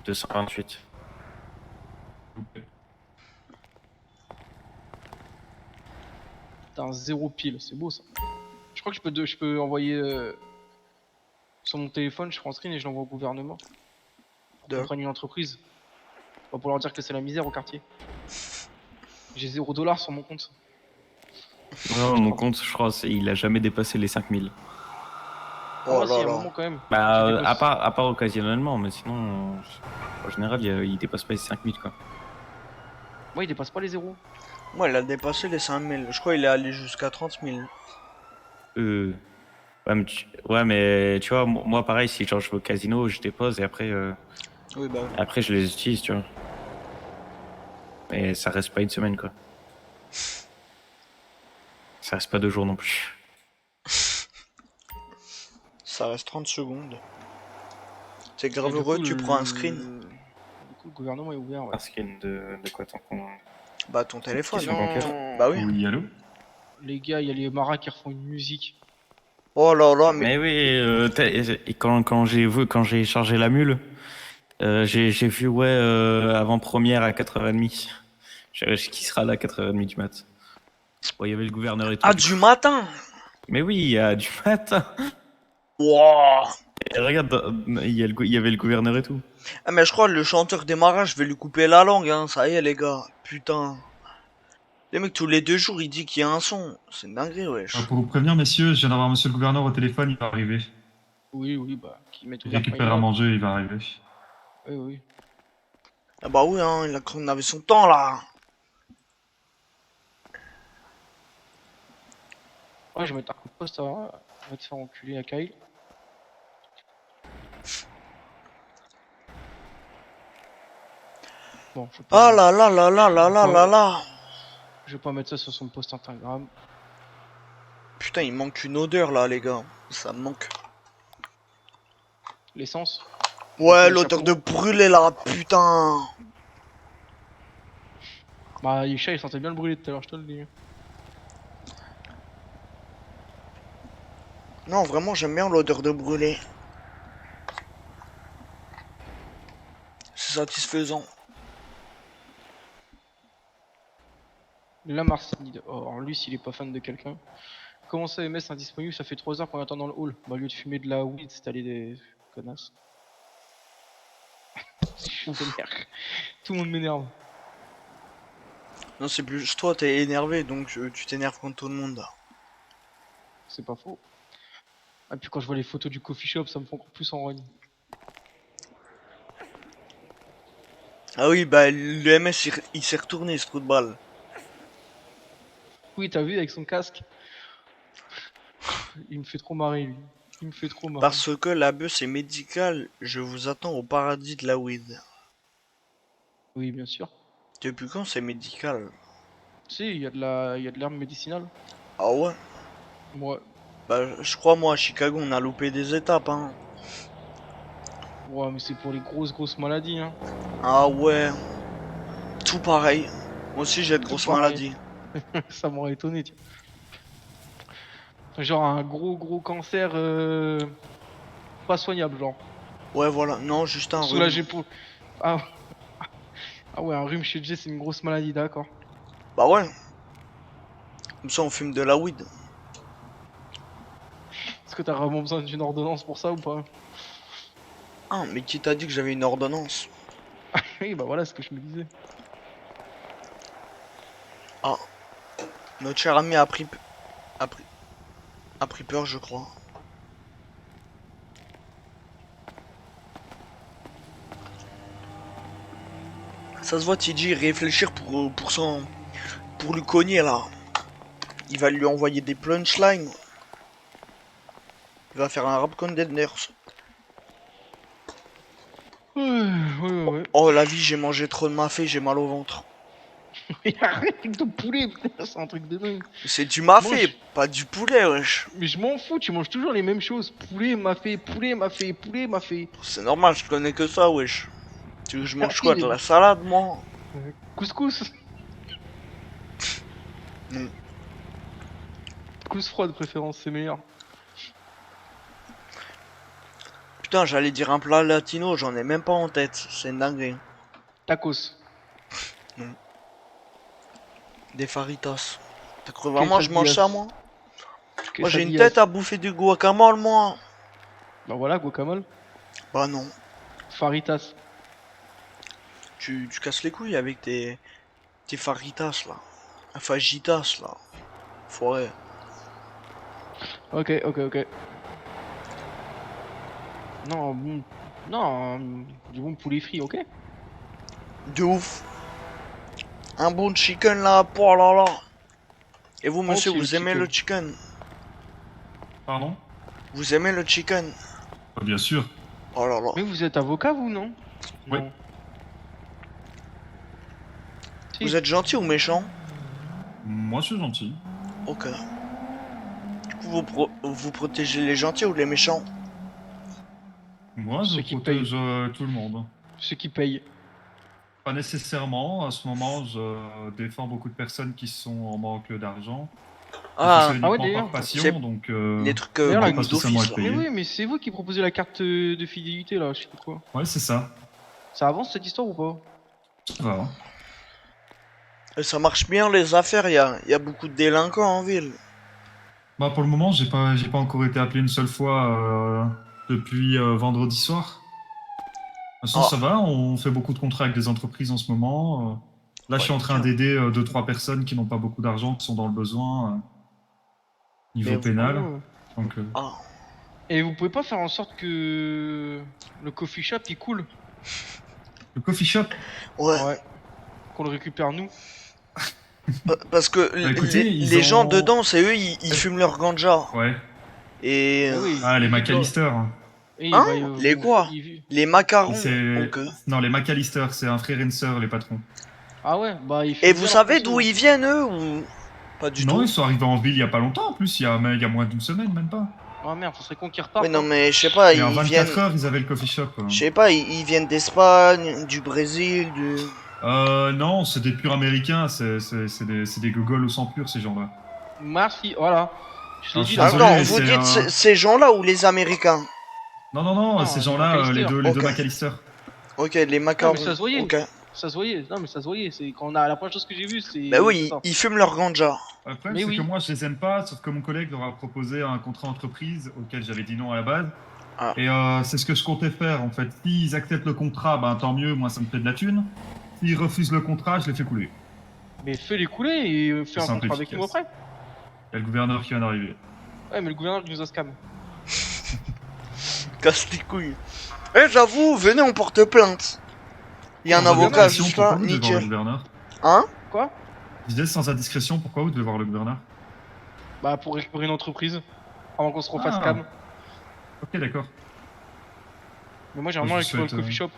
S5: 228.
S9: S'il vous plaît.
S4: T'as un 0 pile, c'est beau ça. Je crois que je peux envoyer sur mon téléphone, je prends un screen et je l'envoie au gouvernement. Pour
S1: De-
S4: qu'on prenne une entreprise. Pas pour leur dire que c'est la misère au quartier. J'ai 0$ sur mon compte.
S5: Non, mon compte, je crois, il a jamais dépassé les 5000.
S1: Oh
S4: Ah, si,
S1: là
S4: à un
S1: là.
S4: moment quand même.
S5: Bah,
S4: J'ai dépassé.
S5: à part occasionnellement, mais sinon, en général, il dépasse pas les 5000 quoi.
S4: Ouais, il dépasse pas les 0.
S1: Moi, il a dépassé les 5000. Je crois qu'il est allé jusqu'à 30 000.
S5: Ouais, mais tu vois, moi pareil, si genre je vais au casino, je dépose et après,
S1: Oui, bah oui.
S5: après je les utilise, tu vois. Mais ça reste pas une semaine quoi. Ça reste pas 2 jours non plus.
S1: Ça reste 30 secondes. C'est grave
S4: Et du
S1: heureux,
S4: coup,
S1: tu prends un screen.
S4: Du coup, le gouvernement est ouvert. Ouais.
S5: Parce qu'il de quoi tant qu'on.
S1: Bah, ton téléphone.
S5: Question bancaire.
S1: Bah oui.
S9: Oui, allô?
S4: Les gars, il y a les maras qui refont une musique.
S1: Oh là là, mais.
S5: Mais oui, et quand j'ai chargé la mule, j'ai vu ouais avant-première à 4h30. Qui sera là à 4h30 du mat. Bon, il y avait le gouverneur et tout.
S1: Ah, du matin.
S5: Mais oui, il y a du matin.
S1: Wouah.
S5: Et regarde, il y avait le gouverneur et tout.
S1: Ah, mais je crois le chanteur démarrage, je vais lui couper la langue, hein. Ça y est, les gars. Putain. Les mecs, tous les 2 jours, il dit qu'il y a un son. C'est une dinguerie, wesh.
S9: Pour vous prévenir, messieurs, je viens d'avoir monsieur le gouverneur au téléphone, il va arriver.
S4: Oui, oui, bah, qui mettent
S9: Il
S4: ouvert
S9: récupère à manger, il va arriver.
S4: Oui, oui.
S1: Ah bah oui, hein, il a cru qu'on avait son temps, là.
S4: Ouais, je vais mettre un coup de poste, ça va. On va te faire enculer à Kyle. Bon, je vais pas,
S1: Ah là là là là là là là là.
S4: je vais pas mettre ça sur son post Instagram.
S1: Putain, il manque une odeur, là, les gars. Ça me manque.
S4: L'essence.
S1: Ouais,
S4: Le
S1: l'odeur
S4: chapeau.
S1: de brûler, là, putain.
S4: Bah, Isha, il sentait bien le brûler tout à l'heure, je te le dis.
S1: Non, vraiment, j'aime bien l'odeur de brûler. C'est satisfaisant.
S4: La Marcinide. Oh, alors lui, s'il est pas fan de quelqu'un. Comment ça, MS indisponible? Ça fait 3 heures qu'on attend dans le hall. Bah, au lieu de fumer de la weed, c'est aller des connasses. Je m'énerve. Tout le monde m'énerve.
S1: Non, c'est plus toi, t'es énervé, donc tu t'énerves contre tout le monde.
S4: C'est pas faux. Et puis quand je vois les photos du coffee shop, ça me fait encore plus en rogne.
S1: Ah oui, bah le MS, il s'est retourné, ce trou de balle.
S4: Oui, t'as vu avec son casque? Il me fait trop marrer, lui. Il me fait trop marrer.
S1: Parce que la bœuf est médicale, je vous attends au paradis de la weed.
S4: Oui, bien sûr.
S1: Depuis quand c'est médical?
S4: Si, il y a de l'herbe médicinale.
S1: Ah ouais?
S4: Ouais.
S1: Bah, je crois, moi, à Chicago, on a loupé des étapes, hein.
S4: Ouais, mais c'est pour les grosses maladies, hein.
S1: Ah ouais. Tout pareil. Moi aussi, j'ai de
S4: Tout
S1: grosses
S4: pareil.
S1: maladies.
S4: Ça m'aurait étonné, tiens. Genre un gros cancer pas soignable, genre.
S1: Ouais, voilà. Non, juste un rhume.
S4: Soulagé pour. Ah. Ah ouais, un rhume chez Jay, c'est une grosse maladie, d'accord.
S1: Bah ouais. Comme ça, on fume de la weed.
S4: Est-ce que t'as vraiment besoin d'une ordonnance pour ça ou pas?
S1: Ah, mais qui t'a dit que j'avais une ordonnance?
S4: Oui, bah voilà ce que je me disais.
S1: Ah. Notre cher ami a pris peur, je crois. Ça se voit, TJ réfléchir pour lui cogner là. Il va lui envoyer des punchlines. Il va faire un rap contenders.
S4: Ouais.
S1: Oh la vie, j'ai mangé trop de mafé, j'ai mal au ventre.
S4: Mais arrête avec ton poulet, putain, c'est un truc de dingue.
S1: C'est du mafé,
S4: Mange.
S1: pas du poulet, wesh.
S4: Mais je m'en fous, tu manges toujours les mêmes choses. Poulet, mafé, poulet, mafé, poulet, mafé.
S1: C'est normal, je connais que ça, wesh. Tu veux que je mange
S4: Ah,
S1: quoi?
S4: il
S1: De
S4: est-
S1: la salade, moi?
S4: Couscous.
S1: Mm.
S4: Couscous froid de préférence, c'est meilleur.
S1: Putain, j'allais dire un plat latino, j'en ai même pas en tête. C'est une dinguerie.
S4: Tacos.
S1: Des faritas. T'as cru vraiment que je mange
S4: Quesadillas.
S1: ça, moi? Moi, j'ai une
S4: Quesadillas.
S1: tête à bouffer du guacamole, moi.
S4: Bah voilà, guacamole.
S1: Bah non.
S4: Faritas.
S1: Tu casses les couilles avec tes faritas, là. Fajitas, là. Foiré.
S4: Ok. Non, bon. Non, du bon poulet frit, ok?
S1: De ouf. Un bon chicken, là. Oh là là. Et vous, monsieur,
S4: Entier,
S1: vous aimez
S4: chicken.
S1: le chicken?
S9: Pardon?
S1: Vous aimez le chicken?
S9: Bien sûr.
S1: Oh là là.
S4: Mais vous êtes avocat, vous, non?
S9: Oui.
S4: Non. Si.
S1: Vous êtes gentil ou méchant?
S9: Moi, je suis gentil.
S1: Ok. Du coup, vous protégez les gentils ou les méchants?
S9: Moi, je
S4: Ceux qui
S9: protège tout le monde.
S4: Ceux qui payent.
S9: Pas nécessairement. À ce moment, je défends beaucoup de personnes qui sont en manque d'argent.
S1: Ah,
S9: Je fais
S4: ah ouais,
S9: uniquement
S4: d'ailleurs.
S9: par passion,
S1: C'est
S9: donc
S1: les trucs
S4: D'ailleurs,
S1: comme
S4: la-
S9: pas spécialement
S1: d'office,
S9: être
S1: là.
S4: Mais
S9: payé.
S4: oui, mais c'est vous qui proposez la carte de fidélité, là, je sais pas quoi.
S9: Ouais, c'est ça.
S4: Ça avance cette histoire ou pas?
S9: Ça va. Hein.
S1: Et ça marche bien les affaires, y a beaucoup de délinquants en ville.
S9: Bah, pour le moment, j'ai pas encore été appelé une seule fois depuis vendredi soir. De toute façon,
S1: Ah.
S9: ça va, on fait beaucoup de contrats avec des entreprises en ce moment. Là, je suis en train
S1: bien.
S9: d'aider 2-3 personnes qui n'ont pas beaucoup d'argent, qui sont dans le besoin niveau
S1: Mais
S9: pénal.
S4: Ouais.
S9: Donc,
S1: Ah,
S4: Et vous pouvez pas faire en sorte que le coffee shop il coule?
S9: le coffee shop,
S1: ouais.
S4: Qu'on le récupère nous?
S1: Parce que
S9: écoutez,
S1: les
S9: ils
S1: gens
S9: ont-
S1: dedans, c'est eux, ils fument leur ganja.
S9: ouais.
S1: Et
S4: Ah oui.
S9: Ah, les McAllister.
S4: Et
S1: Hein
S4: bah,
S1: Les quoi
S4: il-
S1: les macarons.
S9: C'est-
S1: Ok.
S9: Non, les McAllister, c'est un frère et une sœur, les patrons.
S4: Ah ouais, bah il
S1: Et
S4: fume
S1: vous
S4: bien
S1: savez
S4: leur
S1: d'où
S4: poisson.
S1: ils viennent, eux, ou pas du
S9: Non,
S1: tout?
S9: ils sont arrivés en ville il y a pas longtemps en plus, il y a moins d'une semaine, même pas.
S4: Ah merde, ça serait con qu'ils repartent.
S1: Ouais, non,
S4: hein.
S1: mais je sais pas,
S9: Et en
S1: ils
S9: 24
S1: viennent.
S9: heures, ils avaient le coffee shop.
S1: Je sais pas, ils viennent d'Espagne, du Brésil, du.
S9: Non, c'est des purs américains, c'est des gogols au sang pur, ces gens-là.
S4: Merci, voilà. Je l'ai
S9: Ah,
S4: dit
S9: je
S4: là.
S9: suis désolé,
S1: Attends, vous
S9: c'est
S1: dites
S9: un-
S1: ces gens-là ou les Américains?
S9: Non, ces
S4: les
S9: gens-là, les
S4: McAllister.
S9: deux
S1: Ok.
S9: McAllister.
S1: Ok, les macarons.
S4: mais ça se voyait.
S1: Ok.
S4: Ça se voyait, non mais ça se voyait. C'est quand on a la première chose que j'ai vue, c'est.
S1: Bah oui,
S4: c'est ça.
S1: ils fument leur ganja.
S9: Le problème,
S4: Mais
S9: c'est
S4: oui.
S9: que moi, je les aime pas, sauf que mon collègue leur a proposé un contrat entreprise auquel j'avais dit non à la base.
S1: Ah.
S9: Et c'est ce que je comptais faire, en fait. S'ils acceptent le contrat, ben tant mieux, moi, ça me fait de la thune. S'ils refusent le contrat, je les fais couler.
S4: Mais fais-les couler et fais un
S9: simple et
S4: contrat avec nous
S9: efficace.
S4: après.
S9: Il y a le gouverneur qui vient d'arriver.
S4: Ouais, mais le gouverneur il nous a scam.
S1: Casse les couilles. Eh, j'avoue, venez, on porte plainte. Il y a un
S9: Sans
S1: avocat
S9: indiscrétion,
S1: juste
S9: pourquoi
S1: là,
S9: vous devez voir le
S1: nickel.
S9: gouverneur
S1: Hein?
S4: Quoi?
S9: Je disais sans indiscrétion, pourquoi vous devez voir le gouverneur?
S4: Bah pour récupérer une entreprise. Avant qu'on se refasse
S9: Ah.
S4: scam.
S9: Ok, d'accord.
S4: Mais moi j'ai
S9: Je
S4: vraiment
S9: vous
S4: récupéré le
S9: souhaite,
S4: coffee shop.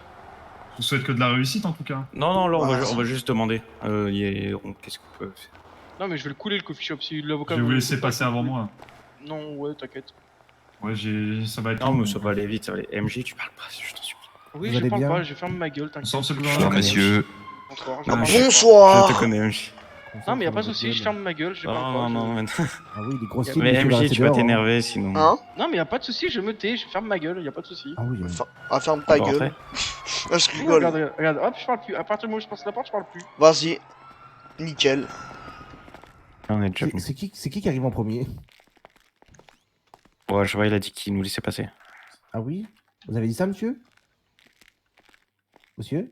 S9: Je vous souhaite que de la réussite, en tout cas.
S5: Non, là,
S1: Voilà.
S5: on va juste demander. Qu'est-ce qu'on peut faire?
S4: Non mais je vais le couler le coffee shop si l'avocat.
S9: Je vais vous
S4: veut-
S9: laisser
S4: veut pas
S9: passer
S4: le
S9: avant
S4: couler.
S9: moi.
S4: Non, ouais, t'inquiète.
S9: Ouais, ça va être
S5: Non,
S9: long,
S5: mais ça va aller vite, ça va aller. MJ, tu parles pas, je t'en supplie.
S4: Oui,
S8: Vous
S4: je
S8: allez
S4: parle
S8: bien
S4: pas, je ferme ma gueule, t'inquiète.
S9: Bonsoir, monsieur le
S3: Bonsoir,
S9: gouverneur.
S3: messieurs.
S4: Bonsoir,
S5: Non,
S4: parle
S5: je-
S4: pas.
S1: Bonsoir.
S5: Je te connais, MJ.
S4: Non, mais y a pas de soucis, je ferme ma gueule, je vais pas
S5: Non, non, non, mais
S11: Ah oui, les grosses
S5: mais
S11: cibles,
S5: MJ, tu vas t'énerver sinon.
S1: Hein?
S4: Non, mais y a pas de soucis, je me tais, je ferme ma gueule, y a pas de soucis.
S11: Ah oui,
S1: Ah, ferme ta
S5: On peut
S1: gueule.
S5: rentrer
S1: Ah, je
S4: Oui,
S1: rigole.
S4: regarde, regarde, hop, je parle plus. À partir du moment où je passe la porte, je parle plus.
S1: Vas-y. Nickel.
S5: On est déjà venu.
S11: c'est qui arrive en premier?
S5: Ouais, je vois, il a dit qu'il nous laissait passer.
S11: Ah oui? Vous avez dit ça, monsieur? Monsieur?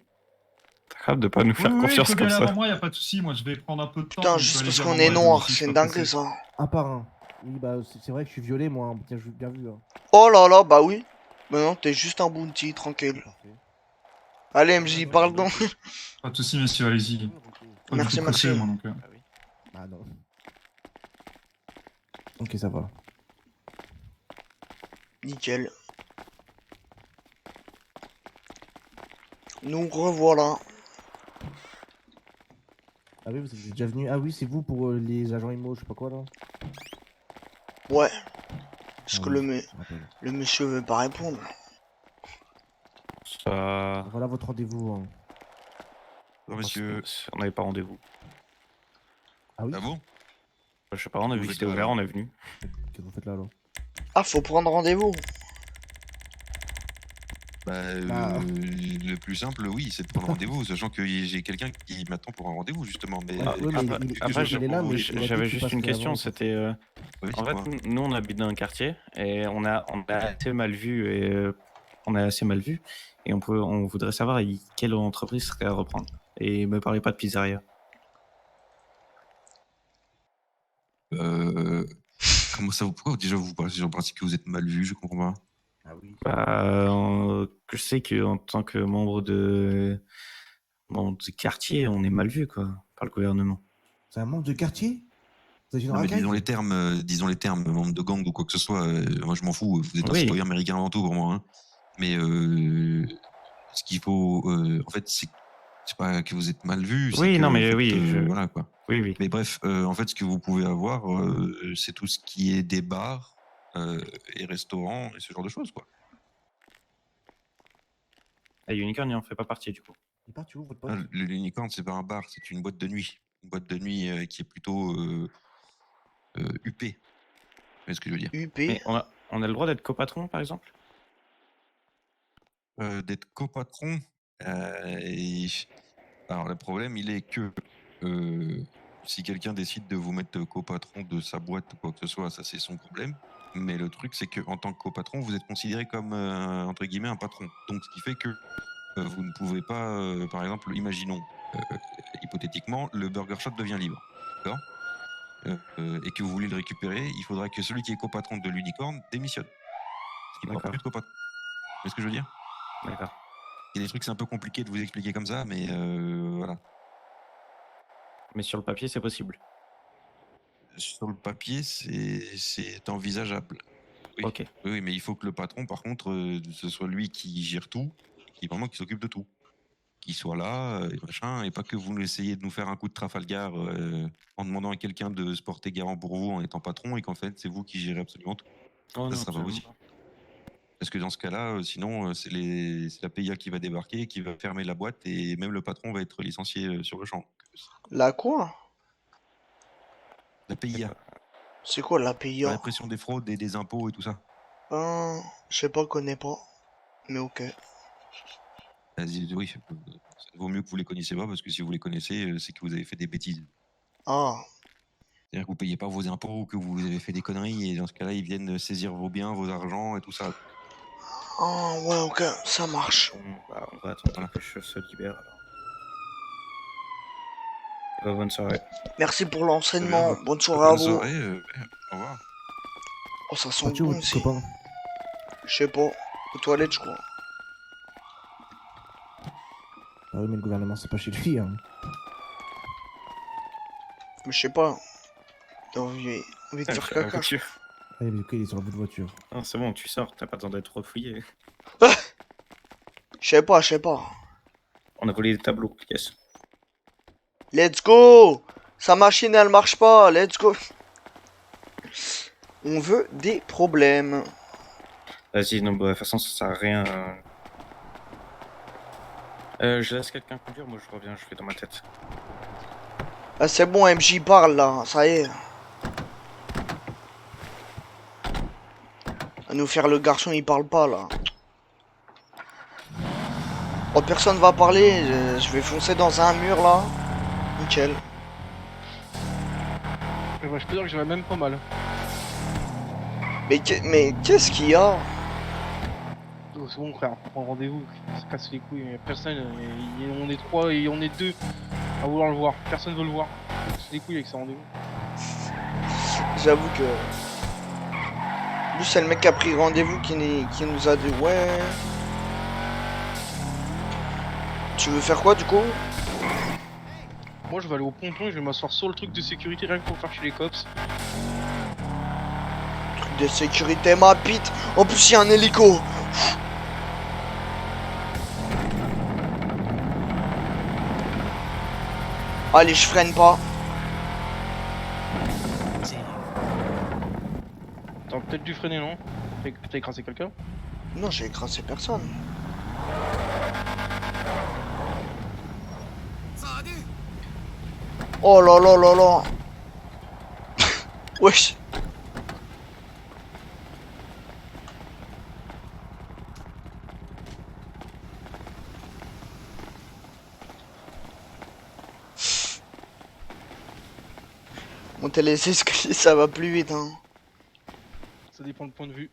S5: T'as grave de pas nous faire
S9: Oui,
S5: confiance
S9: il peut y
S5: comme
S9: aller
S5: ça.
S9: avant moi, y a pas de souci. Moi, je vais prendre un peu de temps.
S1: Putain,
S9: on
S1: juste
S9: peut
S1: parce
S9: aller
S1: qu'on
S9: avant
S1: est
S9: moi,
S1: noir,
S9: je me
S1: c'est
S9: suis
S1: une
S9: pas
S1: dinguerie
S9: pressé.
S1: ça.
S11: Un par un. Oui, bah c'est vrai que je suis violet, moi. Hein. Bien, bien vu. Hein.
S1: Oh là là, bah oui. Bah non, t'es juste un bounty, tranquille.
S11: Parfait.
S1: Allez, MJ, parle donc.
S9: Pas de souci, messieurs, allez-y. Pas
S1: Merci,
S9: du tout
S1: merci.
S9: pressé, moi, donc.
S11: Ah non. Ok, ça va.
S1: Nickel. Nous revoilà.
S11: Ah oui, vous êtes déjà venu. Ah oui, c'est vous pour les agents IMO, je sais pas quoi là.
S1: Ouais. Parce
S11: Ah
S1: que
S11: oui,
S1: le
S11: je me rappelle.
S1: monsieur veut pas répondre.
S5: Ça...
S11: Voilà votre rendez-vous. Hein.
S3: Non, monsieur.
S5: On n'avait pas rendez-vous.
S11: Ah oui?
S3: Ah bon?
S5: Je sais pas, on a vu
S3: Vous
S5: que
S3: faites
S5: c'était
S3: là,
S5: ouvert,
S3: alors
S5: on est venu.
S11: Qu'est-ce que vous faites là alors?
S1: Ah, faut prendre rendez-vous.
S3: Le plus simple, oui, c'est de prendre rendez-vous, sachant que j'ai quelqu'un qui m'attend pour un rendez-vous, justement. Mais
S11: Ah, oui, mais
S5: Après,
S11: il est là, mais il a dit
S5: j'avais
S11: qu'il
S5: juste une
S11: passerait
S5: question,
S11: avant.
S5: c'était...
S3: Oui,
S5: En fait,
S3: dites-moi.
S5: nous, on habite dans un quartier et on a assez mal vu et on a assez mal vu et on voudrait savoir quelle entreprise serait à reprendre. Et me parlez pas de pizzeria.
S3: Comment ça, pourquoi déjà vous parlez en principe que vous êtes mal vu, je comprends pas.
S11: Ah oui.
S5: Je sais qu'en tant que membre du quartier, on est mal vu quoi, par le gouvernement.
S11: C'est un membre de quartier? Vous êtes une
S3: Non, mais
S11: racaille?
S3: disons les termes, membre de gang ou quoi que ce soit, moi je m'en fous, vous êtes un
S5: Oui.
S3: citoyen américain avant tout pour moi. Hein. Mais ce qu'il faut, en fait, c'est pas que vous êtes mal vu, c'est
S5: Oui,
S3: que,
S5: non,
S3: en
S5: mais
S3: fait,
S5: oui,
S3: voilà quoi.
S5: Oui, oui.
S3: Mais bref, en fait, ce que vous pouvez avoir, c'est tout ce qui est des bars et restaurants et ce genre de choses, quoi.
S5: Et Unicorn, il en fait pas partie du coup.
S11: Il est parti où votre
S3: Ah,
S11: pote?
S3: l'unicorn, c'est pas un bar, c'est une boîte de nuit. Une boîte de nuit qui est plutôt UP. Vous voyez ce que je veux dire?
S1: UP.
S5: Mais on a le droit d'être copatron par exemple?
S3: D'être copatron. Alors, le problème, il est que si quelqu'un décide de vous mettre copatron de sa boîte ou quoi que ce soit, ça c'est son problème. Mais le truc, c'est qu'en tant que copatron, vous êtes considéré comme, entre guillemets, un patron. Donc, ce qui fait que vous ne pouvez pas, par exemple, imaginons, hypothétiquement, le Burger Shot devient libre. D'accord? Et que vous voulez le récupérer, il faudra que celui qui est copatron de l'unicorn démissionne. Ce qui ne pourra plus être copatron. Vous voyez ce que je veux dire?
S5: D'accord.
S3: Il y a des trucs, c'est un peu compliqué de vous expliquer comme ça, mais voilà.
S5: Mais sur le papier, c'est possible.
S3: Sur le papier, c'est envisageable. Oui.
S5: Ok.
S3: Oui, mais il faut que le patron, par contre, ce soit lui qui gère tout, qui s'occupe de tout. Qu'il soit là, et machin, et pas que vous essayez de nous faire un coup de Trafalgar en demandant à quelqu'un de se porter garant pour vous en étant patron, et qu'en fait, c'est vous qui gérez absolument tout.
S5: Oh,
S3: ça
S5: non,
S3: sera pas possible. Parce que dans ce cas-là, sinon, c'est la PIA qui va débarquer, qui va fermer la boîte, et même le patron va être licencié sur le champ.
S1: La quoi?
S3: La PIA.
S1: C'est quoi la PIA?
S3: La répression des fraudes et des impôts et tout ça.
S1: Je sais pas, connais pas. Mais ok.
S3: Oui, ça vaut mieux que vous les connaissiez pas, parce que si vous les connaissez, c'est que vous avez fait des bêtises.
S1: Ah.
S3: C'est-à-dire que vous payez pas vos impôts, ou que vous avez fait des conneries, et dans ce cas-là, ils viennent saisir vos biens, vos argents et tout ça.
S1: Ah ouais, ok, ça marche.
S5: Bah, on va attendre que je se libère alors. Bonne soirée.
S1: Merci pour l'enseignement. Bonne soirée à
S3: Bonne
S1: vous.
S3: soirée, au revoir.
S1: Oh, ça sent
S11: Parti où
S1: bon
S11: votre
S1: ici.
S11: copain?
S1: Je sais pas. Aux toilettes, je crois.
S11: Ah oui, mais le gouvernement, c'est pas chez lui. Hein.
S1: Mais je sais pas. T'as envie de faire caca.
S11: Allez, mais il est sur la bout de voiture.
S5: Non, c'est bon, tu sors, t'as pas besoin d'être refouillé.
S1: Je sais pas, je sais pas.
S5: On a volé des tableaux, yes.
S1: Let's go! Sa machine, elle marche pas. Let's go. On veut des problèmes.
S5: Vas-y, non, bah, de toute façon, ça sert à rien. Je laisse quelqu'un conduire, moi je reviens, je fais dans ma tête.
S1: Ah, c'est bon, MJ parle là, ça y est. À nous faire le garçon, il parle pas là. Oh, personne va parler, je vais foncer dans un mur là. Nickel.
S4: Et bah, je peux dire que j'avais même pas mal.
S1: Mais qu'est-ce qu'il y a?
S4: Oh, c'est bon, frère, on prend rendez-vous. Ça casse les couilles. Personne. On est 3 et on est 2 à vouloir le voir. Personne veut le voir. C'est les couilles avec ce rendez-vous.
S1: J'avoue que... Lui, c'est le mec qui a pris rendez-vous qui nous a dit ouais. Tu veux faire quoi du coup?
S4: Moi, je vais aller au ponton et je vais m'asseoir sur le truc de sécurité rien que pour faire chez les cops.
S1: Truc de sécurité, ma bite. En plus, il y a un hélico. Allez, je freine pas.
S4: T'as peut-être dû freiner, non? T'as écrasé quelqu'un?
S1: Non, j'ai écrasé personne. Oh là là là là. Wesh. Monter les escaliers, ça va plus vite, hein.
S4: Ça dépend du point de vue.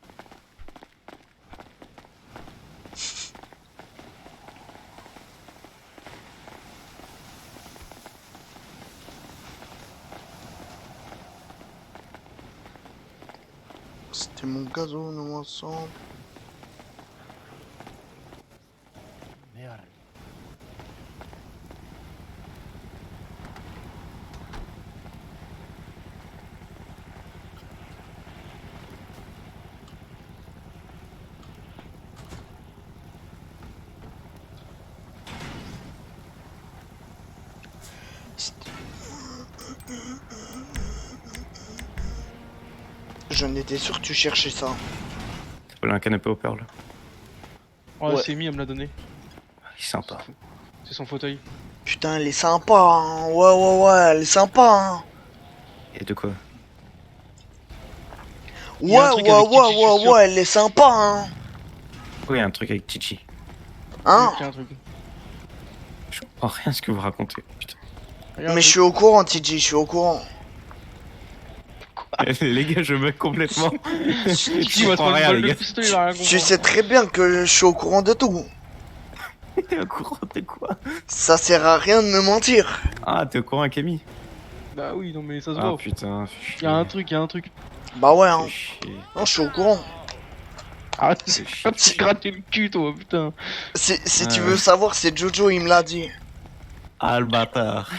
S1: C'était mon gazon, nous ensemble.
S11: Merde.
S1: J'en étais sûr que tu cherchais ça.
S5: C'est pas un canapé au Pearl.
S4: Ouais,
S1: Ouais.
S4: c'est mis à me l'a donné.
S5: Il est sympa.
S4: C'est son fauteuil.
S1: Putain, elle est sympa, hein. Ouais, ouais, ouais, elle est sympa, hein.
S5: Et de quoi?
S4: Il y a un
S1: Ouais,
S4: truc
S1: ouais,
S4: avec Titi,
S1: ouais,
S4: je suis
S1: ouais,
S4: sûr.
S1: ouais, elle est sympa, hein.
S5: Oui, il y a un truc avec Chichi.
S1: Hein?
S4: Il y a un truc.
S5: Je comprends rien à ce que vous racontez. Putain.
S4: Il y a un
S1: Mais je
S4: truc.
S1: suis au courant, TJ, je suis au courant.
S5: Les gars, je me complètement.
S4: Titi va se prendre une balle de pistolet, il va rien
S1: Tu
S4: comprendre.
S1: sais très bien que je suis au courant de tout.
S5: T'es au courant de quoi?
S1: Ça sert à rien de me mentir.
S5: Ah, t'es au courant, Camille?
S4: Bah oui, non mais ça se
S5: Ah
S4: voit.
S5: putain,
S4: Il y a un truc, il y a un truc.
S1: Bah ouais, hein.
S5: Fais chier.
S1: Non, je suis au courant.
S4: Arrête,
S5: Fais
S4: quand tu
S5: chier.
S4: gratté le cul, toi, putain.
S1: Si tu
S5: Ouais.
S1: veux savoir, c'est Jojo, il me l'a dit.
S5: Ah, le bâtard.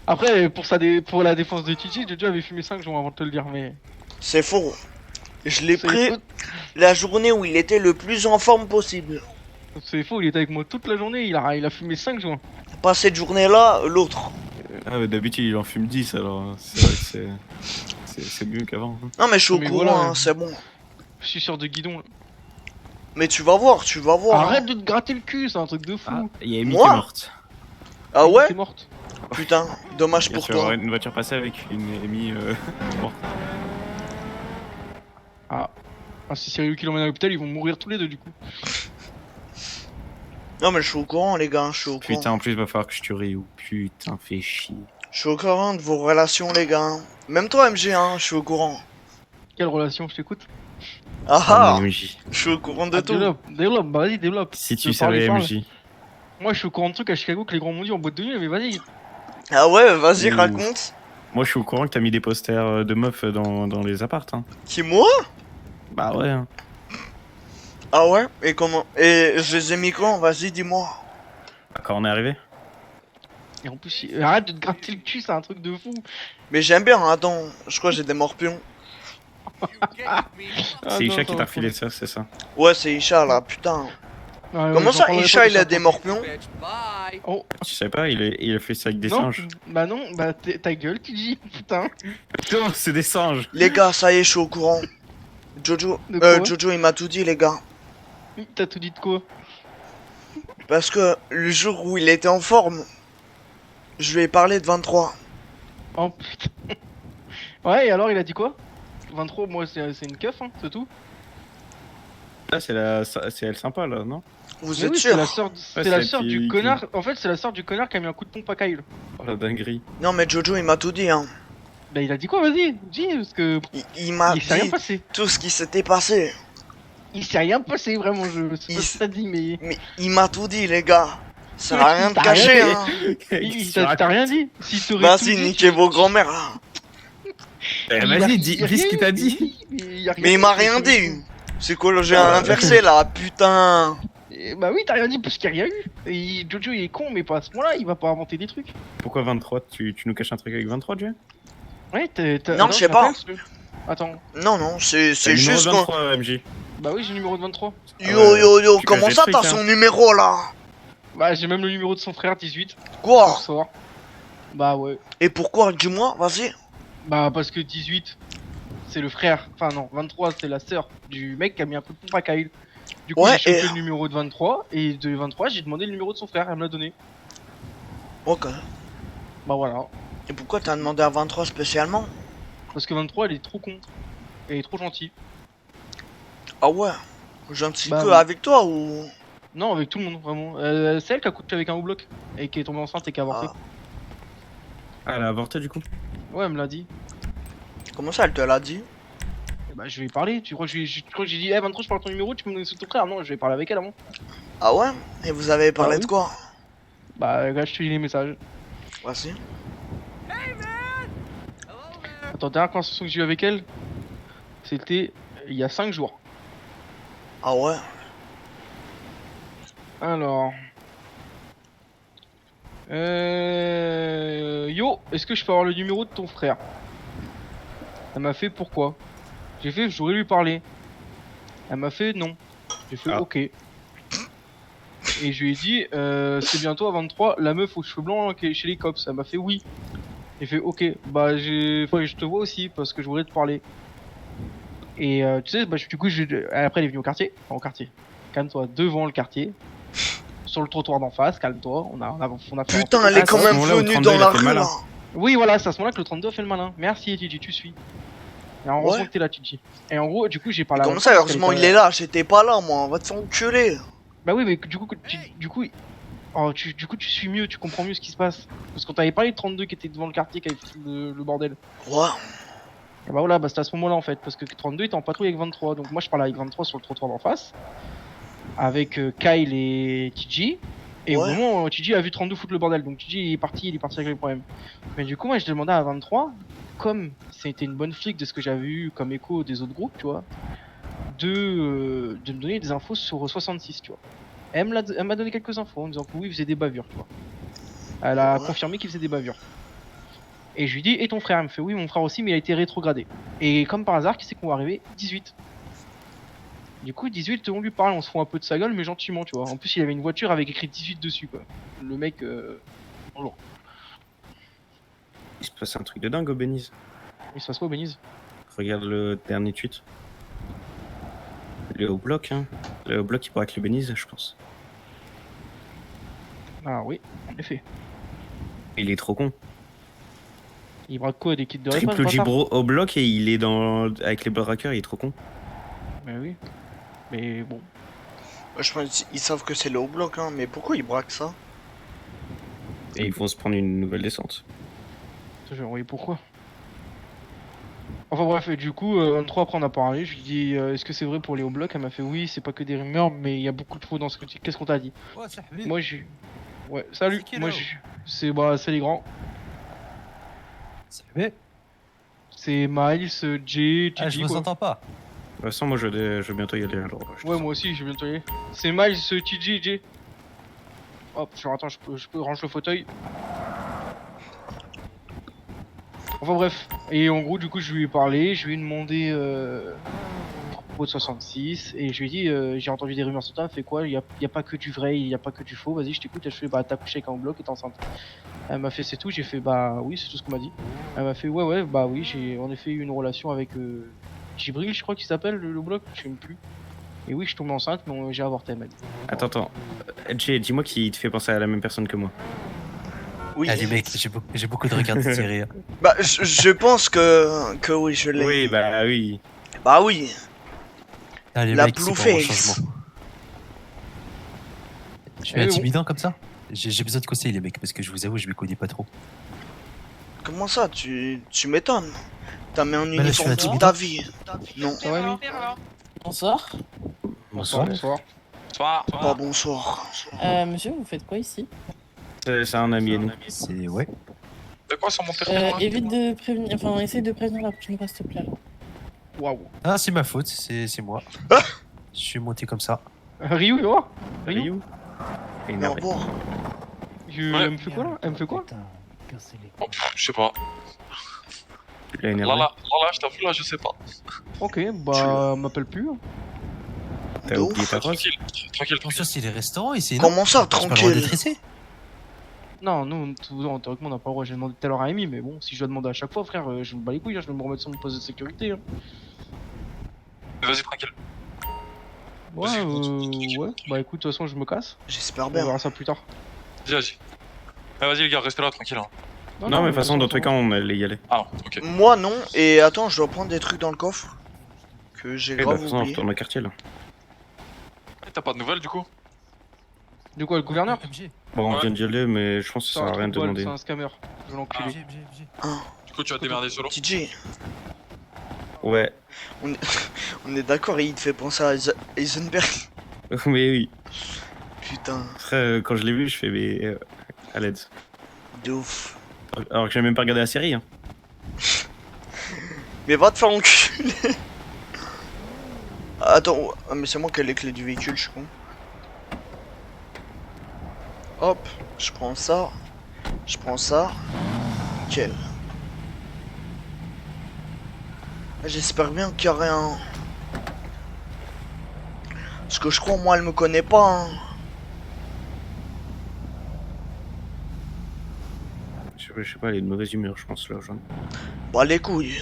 S4: Après, pour la défense de Titi, Jojo avait fumé 5 jours avant de te le dire, mais.
S1: C'est faux. Je l'ai
S4: C'est
S1: pris
S4: faux.
S1: la journée où il était le plus en forme possible.
S4: C'est faux, il était avec moi toute la journée, il a fumé 5 jours.
S1: Pas cette journée-là, l'autre.
S5: Ah, mais d'habitude, il en fume 10, alors c'est vrai que c'est mieux qu'avant. hein.
S1: Non, mais je suis au
S4: Mais
S1: courant,
S4: voilà.
S1: hein, c'est bon.
S4: Je suis sûr de guidon. Là.
S1: Mais tu vas voir, tu vas voir.
S4: Arrête
S1: hein.
S4: de te gratter le cul, c'est un truc de fou.
S5: Ah, il y a Amy
S1: Moi
S5: qui est morte.
S1: Ah ouais?
S4: T'es morte.
S1: Putain, dommage
S5: Hier,
S1: pour
S5: tu vas
S1: toi.
S5: voir une voiture passer avec une Amy morte.
S4: Ah, si c'est lui qui l'emmène à l'hôpital, ils vont mourir tous les deux du coup.
S1: Non, mais je suis au courant, les gars, je suis au courant.
S5: Putain, en plus, il va falloir que je te Ryu. Putain, fais chier.
S1: Je suis au courant de vos relations, les gars. Même toi, MG, hein, je suis au courant.
S4: Quelle relation, je t'écoute?
S1: Ah ah,
S5: MJ.
S1: je suis au courant de tout.
S4: Développe, bah vas-y, développe.
S5: Si
S4: Tu
S5: tu
S4: veux parler,
S5: savais,
S4: parle.
S5: MJ.
S4: Moi, je suis au courant de trucs à Chicago que les grands mondiaux en boîte de nuit, mais vas-y.
S1: Ah ouais, vas-y,
S5: Ouh.
S1: raconte.
S5: Moi, je suis au courant que t'as mis des posters de meufs dans les appartes. Hein.
S1: Qui, moi?
S5: Bah ouais. hein.
S1: Ah ouais? Et comment? Et je les ai mis quand? Vas-y, dis-moi.
S5: Quand on est arrivé.
S4: Et en plus, arrête de te gratter le cul, c'est un truc de fou.
S1: Mais j'aime bien, attends, je crois que j'ai des morpions.
S4: Ah,
S5: C'est
S4: non,
S5: Isha qui
S4: ça
S5: t'a
S4: va,
S5: refilé ça, c'est ça.
S1: Ouais, c'est Isha, là, putain.
S4: Ouais, ouais,
S1: Comment
S4: j'en
S1: ça,
S4: parlerai
S1: Isha,
S4: pas,
S1: il a
S4: ça.
S1: des morpions?
S6: Bye.
S4: Oh,
S5: Tu sais pas, il a fait ça avec des
S4: non,
S5: singes.
S4: bah non, bah ta gueule, TJ, putain.
S5: Comment c'est des singes?
S1: Les gars, ça y est, je suis au courant. Jojo,
S4: De quoi
S1: Jojo, il m'a tout dit, les gars.
S4: T'as tout dit de quoi?
S1: Parce que le jour où il était en forme, je lui ai parlé de 23.
S4: Oh putain. Ouais, et alors il a dit quoi? 23, moi c'est une keuf, hein, c'est tout.
S5: Ah, c'est elle sympa là, non?
S1: Vous
S4: Mais
S1: êtes
S4: oui,
S1: sûr?
S4: c'est la sœur, c'est
S5: c'est
S4: la
S5: la
S4: sœur
S5: qui-
S4: du
S5: qui-
S4: connard. En fait, c'est la sœur du connard qui a mis un coup de pompe à Kyle.
S5: Oh la dinguerie.
S1: Non, mais Jojo, il m'a tout dit, hein.
S4: Bah, il a dit quoi? Vas-y, dis, parce que
S1: Il m'a
S4: il s'est rien
S1: dit
S4: passé.
S1: tout ce qui s'était passé.
S4: Il s'est rien passé, vraiment, je sais
S1: Il
S4: pas ce que t'as dit, mais.
S1: Mais il m'a tout dit, les gars. Ça n'a rien de
S4: T'as
S1: caché,
S4: rien
S1: hein.
S4: Il t'a rien dit? Si t'aurais tout
S1: Vas-y,
S4: dit,
S1: niquez vos grand-mères, hein.
S5: Vas-y, dis ce qu'il t'a dit.
S1: Mais il m'a rien dit. Psychologie inversée, là, putain.
S4: Bah oui, t'as rien dit parce qu'il y a rien eu. Et Jojo il est con, mais pas à ce moment-là, il va pas inventer des trucs.
S5: Pourquoi 23? Tu nous caches un truc avec 23, Jay?
S4: Ouais,
S1: Non, je sais pas.
S4: Attends.
S1: Non, non, c'est
S5: Numéro
S1: juste qu'on...
S5: 23, MJ.
S4: Bah oui, j'ai le numéro de 23.
S1: Yo,
S5: Tu
S1: comment
S5: caches
S1: ça
S5: des
S1: t'as
S5: trucs,
S1: son
S5: hein.
S1: numéro, là?
S4: Bah j'ai même le numéro de son frère, 18.
S1: Quoi?
S4: Pour savoir. Bah ouais.
S1: Et pourquoi? Dis-moi, vas-y.
S4: Bah parce que 18, c'est le frère. Enfin non, 23, c'est la sœur du mec qui a mis un coup de pompe à Kyle. Du coup,
S1: Ouais,
S4: j'ai chopé
S1: et-
S4: le numéro de 23, et de 23, j'ai demandé le numéro de son frère, elle me l'a donné.
S1: Ok.
S4: Bah voilà.
S1: Et pourquoi t'as demandé à 23 spécialement?
S4: Parce que 23, elle est trop con. Elle est trop gentille.
S1: Ah ouais? Gentil
S4: Bah
S1: que
S4: oui.
S1: avec toi ou...
S4: Non, avec tout le monde, vraiment. C'est elle qui a couché avec un O-bloc, et qui est tombée enceinte et qui a avorté.
S5: Ah, elle a avorté du coup?
S4: Ouais, elle me l'a dit.
S1: Comment ça, elle te l'a dit?
S4: Bah je vais y parler, tu crois que j'ai dit, eh 23 je parle ton numéro, tu peux me donner ton frère? Non, je vais parler avec elle avant.
S1: Ah ouais? Et vous avez parlé
S4: oui.
S1: de quoi?
S4: Bah là je te lis les messages.
S1: Vas-y.
S4: Attends, dernière conversation que j'ai eu avec elle, c'était il y a 5 jours.
S1: Ah ouais?
S4: Alors... Yo, est-ce que je peux avoir le numéro de ton frère? Elle m'a fait pourquoi? J'ai fait je voudrais lui parler. Elle m'a fait non. J'ai fait ok. Et je lui ai dit c'est bientôt à 23, la meuf aux cheveux blancs qui est chez les cops. Elle m'a fait oui. J'ai fait ok, bah faudrait que je te vois aussi parce que je voudrais te parler. Et tu sais, bah, du coup, après elle est venue au quartier. Enfin, au quartier. Calme-toi, devant le quartier. Sur le trottoir d'en face, calme-toi. On a fait
S1: Putain, elle est quand même venue dans la rue, là.
S4: Oui, voilà, c'est à ce moment-là que le 32 a fait le malin. Merci, Titi, tu suis. Et heureusement que t'es là, Titi. Et en gros, du coup, j'ai parlé à
S1: Comment
S4: ma
S1: ça,
S4: femme,
S1: heureusement,
S4: parce
S1: il
S4: qu'elle
S1: est là, j'étais pas là, moi, on va te faire enculer.
S4: Bah oui, mais du coup, tu suis mieux, tu comprends mieux ce qui se passe. Parce qu'on t'avait parlé de 32 qui était devant le quartier, qui avait foutu le bordel.
S1: Ouais.
S4: Et bah voilà, bah c'était à ce moment-là en fait, parce que 32 était en patrouille avec 23. Donc moi je parlais avec 23 sur le trottoir d'en face, avec Kyle et TG. Et au
S1: Ouais.
S4: moment où TG a vu 32 foutre le bordel, donc TG il est parti avec les problèmes. Mais du coup, moi je demandais à 23, comme c'était une bonne flic de ce que j'avais eu comme écho des autres groupes, tu vois, de me donner des infos sur 66, tu vois. Et elle m'a donné quelques infos en disant que oui, il faisait des bavures, tu vois. Elle a confirmé qu'il faisait des bavures. Et je lui dis, et ton frère? Elle me fait, oui, mon frère aussi, mais il a été rétrogradé. Et comme par hasard, qui c'est qu'on va arriver? 18. Du coup, 18, on lui parle, on se fout un peu de sa gueule, mais gentiment, tu vois. En plus, il avait une voiture avec écrit 18 dessus, quoi. Le mec, bonjour.
S5: Il se passe un truc de dingue au Benize.
S4: Il se passe quoi au Benize?
S5: Regarde le dernier tweet. Le haut bloc, hein. Le haut bloc, il pourrait être le Benize, je pense.
S4: Ah oui, en effet.
S5: Il est trop con.
S4: Il braque quoi, des kits de réponse?
S5: Triple Gibro au bloc et il est avec les braqueurs, il est trop con.
S4: Mais oui. Mais bon.
S1: Je pense qu'ils savent que c'est le haut bloc, hein, mais pourquoi ils braquent ça?
S5: Et ils vont se prendre une nouvelle descente.
S4: Je vais envoyer pourquoi. Enfin bref, et du coup, 23 après on a parlé, je lui dis est-ce que c'est vrai pour les hauts blocs? Elle m'a fait oui, c'est pas que des rumeurs, mais il y a beaucoup de faux dans ce que tu... Qu'est-ce qu'on t'a dit? Moi j'ai... Ouais, salut, moi c'est les grands. C'est Miles, Jay,
S12: Ah, je vous
S4: quoi.
S12: entends pas.
S5: De toute façon, moi je vais bientôt y aller. Alors,
S4: Ouais, moi aussi, je vais bientôt y aller. C'est Miles, TJ, Jay. Hop, attends, je peux ranger le fauteuil. Enfin bref, et en gros, du coup, je lui ai parlé, je lui ai demandé à propos de 66, et je lui ai dit, j'ai entendu des rumeurs sur toi, elle fait quoi? Il y a pas que du vrai, il y a pas que du faux, vas-y, je t'écoute. Elle fait, bah, t'as couché avec un bloc et t'es enceinte. Elle m'a fait, c'est tout, j'ai fait, bah oui, c'est tout ce qu'on m'a dit. Elle m'a fait, ouais, bah oui, j'ai en effet eu une relation avec Jibril, je crois qu'il s'appelle, le bloc, je sais même plus. Et oui, je suis tombé enceinte, mais j'ai avorté, elle m'a dit.
S5: Attends. Jay, dis-moi qui te fait penser à la même personne que moi.
S1: Oui.
S12: Allez mec, j'ai beaucoup de regards de série. Hein.
S1: Bah, je pense que oui, je l'ai.
S5: Oui, bah oui.
S1: Bah oui.
S12: Allez
S1: La
S12: mec, c'est pour mon
S1: Blueface.
S12: changement. Je suis
S4: Eh oui,
S12: intimidant comme ça. J'ai besoin de conseils les mecs, parce que je vous avoue, je me connais pas trop.
S1: Comment ça, tu m'étonnes. T'as mis un
S12: là, je suis
S1: uniforme toute
S12: intimidant.
S1: ta vie. Non.
S4: Ça va, Amy
S10: Bonsoir.
S4: Bonsoir.
S1: Pas bonsoir.
S10: Monsieur, vous faites quoi ici?
S5: C'est un ami à nous.
S12: C'est ouais.
S6: De quoi sur mon téléphone
S10: Évite de prévenir, enfin, essaye de prévenir la prochaine fois, s'il te plaît. alors.
S4: Waouh.
S12: Ah, c'est ma faute, c'est moi.
S1: Ah
S12: Je suis monté comme ça.
S4: Ryu, oh Ryu
S5: Ryu
S1: Mais au
S5: Énervé.
S1: revoir.
S4: Elle me fait quoi là? Elle me fait quoi?
S6: Je sais pas.
S5: Tu l'as énervé.
S6: Là, je t'avoue, là, je sais pas.
S4: Ok, bah, m'appelle plus.
S5: T'as
S1: De
S5: oublié
S1: ouf.
S5: ta phrase?
S6: Tranquille.
S12: Attention, c'est les restaurants ici.
S1: Comment ça,
S12: J'ai pas le droit
S1: tranquille?
S12: d'être ici.
S4: Non, nous, théoriquement, on n'a pas le droit. J'ai demandé tout à l'heure à Amy, mais bon, si je dois demander à chaque fois, frère, je me bats les couilles, hein, je vais me remettre sur mon poste de sécurité. Hein.
S6: Vas-y, tranquille.
S4: Ouais,
S6: Vas-y,
S4: ouais. Bah écoute, de toute façon, je me casse.
S1: J'espère
S4: On
S1: bien.
S4: verra ça plus tard.
S6: Vas-y. Ah, vas-y, les gars, restez là, tranquille. Hein.
S5: Non, mais de toute façon, dans tous les cas, on allait y aller.
S6: Ah, ok.
S1: Moi non. Et attends, je dois prendre des trucs dans le coffre. Que j'ai
S5: Eh bah, de
S1: grave
S5: toute façon, on
S1: oublié.
S5: retourne au quartier là.
S6: T'as pas de nouvelles, du coup?
S4: Du coup, le gouverneur?
S12: MG.
S5: Bon, on
S6: Ouais.
S5: vient d'y aller, mais je pense que ça sert à rien de demander.
S4: C'est un scammer. Je vais l'enculer.
S6: Du coup, tu vas te démerder solo?
S1: DJ,
S5: Ouais.
S1: on est d'accord, il te fait penser à Heisenberg.
S5: Mais oui.
S1: Putain,
S5: Après, quand je l'ai vu, je fais, mais. À l'aide.
S1: de ouf.
S5: Alors que j'ai même pas regardé la série. Hein.
S1: Mais va te faire enculer. Attends, ah, mais c'est moi qui ai les clés du véhicule, je suis con. Hop, je prends ça. Je prends ça. Nickel. J'espère bien qu'il y a rien. Parce que je crois, moi, elle me connaît pas. Hein.
S5: Je sais pas, elle est de mauvaise humeur, je pense, là, Jean.
S1: Bah, les couilles.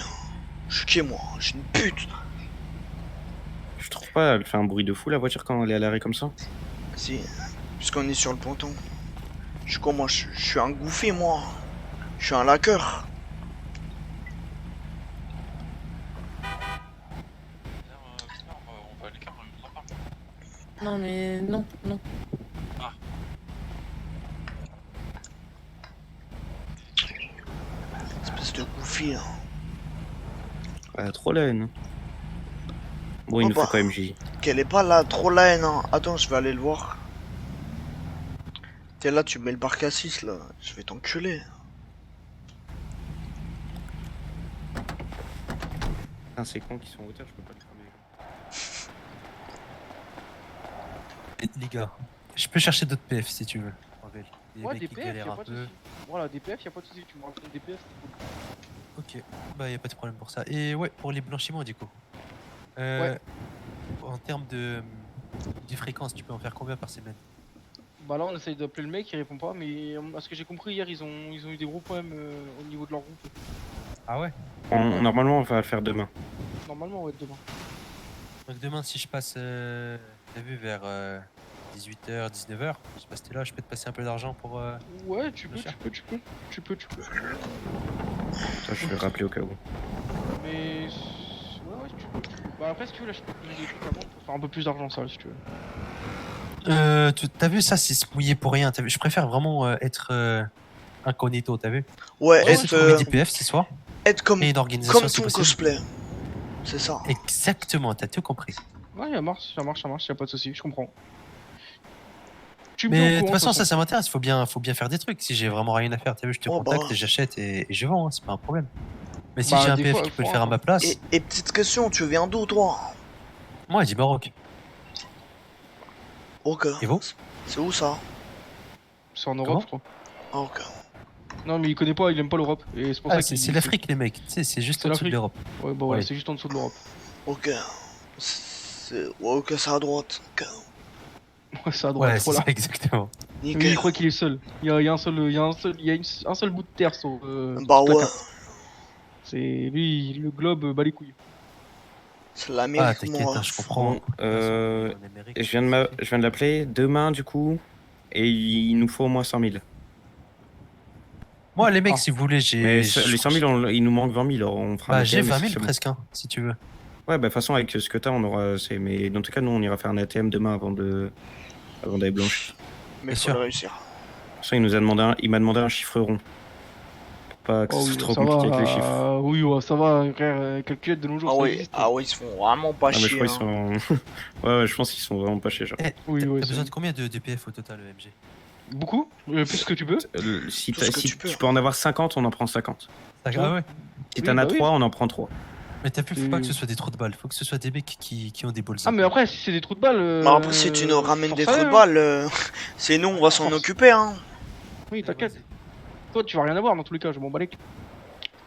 S1: Je suis qui, moi? Je suis une pute.
S5: Je trouve pas, elle fait un bruit de fou, la voiture, quand elle est à l'arrêt comme ça.
S1: Si, puisqu'on est sur le ponton. Je suis quoi, moi? Je suis un goofy, moi. Je suis un laqueur.
S6: On va aller carrément là-bas.
S10: Non, mais non.
S1: Espèce de goofy, hein.
S5: Ouais, trop la haine. Bon, il
S1: Oh
S5: nous
S1: bah.
S5: faut quand même J.
S1: Qu'elle est pas là, trop la haine, hein. Attends, je vais aller le voir. T'es là, tu mets le bar cassis, là. Je vais t'enculer.
S5: Putain, c'est con qu'ils sont en hauteur, je peux pas le cramer.
S12: Les gars, je peux chercher d'autres PF si tu veux. Ravel. Les
S4: Ouais,
S12: mecs,
S4: des
S12: ils
S4: PF,
S12: galèrent
S4: y'a
S12: un
S4: pas de
S12: peu.
S4: soucis. Voilà, des PF, y'a pas de soucis. Tu me racontes des PF, c'est cool.
S12: Ok, bah y a pas de problème pour ça. Et ouais, pour les blanchiments du coup.
S4: Ouais.
S12: En termes de fréquence, tu peux en faire combien par semaine?
S4: Bah là, on essaye d'appeler le mec, il répond pas, mais à ce que j'ai compris hier, ils ont eu des gros problèmes au niveau de leur groupe.
S12: Ah ouais?
S5: Normalement, on va le faire demain.
S4: Normalement, ouais, demain.
S12: Donc demain, si je passe, t'as vu, vers 18h, 19h, je sais pas si t'es là, je peux te passer un peu d'argent pour...
S4: Ouais, tu peux.
S5: Ça, je vais rappeler au cas où.
S4: Mais. Ouais, tu peux. Bah après, si tu veux, là, je peux te donner des trucs avant pour faire un peu plus d'argent, ça, si tu veux.
S12: T'as vu, ça, c'est se mouiller pour rien. T'as vu, je préfère vraiment être incognito, t'as vu?
S1: Ouais,
S12: J'essaie de trouver
S1: être,
S12: des PF ce soir.
S1: être comme,
S12: Et une organisation
S1: comme
S12: si
S1: ton
S12: possible.
S1: cosplay. C'est ça.
S12: Exactement, t'as tout compris.
S4: Ouais, ça marche, y'a pas de soucis, je comprends. Tu me
S12: Mais
S4: tiens au
S12: de toute
S4: courant,
S12: façon, ça m'intéresse. Faut bien faire des trucs. Si j'ai vraiment rien à faire, t'as vu, je te
S1: Oh, bah.
S12: contacte, j'achète et je vends, hein, c'est pas un problème. Mais si
S4: Bah,
S12: j'ai un
S4: des
S12: PF
S4: fois,
S12: qui peut le
S4: faut-
S12: faire à ma place,
S1: Et petite question, tu viens d'où, toi?
S12: moi, il dit Maroc.
S1: Ok.
S12: Et vous?
S1: C'est où ça?
S4: C'est en Europe,
S12: Comment
S4: je crois.
S1: Ah, ok.
S4: Non, mais il connaît pas, il aime pas l'Europe. Et c'est pour
S12: Ah,
S4: ça
S12: c'est
S4: qu'il.
S12: l'Afrique, les mecs. Tu sais, c'est juste
S4: C'est
S12: en dessous de
S4: l'Afrique.
S12: l'Europe.
S4: Ouais, bah voilà,
S12: Oui.
S4: c'est juste en dessous de l'Europe.
S1: Ok. Ouais, ok, c'est à droite. Ok.
S4: Ouais, c'est à droite,
S12: Ouais, c'est
S4: voilà.
S12: ça, exactement.
S4: Mais
S1: Nickel.
S4: il croit qu'il est seul. Il y a un seul bout de terre sur.
S1: Bah
S4: toute la
S1: ouais.
S4: carte. C'est lui, le globe bat les couilles.
S1: C'est l'Amérique,
S12: Ah, t'inquiète,
S1: moi.
S12: hein, je comprends.
S5: Bon, je viens de l'appeler demain, du coup, et il nous faut au moins 100 000.
S12: Moi, les mecs,
S4: Ah.
S12: si vous voulez,
S5: Mais les 100 000, il nous manque 20 000. On fera un
S12: Bah, j'ai
S5: ATM,
S12: 20
S5: c'est
S12: 000
S5: bon.
S12: presque, hein, si tu veux.
S5: Ouais, bah, de toute façon, avec ce que t'as, on aura. Mais dans tout cas, nous, on ira faire un ATM demain avant d'aller blanchir.
S1: Mais
S12: Bien
S1: faut
S12: sûr.
S1: le réussir.
S5: De toute façon, il m'a demandé un chiffre rond. Pas que
S4: Oh
S5: ce
S4: oui,
S5: soit trop
S4: ça
S5: compliqué
S4: va.
S5: avec les chiffres.
S4: Oui, ouais, ça va, frère. Calculette de nos jours,
S1: Ah
S4: ça
S1: oui,
S4: existe.
S1: ils se font vraiment pas
S5: Ah, mais je
S1: chier.
S5: crois qu'ils
S1: hein.
S5: sont. ouais, je pense qu'ils sont vraiment pas chers. Genre.
S12: Eh,
S4: Oui,
S12: t'as
S4: ouais,
S12: t'as
S4: c'est-
S12: besoin de combien de PF au total, EMG?
S4: Beaucoup plus que tu peux.
S5: Si,
S1: Tout ce que
S5: si
S1: tu peux.
S5: tu peux en avoir 50, on en prend 50.
S12: Ah
S4: vois
S12: ouais.
S5: Si
S4: Oui,
S5: t'en as
S4: bah oui.
S5: 3, on en prend 3.
S12: Mais t'as vu, faut pas que ce
S4: Tu-
S12: soit des trous de balles, faut que ce soit des mecs qui ont des balls.
S4: Ah, mais après, si c'est des trous de balles.
S1: Mais après, si tu nous ramènes
S4: force
S1: des
S4: à
S1: trous
S4: eux,
S1: de
S4: hein.
S1: balles, c'est nous, on va s'en
S4: Force.
S1: occuper. Hein.
S4: Oui,
S12: Ouais,
S4: t'inquiète.
S12: vas-y.
S4: Toi, tu vas rien avoir dans tous les cas, je m'en bats les couilles.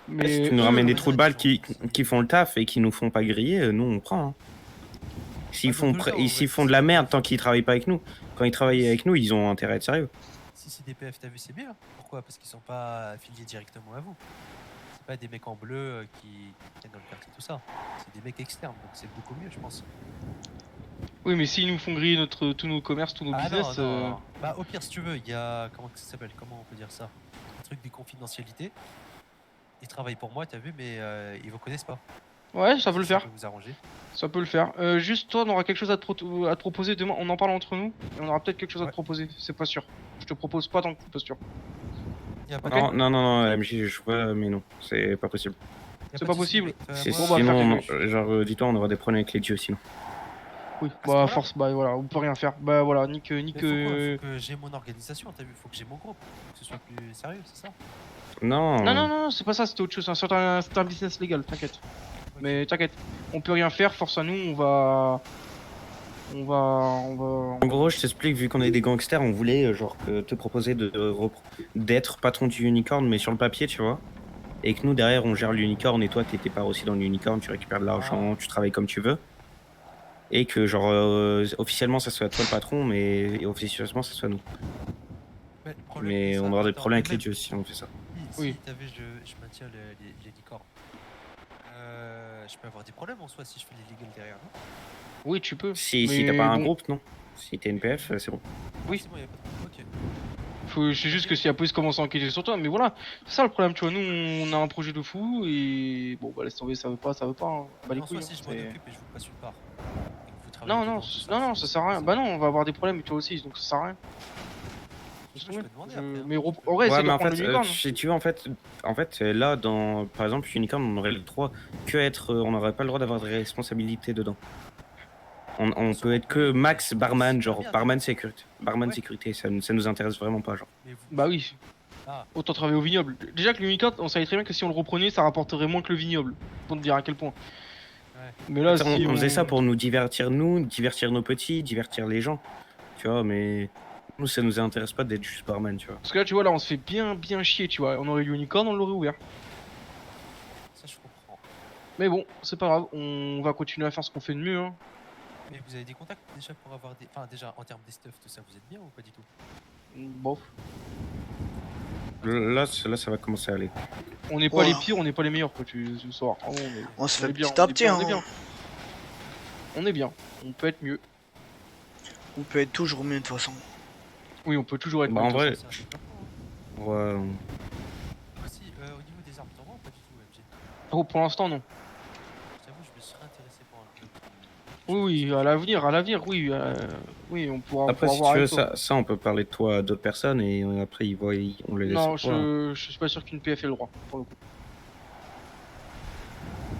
S4: Mais
S5: Si tu nous
S4: eux,
S5: ramènes des
S12: mais
S5: trous de
S12: ça,
S5: balles
S12: ils
S5: qui font le taf et qui nous font pas griller, nous on prend. Hein. S'ils
S12: Ouais,
S5: font,
S12: dans tout le cas,
S5: s'ils
S12: ouais,
S5: font de la merde tant qu'ils travaillent pas avec nous, quand ils travaillent avec nous, ils ont intérêt à être sérieux.
S12: Si c'est des PF, t'as vu, c'est bien. Pourquoi? Parce qu'ils sont pas affiliés directement à vous. C'est pas des mecs en bleu qui viennent dans le quartier, tout ça. C'est des mecs externes, donc c'est beaucoup mieux, je pense.
S4: oui, mais s'ils nous font griller tous nos commerces, tous nos
S12: Ah
S4: business.
S12: non, non. Bah, au pire, si tu veux, il y a. Comment ça s'appelle? Comment on peut dire ça? Un truc de confidentialité. Ils travaillent pour moi, t'as vu, mais ils vous connaissent pas.
S4: Ouais, ça peut le
S12: Ça
S4: faire.
S12: peut vous arranger.
S4: Ça peut le faire. Juste toi, on aura quelque chose à te proposer demain. On en parle entre nous et on aura peut-être quelque chose à te
S12: Ouais.
S4: proposer. C'est pas sûr. Je te propose pas tant que c'est pas sûr.
S12: Y a pas
S4: Ok.
S12: de-
S5: Non, MJ, je vois, mais non, c'est pas possible.
S12: y a
S4: c'est
S12: de
S4: pas
S12: souci,
S4: possible.
S12: mec.
S5: C'est-
S4: bon, bah,
S5: sinon,
S4: faire
S5: on-
S4: quelque
S5: genre, dis-toi, on aura des problèmes avec les dieux sinon.
S4: Oui.
S12: ce
S4: Bah
S12: moment-là
S4: force. Bah voilà, on peut rien faire. Bah voilà, nique.
S12: Mais faut que j'ai mon organisation, t'as vu, faut que j'ai mon groupe, faut que ce soit plus sérieux, c'est ça?
S5: Non.
S4: Non, c'est pas ça. C'était autre chose. C'est un business légal. T'inquiète. Mais t'inquiète. On peut rien faire. Force à nous. On va.
S5: En gros, je t'explique, vu qu'on est des gangsters, on voulait genre te proposer d'être patron du unicorn, mais sur le papier, tu vois. Et que nous, derrière, on gère l'unicorn, et toi, t'étais pas aussi dans l'unicorn, tu récupères de l'argent, tu travailles comme tu veux. Et que, genre, officiellement, ça soit toi le patron, mais officieusement, ça soit nous.
S12: Mais, le problème,
S5: Mais
S12: c'est
S5: on
S12: ça,
S5: aura des
S12: attends,
S5: problèmes avec les
S12: même
S5: dieux si on fait ça.
S12: Si,
S4: Oui.
S12: t'as vu, je maintiens les licornes. Je peux avoir des problèmes en soi si je fais les légales derrière, non?
S4: Oui, tu peux.
S5: Si
S4: Mais
S5: t'as pas un
S4: bon.
S5: groupe, non. Si t'es NPF, c'est bon.
S4: Oui.
S12: C'est bon, y a pas de problème. Ok.
S4: C'est juste que si la police commence à enquêter sur toi, mais voilà, c'est ça le problème, tu vois. Nous, on a un projet de fou et bon, bah laisse tomber, ça veut pas, hein. Bah les
S12: En soi,
S4: couilles.
S12: si je
S4: hein,
S12: m'en
S4: c'est-
S12: occupe et je vous passe une part. Et que vous travaillez
S4: Non,
S12: dedans,
S4: non,
S12: tout
S4: non, ça sert à rien. Bah non, on va avoir des problèmes, toi aussi, donc ça sert à rien.
S12: Je peux demander après, hein.
S4: Mais en vrai, c'est
S5: Ouais,
S4: de
S5: mais en
S4: prendre
S5: fait,
S4: l'unicorne.
S5: si tu veux, en fait, là, par exemple, Unicorn, on aurait le droit que être, on n'aurait pas le droit d'avoir de responsabilité dedans. On peut être que max barman, genre barman sécurité. Barman
S12: Ouais.
S5: sécurité, ça nous intéresse vraiment pas, genre.
S12: Mais vous-
S4: Bah oui.
S12: Ah.
S4: Autant travailler au vignoble. Déjà que l'unicorne, on savait très bien que si on le reprenait, ça rapporterait moins que le vignoble. Pour te dire à quel point.
S12: Ouais.
S4: Mais là,
S5: Ça,
S4: si
S5: on faisait ça pour nous, divertir nos petits, divertir les gens. Tu vois, mais nous, ça nous intéresse pas d'être juste barman, tu vois.
S4: Parce que là, tu vois, là, on se fait bien chier, tu vois. On aurait eu l'unicorne, on l'aurait ouvert.
S12: Ça, je comprends.
S4: Mais bon, c'est pas grave, on va continuer à faire ce qu'on fait de mieux, hein.
S12: Mais vous avez des contacts déjà pour avoir des. Enfin, déjà, en termes des stuff, tout ça, vous êtes bien ou pas du tout?
S4: Bof.
S5: Là, ça va commencer à aller.
S4: On n'est pas
S1: Ouais.
S4: les pires, on n'est pas les meilleurs, quoi, tu sauras. Ah bon,
S1: On se
S4: on
S1: fait
S4: est bien,
S1: petit à
S4: on est
S1: petit.
S4: bien,
S1: Hein.
S4: on est bien. On est bien, on peut être mieux.
S1: On peut être toujours mieux de toute façon.
S4: Oui, on peut toujours être
S5: Bah,
S4: mieux.
S5: en vrai,
S12: Ça, c'est important, hein.
S5: ouais,
S12: Aussi, au niveau des armes, t'en vends ou pas du tout, MJ?
S4: Oh, pour l'instant, non.
S12: J'avoue, je me serais intéressé pour un club.
S4: Oui, à l'avenir, oui. Oui, on pourra
S5: après, si
S4: voir
S5: tu veux,
S4: avec toi.
S5: ça, on peut parler de toi à d'autres personnes et après, on les laisse.
S4: Non,
S5: voir.
S4: je suis pas sûr qu'une PF ait le droit, pour le coup.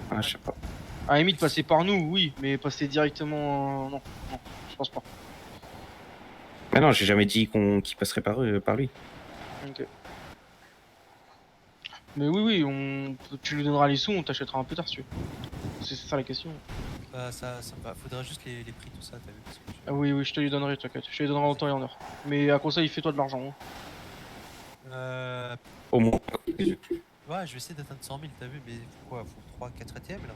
S5: Ah, je sais pas.
S4: À la limite, passer par nous, oui, mais passer directement, non, je pense pas.
S5: Mais non, j'ai jamais dit qu'il passerait par lui.
S4: Ok. Mais oui, tu nous donneras les sous, on t'achètera un peu tard, si tu veux. C'est ça la question.
S12: Bah, ça va. Faudra juste les prix, tout ça, t'as vu? Parce que
S4: Ah oui, je te les donnerai, t'inquiète. Je te les donnerai en temps et en heure. Mais à conseil, fais-toi de l'argent. Hein.
S5: Au moins.
S12: Ouais, je vais essayer d'atteindre 100 000, t'as vu? Mais quoi? Faut 3-4 ATM là?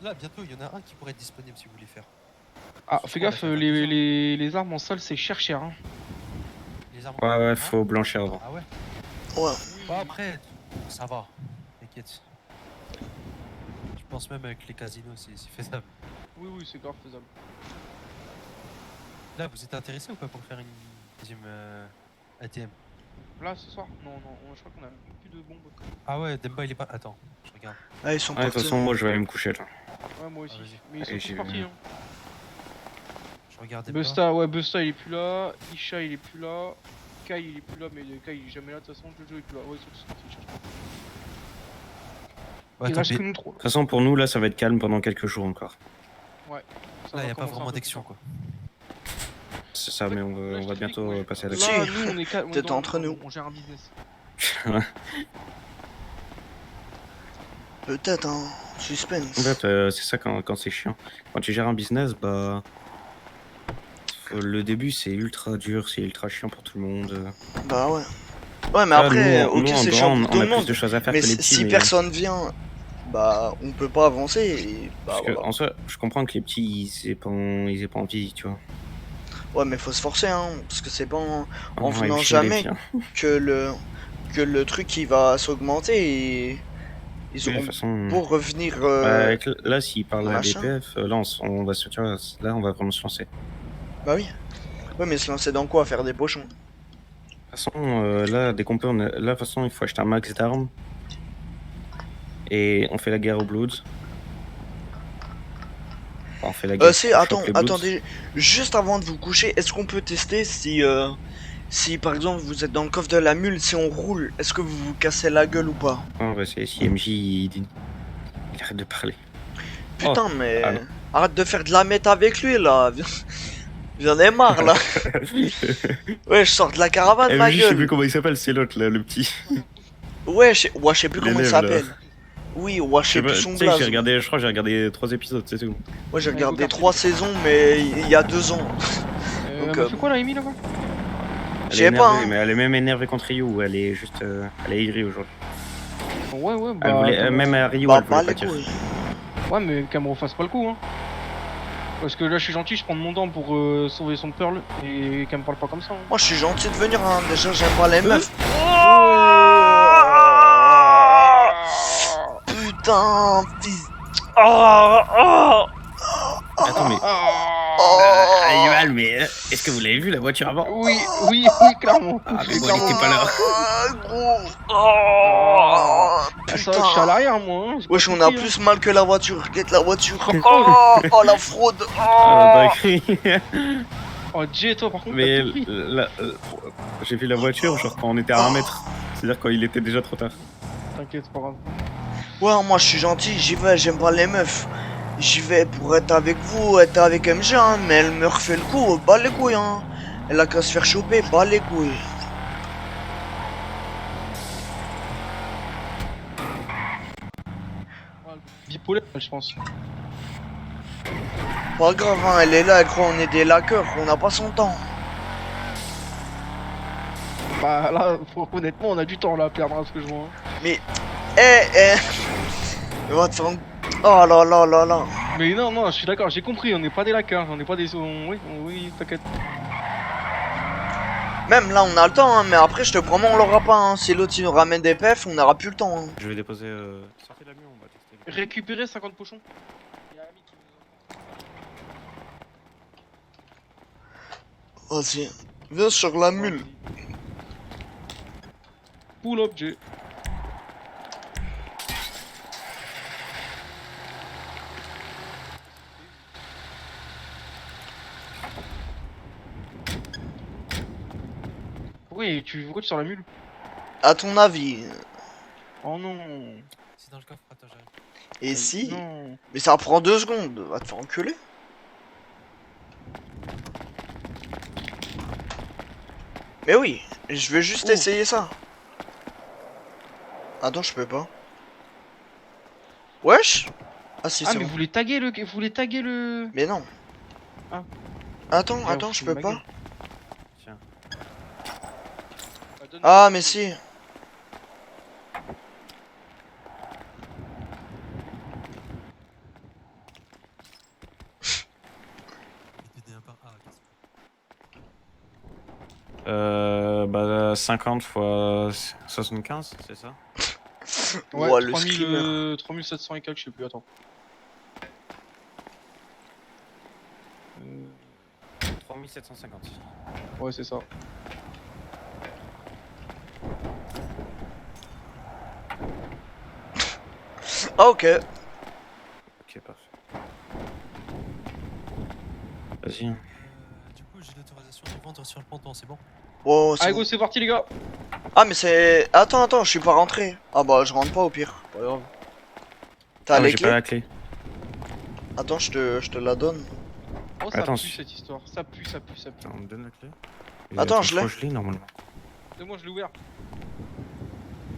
S12: Là, bientôt, il y en a un qui pourrait être disponible si vous voulez faire.
S4: Ah,
S12: Ce
S4: fais
S12: soir,
S4: gaffe,
S12: on va faire
S4: les armes en salle, c'est cher, hein.
S12: Les armes.
S5: Ouais, faut blanchir avant.
S12: Ah ouais?
S1: Ouais.
S12: Bon, après, ça va. T'inquiète. Je pense même avec les casinos, c'est faisable.
S4: Oui, c'est grave faisable.
S12: Là, vous êtes intéressé ou pas pour faire une deuxième ATM?
S4: Là, ce soir? Non, je crois qu'on a plus de bombes.
S12: Ah ouais, Demba il est pas. Attends, je regarde.
S1: Ah, ils sont
S5: Ouais, de toute
S1: partis.
S5: façon, moi je vais aller me coucher là.
S4: Ouais, moi aussi.
S12: Ah, vas-y.
S4: Mais ils sont
S5: Et
S4: tous
S5: j'ai-
S4: partis. Hein.
S12: Je regarde Demba.
S4: Busta, ouais, Busta il est plus là. Isha il est plus là. Kai il est plus là, mais Kai il est jamais là de toute façon. Jojo il est plus là. Ouais, ils sont tous partis.
S12: Ouais,
S4: Il
S12: attends,
S4: reste
S12: mais
S4: que nous trois.
S5: De toute façon, pour nous, là, ça va être calme pendant quelques jours encore.
S4: Ouais. Ça
S12: là,
S4: va
S12: y a pas
S4: commencer un
S12: vraiment
S4: peu
S12: d'action
S4: plus
S12: quoi.
S5: C'est ça, mais on
S4: Là,
S5: va
S4: je te dis
S5: bientôt
S4: que moi,
S5: passer à
S4: Là,
S5: l'action.
S1: Si.
S4: nous on est on est
S1: Peut-être
S4: dans-
S1: entre nous.
S4: On gère un business.
S1: Peut-être, hein. Suspense.
S5: En fait, c'est ça quand c'est chiant. Quand tu gères un business, bah. Le début, c'est ultra dur, c'est ultra chiant pour tout le monde.
S1: Bah ouais. Ouais, mais
S5: Ça,
S1: après,
S5: nous,
S1: ok,
S5: nous, en
S1: c'est
S5: grand,
S1: chiant
S5: on
S1: pour tout
S5: a
S1: le
S5: plus
S1: monde.
S5: de choses à faire
S1: Mais
S5: que les petits.
S1: si
S5: mais...
S1: personne vient, bah on peut pas avancer. Et bah
S5: Parce que,
S1: voilà.
S5: en soi, je comprends que les petits, ils aient pas envie, tu vois.
S1: Ouais, mais faut se forcer, hein. Parce que c'est pas en
S5: Ouais,
S1: venant
S5: il chiale les
S1: jamais
S5: filles, hein.
S1: que le truc il va s'augmenter et ils
S5: Oui, de
S1: auront
S5: toute façon,
S1: pour revenir.
S5: là, s'il parle à
S1: machin.
S5: DPF, là, on va tu vois, là, on va vraiment se lancer.
S1: Bah oui. Ouais, mais se lancer dans quoi? Faire des pochons.
S5: De toute façon, là, dès qu'on peut, là, de toute façon, il faut acheter un max d'armes. Et on fait la guerre aux Bloods. Enfin, on fait la guerre. on
S1: Attends,
S5: chope les Bloods.
S1: attendez, juste avant de vous coucher, est-ce qu'on peut tester si par exemple vous êtes dans le coffre de la mule, si on roule, est-ce que vous vous cassez la gueule ou pas?
S5: On va essayer si MJ il arrête de parler.
S1: Putain, mais
S5: ah non.
S1: arrête de faire de la méta avec lui là. J'en ai marre là. Ouais, je sors de la caravane, ma
S5: MJ, je sais plus
S1: gueule.
S5: comment il s'appelle, c'est l'autre là, le petit.
S1: Ouais, je sais plus comment il
S5: L'élève, là.
S1: s'appelle. Oui, ouais, je sais plus son
S5: Tu sais que
S1: blaze.
S5: je crois que j'ai regardé 3 épisodes, c'est tout.
S1: Ouais, j'ai
S4: Ouais,
S1: regardé
S4: faut
S1: 3 saisons, mais il y a 2 ans. Donc,
S4: Elle fait quoi là, Amy là-bas?
S1: Je
S5: Elle est
S1: sais pas,
S5: énervée,
S1: hein.
S5: mais elle est même énervée contre Ryu, elle est juste. Elle est aigrie aujourd'hui.
S4: Ouais, ouais,
S5: Elle
S4: bah.
S5: voulait, même à Ryu,
S1: Bah,
S5: elle voulait
S1: les
S5: pas dire.
S1: couilles.
S4: Ouais, mais qu'elle me refasse pas le coup, hein. Parce que là, je suis gentil, je prends de mon temps pour sauver son Pearl et qu'elle me parle pas comme ça. Hein.
S1: Moi, je suis gentil de venir, hein. Déjà, j'aime pas les meufs. Putain, fils.
S5: Attends, mais. Animal, mais est-ce que vous l'avez vu la voiture avant?
S4: Oui, clairement.
S5: Ah, mais bon, il était pas là.
S4: Ah, ça, je suis à l'arrière, moi. Hein.
S1: Wesh, on a plus mal que la voiture. Regarde la voiture. Oh, la fraude.
S5: Ah, dinguerie.
S4: Oh, Jay, toi, par contre,
S5: Mais
S4: t'as tout pris.
S5: j'ai vu la voiture, genre quand on était à 1 mètre. C'est-à-dire quand il était déjà trop tard.
S4: T'inquiète, c'est pas grave.
S1: Ouais, moi, je suis gentil. J'y vais. J'aime pas les meufs. J'y vais pour être avec vous, être avec MG, hein. Mais elle me refait le coup. Bas les couilles, hein. Elle a qu'à se faire choper. Bas les couilles.
S4: Bipolaire, je pense.
S1: Pas grave, hein. Elle est là. Elle croit on est des laqueurs. On n'a pas son temps.
S4: Bah là, honnêtement, on a du temps là à perdre, hein, ce que je vois. Hein.
S1: Mais, va te faire... Oh là là là là.
S4: Mais non, je suis d'accord, j'ai compris, on n'est pas des laqueurs, on n'est pas des... Oui, t'inquiète.
S1: Même là, on a le temps, hein, mais après, je te promets, on l'aura pas. Hein. Si l'autre il nous ramène des PF, on n'aura plus le temps. Hein.
S5: Je vais déposer. Sortez l'avion, on va tester.
S4: Récupérer 50 pochons.
S1: Vas-y, viens sur la mule.
S4: Pull up, Jay. Oui, pourquoi tu sors la mule?
S1: À ton avis.
S4: Oh non.
S12: C'est dans le coffre, attends, j'arrive.
S1: Et si?
S4: Non.
S1: Mais ça prend 2 secondes. Va te faire enculer. Mais oui, je vais juste essayer ça. Attends, je peux pas. Wesh? Ah si,
S4: Ah,
S1: c'est
S4: mais
S1: bon.
S4: vous voulez taguer le...
S1: Mais non.
S4: Ah.
S1: Attends, je peux
S4: ma
S1: pas.
S4: gueule.
S5: Tiens.
S1: Ah, mais si.
S5: Bah 50 fois 75, c'est ça?
S4: Ouais,
S1: Ouah, le
S4: 3000,
S1: screamer.
S4: 3700 et quelques, je sais plus, attends.
S5: 3750.
S4: Ouais, c'est ça.
S1: Ah, ok.
S5: Ok, parfait. Vas-y.
S12: Du coup, j'ai l'autorisation de vendre sur le ponton, c'est bon?
S1: Bon, c'est
S4: Allez,
S1: bon.
S4: go, c'est parti, les gars.
S1: Ah, mais c'est. Attends, je suis pas rentré. Ah, bah, je rentre pas au pire. Pas grave. T'as
S5: Ah,
S1: les
S5: j'ai
S1: clés?
S5: pas la clé.
S1: Attends, je te la donne.
S4: Oh, ça
S5: Attends,
S4: pue
S5: si-
S4: cette histoire. Ça pue, ça pue, ça pue.
S5: Attends, on me donne la clé.
S1: Attends, je l'ai.
S5: Je l'ai normalement.
S4: C'est bon, je l'ai ouvert.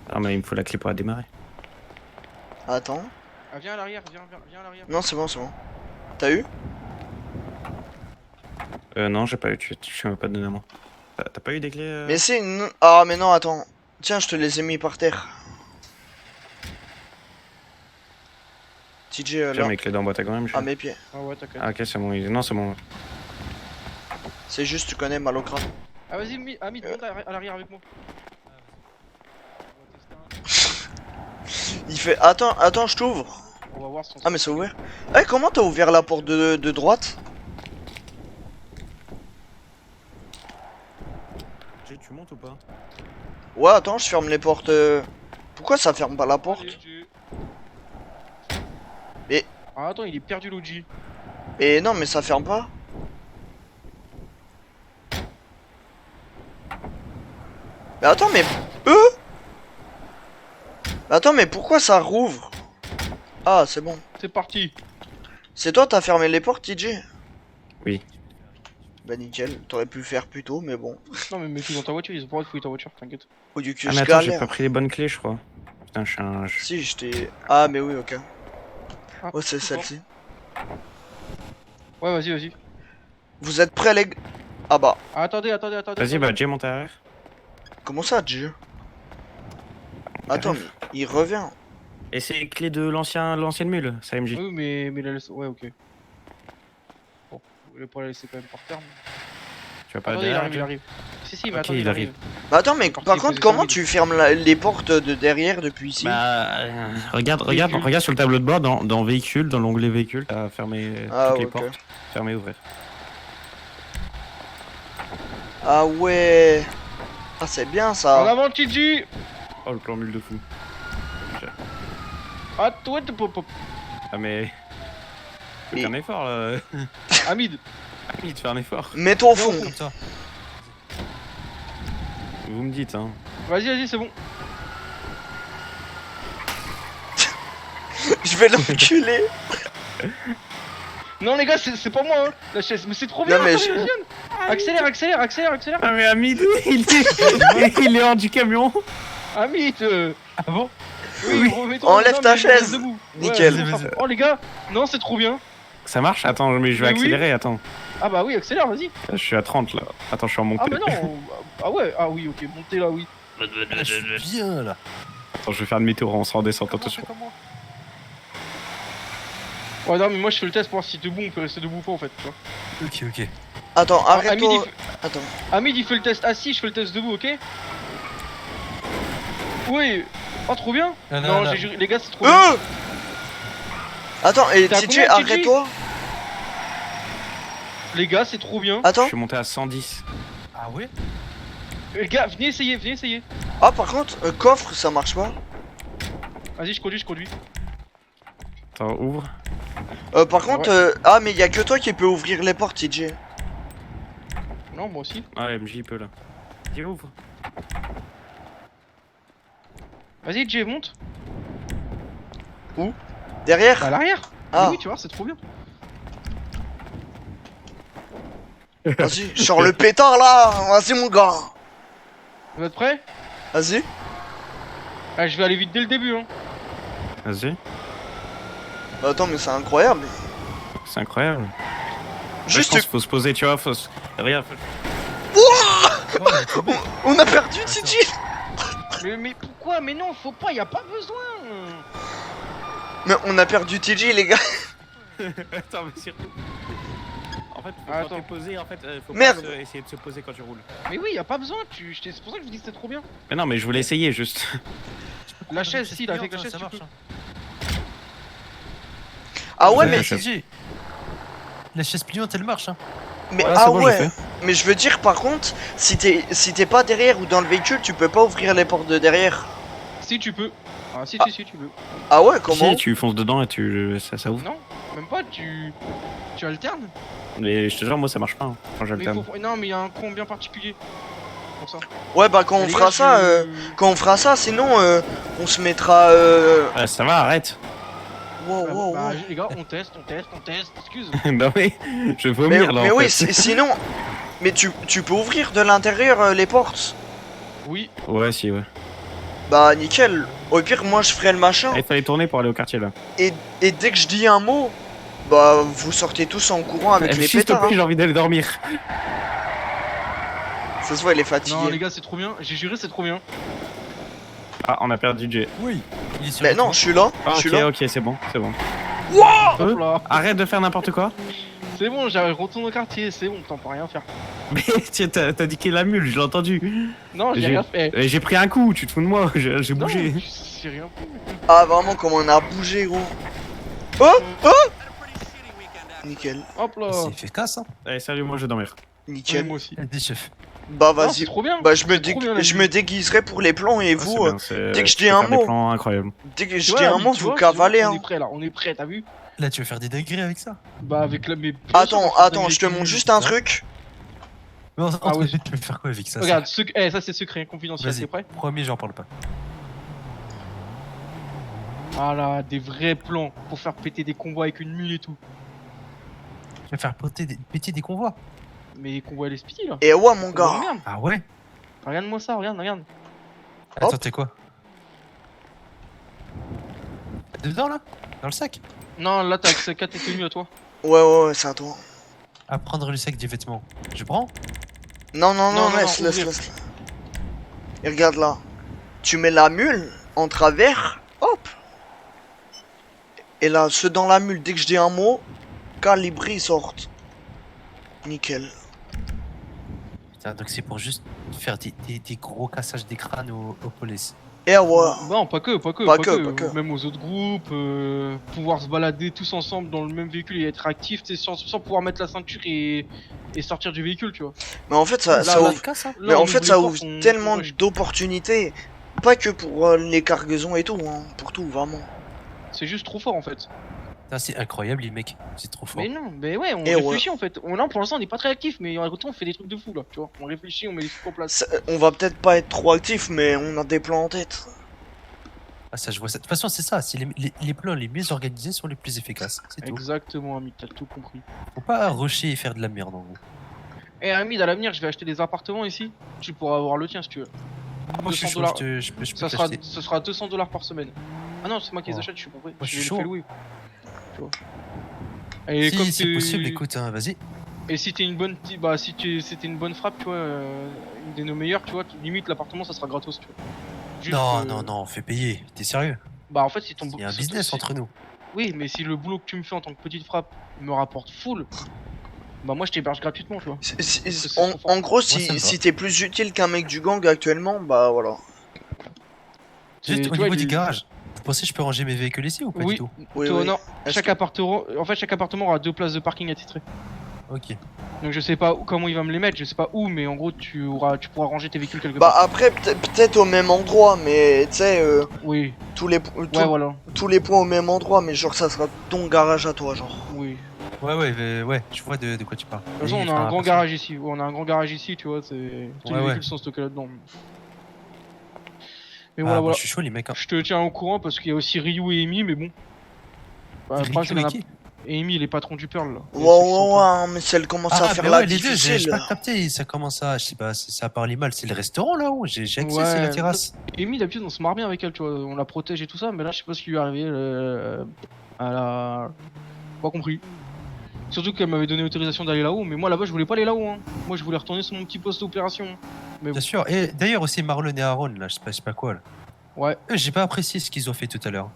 S5: Ah, mais il me faut la clé pour la démarrer.
S1: Attends.
S4: Ah, viens à l'arrière, viens à l'arrière.
S1: Non, c'est bon, c'est bon. T'as eu?
S5: Non, j'ai pas eu. Tu m'as pas donné à moi. T'as pas eu des clés
S1: Mais c'est une. Ah, mais non, attends. Tiens, je te les ai mis par terre. TJ,
S5: Tiens,
S1: là.
S5: mes clés dans la boîte à quand même.
S1: À mes pieds.
S4: Ah ouais, t'inquiète.
S5: Ah, ok, c'est bon. Non, c'est bon.
S1: C'est juste, tu connais mal au crâne.
S4: Ah, vas-y, Hamid, monte à l'arrière avec moi.
S1: Il fait. Attends, je t'ouvre.
S4: On va voir son.
S1: Ah, mais c'est ouvert. Eh, comment t'as ouvert la porte de droite?
S5: Tu montes ou pas?
S1: Ouais, attends, je ferme les portes. Pourquoi ça ferme pas la porte? Mais.
S4: Ah, attends, il est perdu, l'OG.
S1: Et non, mais ça ferme pas. Mais attends, mais. Attends, mais pourquoi ça rouvre? Ah, c'est bon.
S4: C'est parti.
S1: C'est toi, t'as fermé les portes, TJ?
S5: Oui.
S1: Bah nickel, t'aurais pu le faire plus tôt, mais bon.
S4: Non, mais mets tout dans ta voiture, ils ont pas le droit de fouiller ta voiture, t'inquiète.
S1: Au lieu que
S5: Ah,
S1: je
S5: mais attends, j'ai
S1: galère.
S5: pas pris les bonnes clés, je crois. Putain, je suis un.
S1: Si, je t'ai. Ah, mais oui, ok.
S4: Ah,
S1: Oh, c'est
S4: d'accord.
S1: celle-ci.
S4: Ouais, vas-y.
S1: Vous êtes prêts, les gars? Ah bah.
S4: Ah, attendez.
S5: Vas-y, bah, Jay, monte à l'arrière.
S1: Comment ça, Dieu? Attends, mais il revient.
S5: Et c'est les clés de l'ancienne mule, ça MJ.
S4: Oui, mais la laisse. Ouais, ok. Bon, je vais pas la laisser quand même par terre.
S5: Tu vas pas
S4: Attendez, il
S5: derrière,
S4: arrive, il
S5: Jay
S4: arrive. Si, mais
S5: Ok,
S4: attendez,
S5: il arrive.
S1: Bah attends, mais
S4: Parti,
S1: par
S4: il
S1: contre,
S4: faisait
S1: comment
S4: 5000.
S1: tu fermes les portes de derrière depuis ici?
S5: Bah, regarde sur le tableau de bord, dans véhicule, dans l'onglet véhicule, t'as fermé
S1: Ah,
S5: toutes les
S1: ok.
S5: portes. Fermé, ouvert.
S1: Ah ouais. Ah, c'est bien
S4: En
S1: ça.
S4: avant, TJ.
S5: Oh, le plan mule de fou.
S4: Ah, toi, t'es pop.
S5: Ah, mais. Faut
S1: Et-
S5: faire un effort là.
S4: Hamid.
S5: Il te fait un effort.
S1: Mets-toi au fond.
S12: Comme ça.
S5: Vous me dites, hein.
S4: Vas-y, c'est bon.
S1: Je vais l'enculer.
S4: Non, les gars, c'est pas moi, hein, la chaise. Mais c'est trop bien,
S1: Non, mais
S4: attendez, viens. Accélère.
S5: Ah, mais Hamid, il est hors du camion.
S4: Hamid.
S12: Ah bon?
S4: Oui,
S1: Enlève ta chaise.
S4: Debout.
S1: Nickel.
S4: Ouais, oh, les gars. Non, c'est trop bien.
S5: Ça marche? Attends, mais je vais
S4: Mais oui.
S5: accélérer, attends.
S4: Ah bah oui, accélère, vas-y.
S5: Je suis à 30 là. Attends, je suis en montée.
S4: Ah bah non. Ah ouais, ah oui, ok, montez là, oui.
S12: Ah, je suis bien là.
S5: Attends, je vais faire demi-tour, on sera en descente,
S12: Comment on
S5: attention.
S12: fait comme moi?
S4: Ouais, non, mais moi je fais le test pour voir si debout, on peut rester debout ou pas en fait, tu vois.
S12: Ok.
S1: Attends,
S4: Hamid,
S1: arrête-toi. Attends.
S4: Hamid, il fait le test assis, je fais le test debout, ok? Oui. Oh, trop bien.
S12: Non,
S4: j'ai juré, les gars, c'est trop bien.
S1: Attends, et
S4: T'as
S1: TJ,
S4: combien, TJ?
S1: arrête-toi.
S4: Les gars, c'est trop bien.
S5: Je
S1: Attends.
S5: suis monté à 110.
S12: Ah ouais?
S4: Les gars, venez essayer.
S1: Ah, par contre, coffre, ça marche pas.
S4: Vas-y, je conduis.
S5: Attends, ouvre.
S1: Par contre, ah, mais y a que toi qui peux ouvrir les portes, TJ.
S4: Non, moi aussi.
S5: Ah, MJ, il peut là. Dis, ouvre.
S4: Vas-y, Jay, monte.
S1: Derrière?
S4: À l'arrière.
S1: Ah.
S4: Mais oui, tu vois, c'est trop bien.
S1: Vas-y, sors le pétard là. Vas-y, mon gars.
S4: Vous êtes prêts?
S1: Vas-y.
S4: Ah, je vais aller vite dès le début, hein.
S5: Vas-y.
S1: Bah, attends, mais c'est incroyable.
S5: C'est incroyable.
S1: Juste.
S5: Je pense qu'il faut se poser, tu vois. Regarde.
S1: On a perdu TJ.
S4: Mais pourquoi? Mais non, faut pas, y a pas besoin.
S1: Mais on a perdu TJ, les gars.
S5: Attends, mais surtout. En fait,
S4: Ah,
S5: quand
S4: attends.
S5: t'es posé, en fait, faut
S1: Merde.
S5: pas essayer de se poser quand tu roules.
S4: Mais oui, y a pas besoin, c'est pour ça que je vous dis que c'était trop bien.
S5: Mais non, mais je voulais essayer juste.
S4: La chaise, si, là, avec la
S12: Ça
S4: chaise, tu
S12: marche.
S4: peux.
S1: Ah ouais,
S5: Ouais,
S1: mais.
S5: la chaise.
S12: TJ. La chaise pliante, elle marche, hein.
S1: Mais
S5: Ouais,
S1: ah
S5: c'est bon, je l'ai
S1: ouais.
S5: fait.
S1: Mais je veux dire, par contre, si t'es pas derrière ou dans le véhicule, tu peux pas ouvrir les portes de derrière.
S4: Si, tu peux. Ah si, si, tu veux.
S1: Ah ouais, comment?
S5: Si, tu fonces dedans et ça ouvre.
S4: Non, même pas, tu alternes.
S5: Mais je te jure, moi ça marche pas hein, quand
S4: Mais
S5: j'alterne.
S4: non, mais il y a un con bien particulier pour ça.
S1: Ouais, bah quand on
S4: Les
S1: fera
S4: gars,
S1: ça, quand on fera ça, sinon on se mettra.
S5: Ah, ça va, arrête.
S1: Wow, wow,
S4: Bah,
S1: wow.
S4: les gars, on teste, excuse.
S5: Non mais, je vais
S1: Mais,
S5: vomir là
S1: mais
S5: en
S1: oui,
S5: fait.
S1: sinon. Mais tu peux ouvrir de l'intérieur les portes?
S4: Oui.
S5: Ouais, si, ouais.
S1: Bah nickel. Au pire, moi je ferai le machin.
S5: Ah, il fallait tourner pour aller au quartier là.
S1: Et dès que je dis un mot, bah vous sortez tous en courant avec les
S5: S'il te
S1: pétards.
S5: plaît, j'ai envie d'aller dormir.
S1: Ça se voit, il est fatigué.
S4: Non, les gars, c'est trop bien. J'ai juré, c'est trop bien.
S5: Ah, on a perdu Jay.
S12: Oui, il est sur
S1: Mais
S12: le
S1: non,
S12: toit.
S1: je suis là.
S5: Ah,
S1: Je suis
S5: ok,
S1: là.
S5: ok, c'est bon, c'est bon.
S4: Hop là.
S5: Arrête de faire n'importe quoi.
S4: C'est bon, j'arrive, retourne au quartier, c'est bon, t'en peux rien faire.
S5: Mais tiens, t'as dit la mule, je l'ai entendu.
S4: Non, j'ai
S5: J'ai
S4: rien fait.
S5: j'ai pris un coup, tu te fous de moi, j'ai
S4: Non,
S5: bougé.
S4: j'ai rien fait.
S1: Ah vraiment, comment on a bougé, gros. Oh oh. Nickel.
S4: Hop là.
S12: C'est efficace, hein.
S5: Allez, salut, moi je vais dormir.
S4: Ouais,
S1: Nickel.
S4: moi aussi.
S12: Des chefs.
S1: Bah
S4: Non,
S1: vas-y.
S4: c'est trop bien.
S1: Bah
S4: C'est trop bien, la
S1: je
S4: vie.
S1: me déguiserai pour les plans et
S5: Ah,
S1: vous,
S5: c'est bien, c'est-
S1: dès que je
S5: tu
S1: dis
S5: peux
S1: un
S5: faire des
S1: mot,
S5: plans incroyables.
S1: dès que
S4: Tu
S1: je
S4: vois,
S1: dis
S4: la
S1: un
S4: vie,
S1: mot,
S4: tu
S1: vous
S4: vois,
S1: cavalez,
S4: On
S1: hein.
S4: est prêt là, on est prêt, t'as vu?
S12: Là, tu veux faire des dingueries avec ça?
S4: Bah avec la mais bien sûr,
S1: Attends,
S4: on va faire
S1: attends,
S4: des
S1: je te
S4: dingueries.
S1: montre juste un truc.
S12: Mais
S4: Ah
S12: entre
S4: ouais.
S12: tu veux faire quoi avec ça?
S4: Regarde, ça c'est secret, confidentiel,
S12: Vas-y,
S4: t'es prêt?
S12: premier, j'en parle pas.
S4: Ah là, des vrais plans pour faire péter des convois avec une mule et tout.
S12: Tu vas faire péter des convois.
S4: Mais convois LSPD là.
S1: Et ouais, mon
S4: Convois de
S1: gars.
S4: merde.
S12: Ah ouais?
S4: Regarde-moi ça, regarde.
S12: Attends, t'es quoi? Dedans là? Dans le sac?
S4: Non, là t'as accès à tes tenues à toi.
S1: Ouais, c'est à toi.
S12: À prendre le sac des vêtements. Je prends?
S1: Non,
S4: Non,
S1: laisse.
S4: ouvrir.
S1: Et regarde là. Tu mets la mule en travers, hop. Et là, ceux dans la mule, dès que je dis un mot, calibrés, ils sortent. Nickel.
S12: Putain, donc c'est pour juste faire des gros cassages des crânes aux polices.
S1: Et ouais.
S4: Non, pas que.
S1: Pas que.
S4: Même aux autres groupes, pouvoir se balader tous ensemble dans le même véhicule et être actifs, sans pouvoir mettre la ceinture et sortir du véhicule, tu vois.
S1: Mais en fait, ça
S4: Là,
S1: ouvre.
S12: casse, hein.
S1: Mais
S4: Là,
S1: en
S4: on
S1: fait,
S4: ouvre
S1: ça
S4: les
S1: ouvre
S4: portes, on-
S1: tellement
S4: ouais.
S1: d'opportunités. Pas que pour les cargaisons et tout, hein. Pour tout, vraiment.
S4: C'est juste trop fort en fait.
S12: Putain, c'est incroyable, les mecs. C'est trop fort.
S4: Mais non, mais ouais, on
S1: Et
S4: réfléchit en fait. Là, pour l'instant, on n'est pas très actifs, mais en retour, on fait des trucs de fou là, tu vois. On réfléchit, on met les trucs en place.
S1: On va peut-être pas être trop actifs, mais on a des plans en tête.
S12: Ah, ça, je vois ça. De toute façon, c'est ça. C'est les plans les mieux organisés sont les plus efficaces. C'est tout.
S4: Exactement, Hamid, t'as tout compris.
S12: Faut pas rusher et faire de la merde en gros.
S4: Et Hamid, à l'avenir, je vais acheter des appartements ici. Tu pourras avoir le tien si tu veux.
S12: Moi, je suis
S4: 200
S12: chaud.
S4: dollars.
S12: Je peux
S4: Ça
S12: t'acheter.
S4: sera 200$ par semaine. Ah non, c'est moi qui les
S12: Oh.
S4: achète, je suis pas prêt.
S12: je suis
S4: vais les
S12: chaud.
S4: faire louer. Tu vois. Et comme
S12: Si c'est
S4: t'es-
S12: possible, écoute, hein, vas-y.
S4: Et si t'es une bonne bah si c'était une bonne frappe, tu vois, une des nos meilleures, tu vois, limite l'appartement ça sera gratos, tu vois. Juste,
S12: Non, fais payer. T'es sérieux?
S4: Bah en fait si ton
S12: Il y a un
S4: si-
S12: business
S4: si-
S12: entre nous.
S4: Oui, mais si le boulot que tu me fais en tant que petite frappe me rapporte full, bah moi je t'héberge gratuitement, tu vois. C'est trop fort.
S1: En gros,
S12: ça me va.
S1: si t'es plus utile qu'un mec du gang actuellement, bah voilà.
S12: Juste
S4: tu
S12: au
S4: vois,
S12: niveau
S4: il-
S12: du garage. Vous pensez que je peux ranger mes véhicules ici ou pas
S4: Oui.
S12: du tout?
S1: Oui,
S4: Toi,
S1: oui.
S4: non,
S1: Est-ce
S4: chaque
S1: que-
S4: appartement, en fait chaque appartement aura 2 places de parking attitrées.
S12: Ok.
S4: Donc je sais pas comment il va me les mettre, je sais pas où, mais en gros tu pourras ranger tes véhicules quelque
S1: Bah
S4: part.
S1: après, peut-être au même endroit, mais tu sais,
S4: Oui,
S1: tous les
S4: ouais voilà,
S1: tous les points au même endroit, mais genre ça sera ton garage à toi, genre.
S4: oui.
S12: Ouais, je vois de quoi tu parles.
S4: De toute façon, on a un grand garage ici. On a un grand garage ici, tu vois. C'est tous les
S12: Ouais.
S4: véhicules sont stockés là-dedans. Mais
S12: Ah,
S4: voilà,
S12: moi,
S4: voilà.
S12: je suis chaud, les mecs. Hein.
S4: Je te tiens au courant parce qu'il y a aussi Ryu et Amy, mais bon. Bah, le problème, c'est
S12: Ryu
S4: qu'on
S12: et qui?
S4: et Amy, il est patron du Pearl là.
S1: Ouais, mais si elle commence à faire
S12: mais
S1: la
S12: ouais, les deux, j'ai
S1: difficile.
S12: pas capté. Ça commence à, je sais pas, ça parle mal. C'est le restaurant là-haut. J'ai accès,
S4: Ouais.
S12: c'est la terrasse.
S4: Amy, d'habitude, on se marre bien avec elle, tu vois. On la protège et tout ça, mais là, je sais pas ce qui lui est arrivé. Elle a pas compris. Surtout qu'elle m'avait donné autorisation d'aller là-haut, mais moi là-bas, je voulais pas aller là-haut. Hein. Moi, je voulais retourner sur mon petit poste d'opération. Mais bon.
S12: Bien sûr. Et d'ailleurs aussi Marlon et Aaron là, je sais pas quoi là.
S4: Ouais.
S12: Eux, j'ai pas apprécié ce qu'ils ont fait tout à l'heure.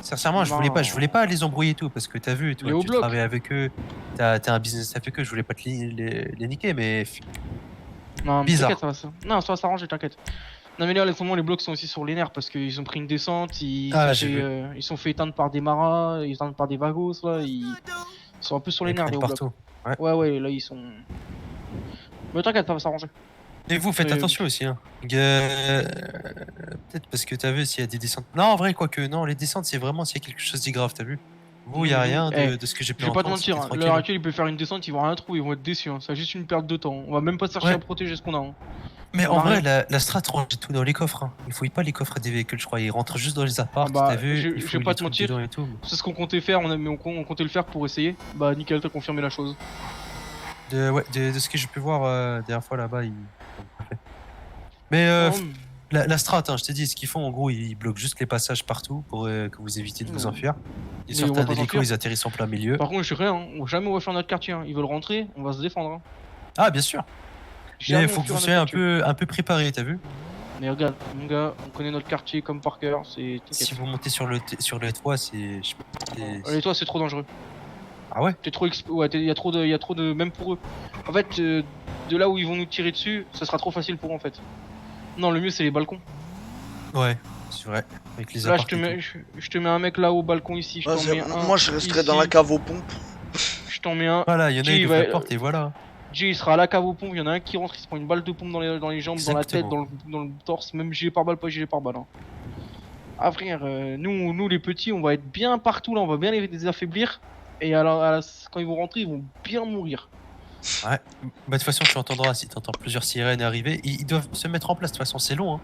S12: Sincèrement, je
S4: Non.
S12: voulais pas les embrouiller et tout parce que t'as vu, toi,
S4: Les hauts
S12: tu
S4: blocs.
S12: travailles avec eux, t'as un business avec eux, je voulais pas te les niquer, mais
S4: Non, mais
S12: Bizarre.
S4: t'inquiète, ça va s'arranger, t'inquiète. Non mais là, en ce moment, les blocs sont aussi sur les nerfs parce qu'ils ont pris une descente, ils sont fait éteindre par des maras, éteindre par des vagos, là, ils sont un peu sur les
S12: ils
S4: nerfs, les
S12: prennent
S4: hauts blocs.
S12: partout. Ouais.
S4: Ouais, là, ils sont... Mais t'inquiète, ça va s'arranger.
S12: Et vous, faites
S4: Mais-
S12: attention aussi, hein. Peut-être parce que t'as vu s'il y a des descentes. Non, en vrai, quoique, non, les descentes, c'est vraiment s'il y a quelque chose de grave, t'as vu. Vous, il y a rien de ce que j'ai pu
S4: Je vais pas te
S12: entendre.
S4: mentir,
S12: c'était
S4: à
S12: tranquille,
S4: l'heure
S12: hein.
S4: actuelle, il peut faire une descente, ils vont rien trouver, ils vont être déçus. Hein. C'est juste une perte de temps. On va même pas chercher
S12: Ouais.
S4: à protéger ce qu'on a. Hein.
S12: Mais
S4: On
S12: en
S4: a
S12: vrai,
S4: rien.
S12: la strat range tout dans les coffres. Hein. Il fouille pas les coffres des véhicules, je crois. Ils rentrent juste dans les apparts,
S4: Ah bah,
S12: t'as vu.
S4: je
S12: Ils
S4: vais
S12: fouillent
S4: pas
S12: les
S4: te
S12: trucs
S4: mentir.
S12: dedans et tout.
S4: C'est ce qu'on comptait faire, on comptait le faire pour essayer. Bah, nickel, t'as confirmé la chose.
S12: De ce que j'ai pu voir la dernière fois là-bas, ils. Mais
S4: Non,
S12: la strat, hein, je t'ai dit, ce qu'ils font, en gros, ils bloquent juste les passages partout pour que vous évitiez de vous
S4: Non.
S12: enfuir. Ils
S4: Mais on
S12: sortent
S4: va
S12: un
S4: pas
S12: hélico,
S4: s'enfuir.
S12: ils atterrissent en plein milieu.
S4: Par contre, je sais rien, hein. Jamais on va fuir notre quartier. Hein. Ils veulent rentrer, on va se défendre. Hein.
S12: Ah, bien sûr.
S4: Jamais
S12: Mais
S4: on
S12: faut que vous
S4: fuira notre
S12: soyez
S4: quartier.
S12: un peu préparé, t'as vu.
S4: Mais regarde, mon gars, on connaît notre quartier comme par cœur. C'est.
S12: Si vous montez sur le toit, c'est. je sais pas,
S4: Et toi, c'est trop dangereux.
S12: Ah ouais.
S4: T'es trop ouais, il y a trop de même pour eux. En fait, de là où ils vont nous tirer dessus, ça sera trop facile pour eux en fait. Non, le mieux c'est les balcons.
S12: Ouais, c'est vrai. Avec les
S4: Là,
S12: apparts et tout.
S4: je te mets un mec là au balcon ici. Je t'en mets un.
S1: Moi, je resterai dans
S4: ici.
S1: la cave aux pompes.
S4: Je t'en mets un.
S12: Voilà, il y en a
S4: Jay,
S12: qui
S4: il
S12: ouvrent
S4: va-
S12: la porte et voilà.
S4: Jay, il sera à la cave aux pompes. Il y en a un qui rentre, il se prend une balle de pompe dans les jambes, dans la tête,
S12: Exactement.
S4: dans le torse. Même gilet pare-balles, pas gilet pare-balles. Hein. Ah frère, nous les petits, on va être bien partout là. On va bien les affaiblir. Et quand ils vont rentrer, ils vont bien mourir.
S12: Ouais. Bah, de toute façon, tu entendras si tu entends plusieurs sirènes arriver. Ils doivent se mettre en place. De toute façon, c'est long. Hein.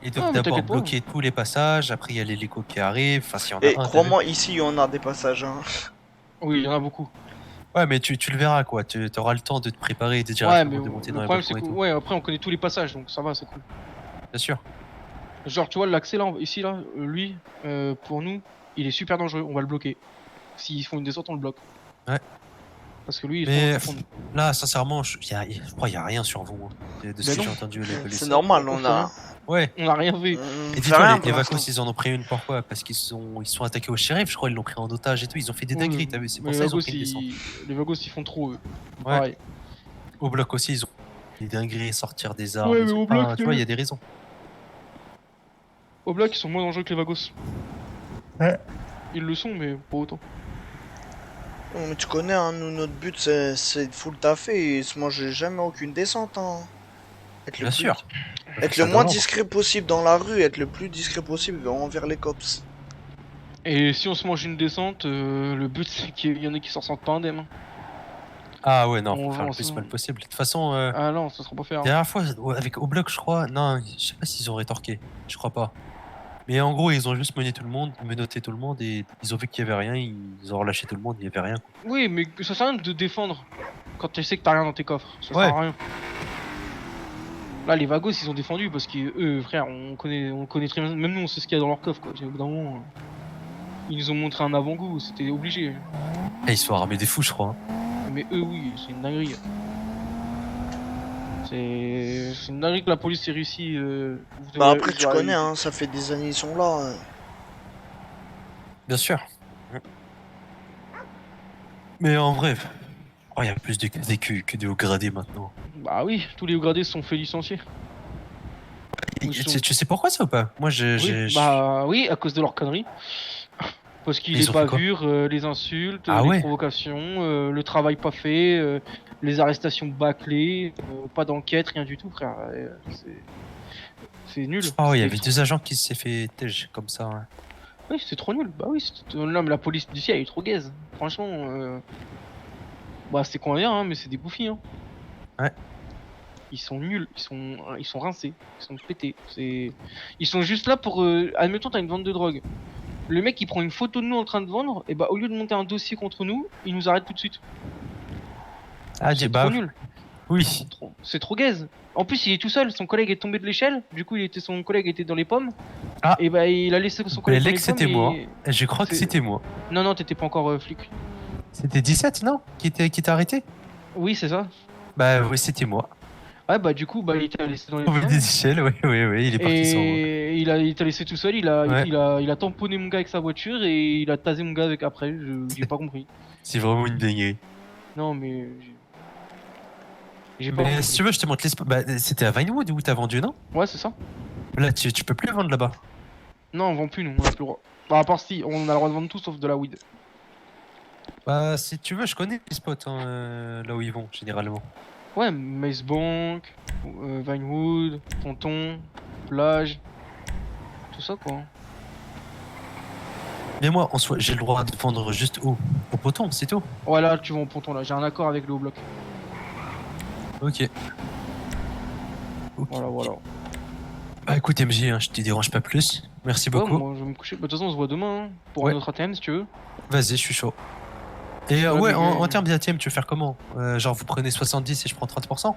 S12: Ils doivent
S4: Ah, mais
S12: d'abord
S4: t'inquiète pas.
S12: bloquer tous les passages. Après, il y a l'hélico qui arrive. Enfin, s'il y en a
S1: Et
S12: un. t'as
S1: crois-moi, ici, il y en a des passages. Hein.
S4: Oui, il y en a beaucoup.
S12: vu. Ouais, mais tu le verras quoi. Tu auras le temps de te préparer et de
S4: Ouais,
S12: directement
S4: mais
S12: de monter
S4: le
S12: dans les
S4: problème c'est
S12: balcons
S4: que
S12: et tout.
S4: ouais, après on connaît tous les passages donc ça va, c'est cool.
S12: Bien sûr.
S4: Genre tu vois l'accès là ici là, lui pour nous, il est super dangereux, on va le bloquer. S'ils font une descente, on le bloque.
S12: Ouais.
S4: Parce que lui il
S12: Mais
S4: est trop profond.
S12: là, sincèrement, je crois qu'il n'y a rien sur vous. Hein, de ce
S4: Ben
S12: que
S4: non.
S12: j'ai entendu.
S1: C'est normal, on a.
S12: Ouais.
S4: On a rien vu.
S1: On
S12: Et
S1: fait
S12: dis-toi,
S1: rien
S12: les
S1: pour
S12: Vacos,
S1: l'instant.
S12: ils en ont pris une pourquoi? Parce qu'ils sont attaqués au shérif, je crois, ils l'ont pris en otage et tout. Ils ont fait des dingueries, t'as vu? C'est pour
S4: Mais
S12: ça qu'ils ont
S4: Vagos,
S12: pris une descente.
S4: les Vagos ils font trop eux.
S12: Ouais.
S4: Pareil.
S12: Au bloc aussi, ils ont des dingueries, sortir des armes.
S4: Ouais,
S12: des
S4: mais
S12: trucs.
S4: au bloc,
S12: Enfin, tu vois, il y a des raisons.
S4: Au bloc ils sont moins dangereux que les Vagos.
S12: Ouais.
S4: Ils le sont mais pas autant.
S1: Non, mais tu connais, hein, nous, notre but, c'est de full taffer et se manger jamais aucune descente. Hein. Être
S12: Bien sûr.
S1: Être le moins discret possible dans la rue, être le plus discret possible envers les cops.
S4: Et si on se mange une descente, le but c'est qu'il y en ait qui s'en sortent pas indemnes. Hein.
S12: Ah ouais, non,
S4: On
S12: faut faire le
S4: avance,
S12: plus
S4: hein.
S12: mal possible. De toute façon,
S4: Ah non, ça sera pas fait. Hein.
S12: dernière fois, avec Oblock, je crois, non, je sais pas s'ils ont rétorqué. Je crois pas. Mais en gros, ils ont juste menotté tout le monde et ils ont vu qu'il y avait rien, ils ont relâché tout le monde, il y avait rien. Quoi.
S4: Oui, mais ça sert à rien de défendre quand tu sais que t'as rien dans tes coffres. Ça
S12: Ouais.
S4: sert à rien. Là, les Vagos, ils ont défendu parce que eux, frère, on connaît très bien. Même nous, on sait ce qu'il y a dans leur coffre. Quoi. Au bout d'un moment, ils nous ont montré un avant-goût, c'était obligé.
S12: Et ils sont armés des fous, je crois. Hein.
S4: Mais eux, oui, c'est une dinguerie. C'est une dinguerie que la police ait réussi.
S1: Bah après, tu connais, hein, ça fait des années ils sont là.
S12: Bien sûr. Mais en vrai, il y a plus de cadets que de hauts gradés maintenant.
S4: Bah oui, tous les hauts gradés se sont fait licencier.
S12: Tu sais pourquoi ça ou pas? Moi,
S4: Bah oui, à cause de leurs conneries. Parce qu'il
S12: Ils
S4: est
S12: ont fait quoi?
S4: bavure, les insultes,
S12: Ah
S4: les
S12: ouais.
S4: provocations, le travail pas fait, les arrestations bâclées, pas d'enquête, rien du tout, frère. C'est nul.
S12: Je crois, il y
S4: C'est
S12: avait deux agents qui s'est fait tège comme ça. Ouais.
S4: Oui, c'est trop nul. Bah oui, non, mais la police d'ici, elle est trop gaze. Franchement, bah c'est qu'on hein, mais c'est des bouffis. Hein.
S12: Ouais.
S4: Ils sont nuls, ils sont rincés, ils sont pétés. Ils sont juste là pour. Admettons, t'as une vente de drogue. Le mec il prend une photo de nous en train de vendre, et bah au lieu de monter un dossier contre nous, il nous arrête tout de suite.
S12: Ah,
S4: C'est
S12: bah,
S4: trop nul.
S12: oui.
S4: C'est trop gaze. En plus, il est tout seul, son collègue est tombé de l'échelle, du coup son collègue était dans les pommes.
S12: Ah.
S4: Et bah il a laissé son collègue dans les
S12: L'ex,
S4: pommes.
S12: c'était moi.
S4: et-
S12: Je crois que
S4: c'est-
S12: c'était moi.
S4: Non, non, t'étais pas encore flic.
S12: C'était 17, non? Qui t'a arrêté?
S4: Oui, c'est ça.
S12: Bah oui, c'était moi.
S4: Ouais, bah du coup, bah il t'a laissé dans les
S12: Au bout
S4: pommes.
S12: des échelles, oui, il est parti sans.
S4: Et il t'a laissé tout seul,
S12: Ouais.
S4: il a tamponné mon gars avec sa voiture et il a tasé mon gars avec après, j'ai pas compris.
S12: C'est vraiment une dinguerie.
S4: Non mais j'ai pas
S12: Mais
S4: compris.
S12: si tu veux, je te montre l'espace. Bah, c'était à Vinewood où t'as vendu, non?
S4: Ouais, c'est ça.
S12: Là, tu peux plus vendre là-bas.
S4: Non, on vend plus, nous, on a plus le droit. Bah, à part si, on a le droit de vendre tout sauf de la weed.
S12: Bah, si tu veux, je connais les spots hein, là où ils vont, généralement.
S4: Ouais, Maze Bank, Vinewood, ponton, plage, tout ça quoi.
S12: Mais moi, en soi, j'ai le droit de vendre juste au poton, c'est tout.
S4: Ouais, là, tu vas au ponton, là. J'ai un accord avec le haut bloc.
S12: Ok.
S4: Voilà, voilà.
S12: Bah écoute, MJ, hein, je te dérange pas plus. Merci
S4: Ouais,
S12: beaucoup.
S4: moi, je vais me coucher. Bah, de toute façon, on se voit demain hein, pour
S12: Ouais.
S4: un autre ATM si tu veux.
S12: Vas-y, je suis chaud. Et
S4: Ouais,
S12: ouais,
S4: mais-
S12: en termes d'ATM, tu veux faire comment? Genre, vous prenez 70 et je prends 30%?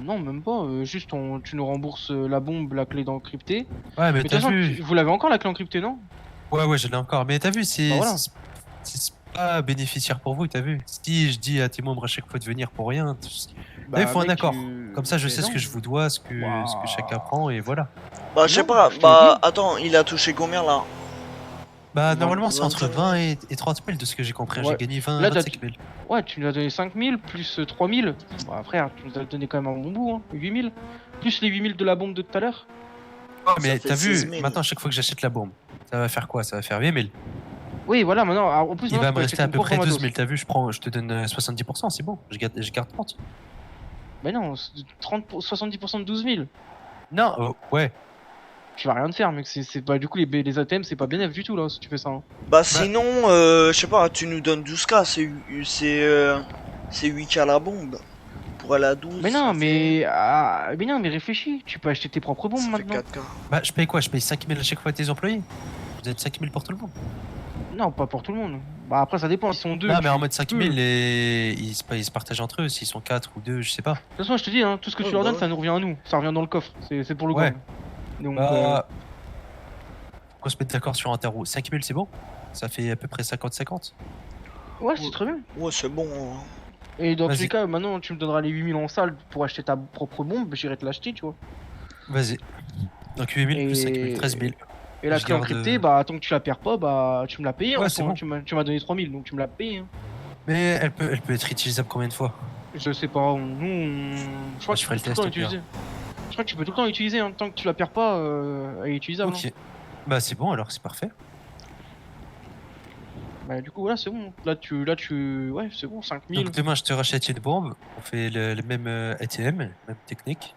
S4: Non, même pas. Juste, tu nous rembourses la bombe, la clé d'encrypté.
S12: Ouais, mais
S4: Mais de
S12: t'as
S4: toute façon,
S12: vu.
S4: vous l'avez encore la clé encryptée, non?
S12: Ouais, je l'ai encore. Mais t'as vu,
S4: Bah, voilà.
S12: c'est pas bénéficiaire pour vous, t'as vu? Si je dis à tes membres à chaque fois de venir pour rien,
S4: Bah,
S12: il faut un
S4: mec,
S12: accord. Comme ça, je
S4: mais
S12: sais ce
S4: non.
S12: que je vous dois, ce que chacun prend, et voilà.
S1: Bah, je sais
S4: Non,
S1: pas,
S4: je te
S1: bah,
S4: dis.
S1: attends, il a touché combien là?
S12: Bah,
S1: 20,
S12: normalement, c'est entre
S1: 25 000.
S12: 20 et 30 000 de ce que j'ai compris.
S4: Ouais.
S12: J'ai gagné 20,
S4: Là, t'as-
S12: 25 000.
S4: Ouais, tu nous as donné 5000 plus 3000. Bah, frère, tu nous as donné quand même un bon bout, hein. 8000. Plus les 8000 de la bombe de tout à l'heure.
S12: Ouais, mais
S1: fait
S12: t'as vu,
S1: 6 000.
S12: maintenant, à chaque fois que j'achète la bombe, ça va faire quoi? Ça va faire 8 000.
S4: Oui, voilà, maintenant, en plus,
S12: Il
S4: maintenant,
S12: va
S4: tu
S12: me
S4: peux
S12: rester
S4: acheter
S12: à
S4: ton
S12: peu
S4: propre
S12: près 12
S4: matos.
S12: 000. T'as vu, je te donne 70%, c'est bon. Je garde 30.
S4: Mais non, 70% de 12 000.
S12: Non, ouais.
S4: Tu vas rien te faire, mec. C'est pas, du coup, les ATM, c'est pas bénéf du tout, là, si tu fais ça. Hein.
S1: Bah, sinon, je sais pas, tu nous donnes 12K, c'est 8K la bombe. Pour aller à 12.
S4: Mais non, mais non, mais réfléchis. Tu peux acheter tes propres bombes
S1: Ça fait
S4: maintenant.
S1: 4K.
S12: Bah, je paye quoi? Je paye 5 000 à chaque fois à tes employés? Vous êtes 5 000 pour tout le monde?
S4: Non, pas pour tout le monde. Bah, après, ça dépend. Ils sont deux.
S12: Non, mais
S4: tu
S12: en mode 5 000,
S4: peux.
S12: ils se partagent entre eux. S'ils sont 4 ou 2, je sais pas.
S4: De toute façon, je te dis, hein, tout ce que
S1: Ouais,
S4: tu leur
S1: bah
S4: donnes,
S1: ouais.
S4: ça nous revient à nous. Ça revient dans le coffre. C'est pour le
S12: Ouais.
S4: gang. Donc,
S12: Bah. Faut qu'on se mette d'accord sur un tarot. 5 000, c'est bon? Ça fait à peu près 50-50.
S4: ouais, c'est très bien.
S1: Ouais, c'est bon. Hein.
S4: Et dans tous
S12: Vas-y.
S4: les cas, maintenant, tu me donneras les 8000 en salle pour acheter ta propre bombe. J'irai te l'acheter, tu vois.
S12: Vas-y. Donc 8 000 plus 5 000, 13 000.
S4: Et la
S12: Je
S4: clé
S12: garde,
S4: encryptée, bah, tant que tu la perds pas, bah, tu me l'as payé.
S12: Ouais,
S4: hein,
S12: c'est bon.
S4: Tu m'as donné 3000, donc tu me l'as payé. Hein.
S12: Mais elle peut être utilisable combien de fois?
S4: Je sais pas, je crois
S12: je
S4: que tu
S12: ferai
S4: peux
S12: le
S4: tout le temps
S12: test, au pire.
S4: l'utiliser. Je crois que tu peux tout le temps l'utiliser, hein, tant que tu la perds pas, elle est utilisable.
S12: Ok.
S4: Hein.
S12: Bah, c'est bon alors, c'est parfait.
S4: Bah, du coup, voilà, c'est bon. Là, ouais, c'est bon, 5000.
S12: Donc demain, je te rachète une bombe. On fait le même ATM, même technique.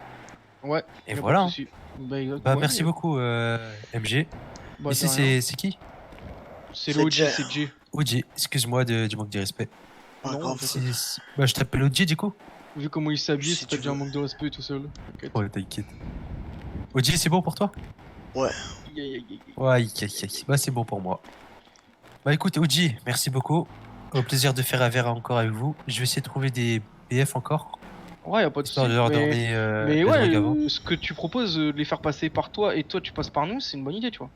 S4: Ouais.
S12: Et
S4: y a
S12: voilà.
S4: pas de souci. Bah,
S12: Bah,
S4: ouais,
S12: merci beaucoup, MG.
S4: Bah,
S12: Ici,
S4: de rien.
S12: c'est qui?
S4: C'est
S1: C'est
S4: l'OG,
S1: Jay.
S4: c'est J.
S12: OG. Excuse-moi du manque de respect.
S1: Pas
S4: Non,
S1: grave.
S12: Bah, je t'appelle OG du coup.
S4: Vu comment il s'habille,
S1: Si
S4: c'est
S1: tu
S4: peut-être déjà un
S1: veux.
S4: manque de respect tout seul. T'inquiète.
S12: Ouais, t'inquiète. OG, c'est bon pour toi?
S1: Ouais.
S12: Ouais, bah, c'est bon pour moi. Bah, écoute, OG, merci beaucoup. Au plaisir de faire un verre encore avec vous. Je vais essayer de trouver des BF encore.
S4: Ouais, y a pas de
S12: Histoire
S4: souci.
S12: de leur
S4: Mais,
S12: donner
S4: mais
S12: la
S4: ouais,
S12: drogue avant.
S4: ce que tu proposes, de les faire passer par toi et toi tu passes par nous, c'est une bonne idée, tu vois.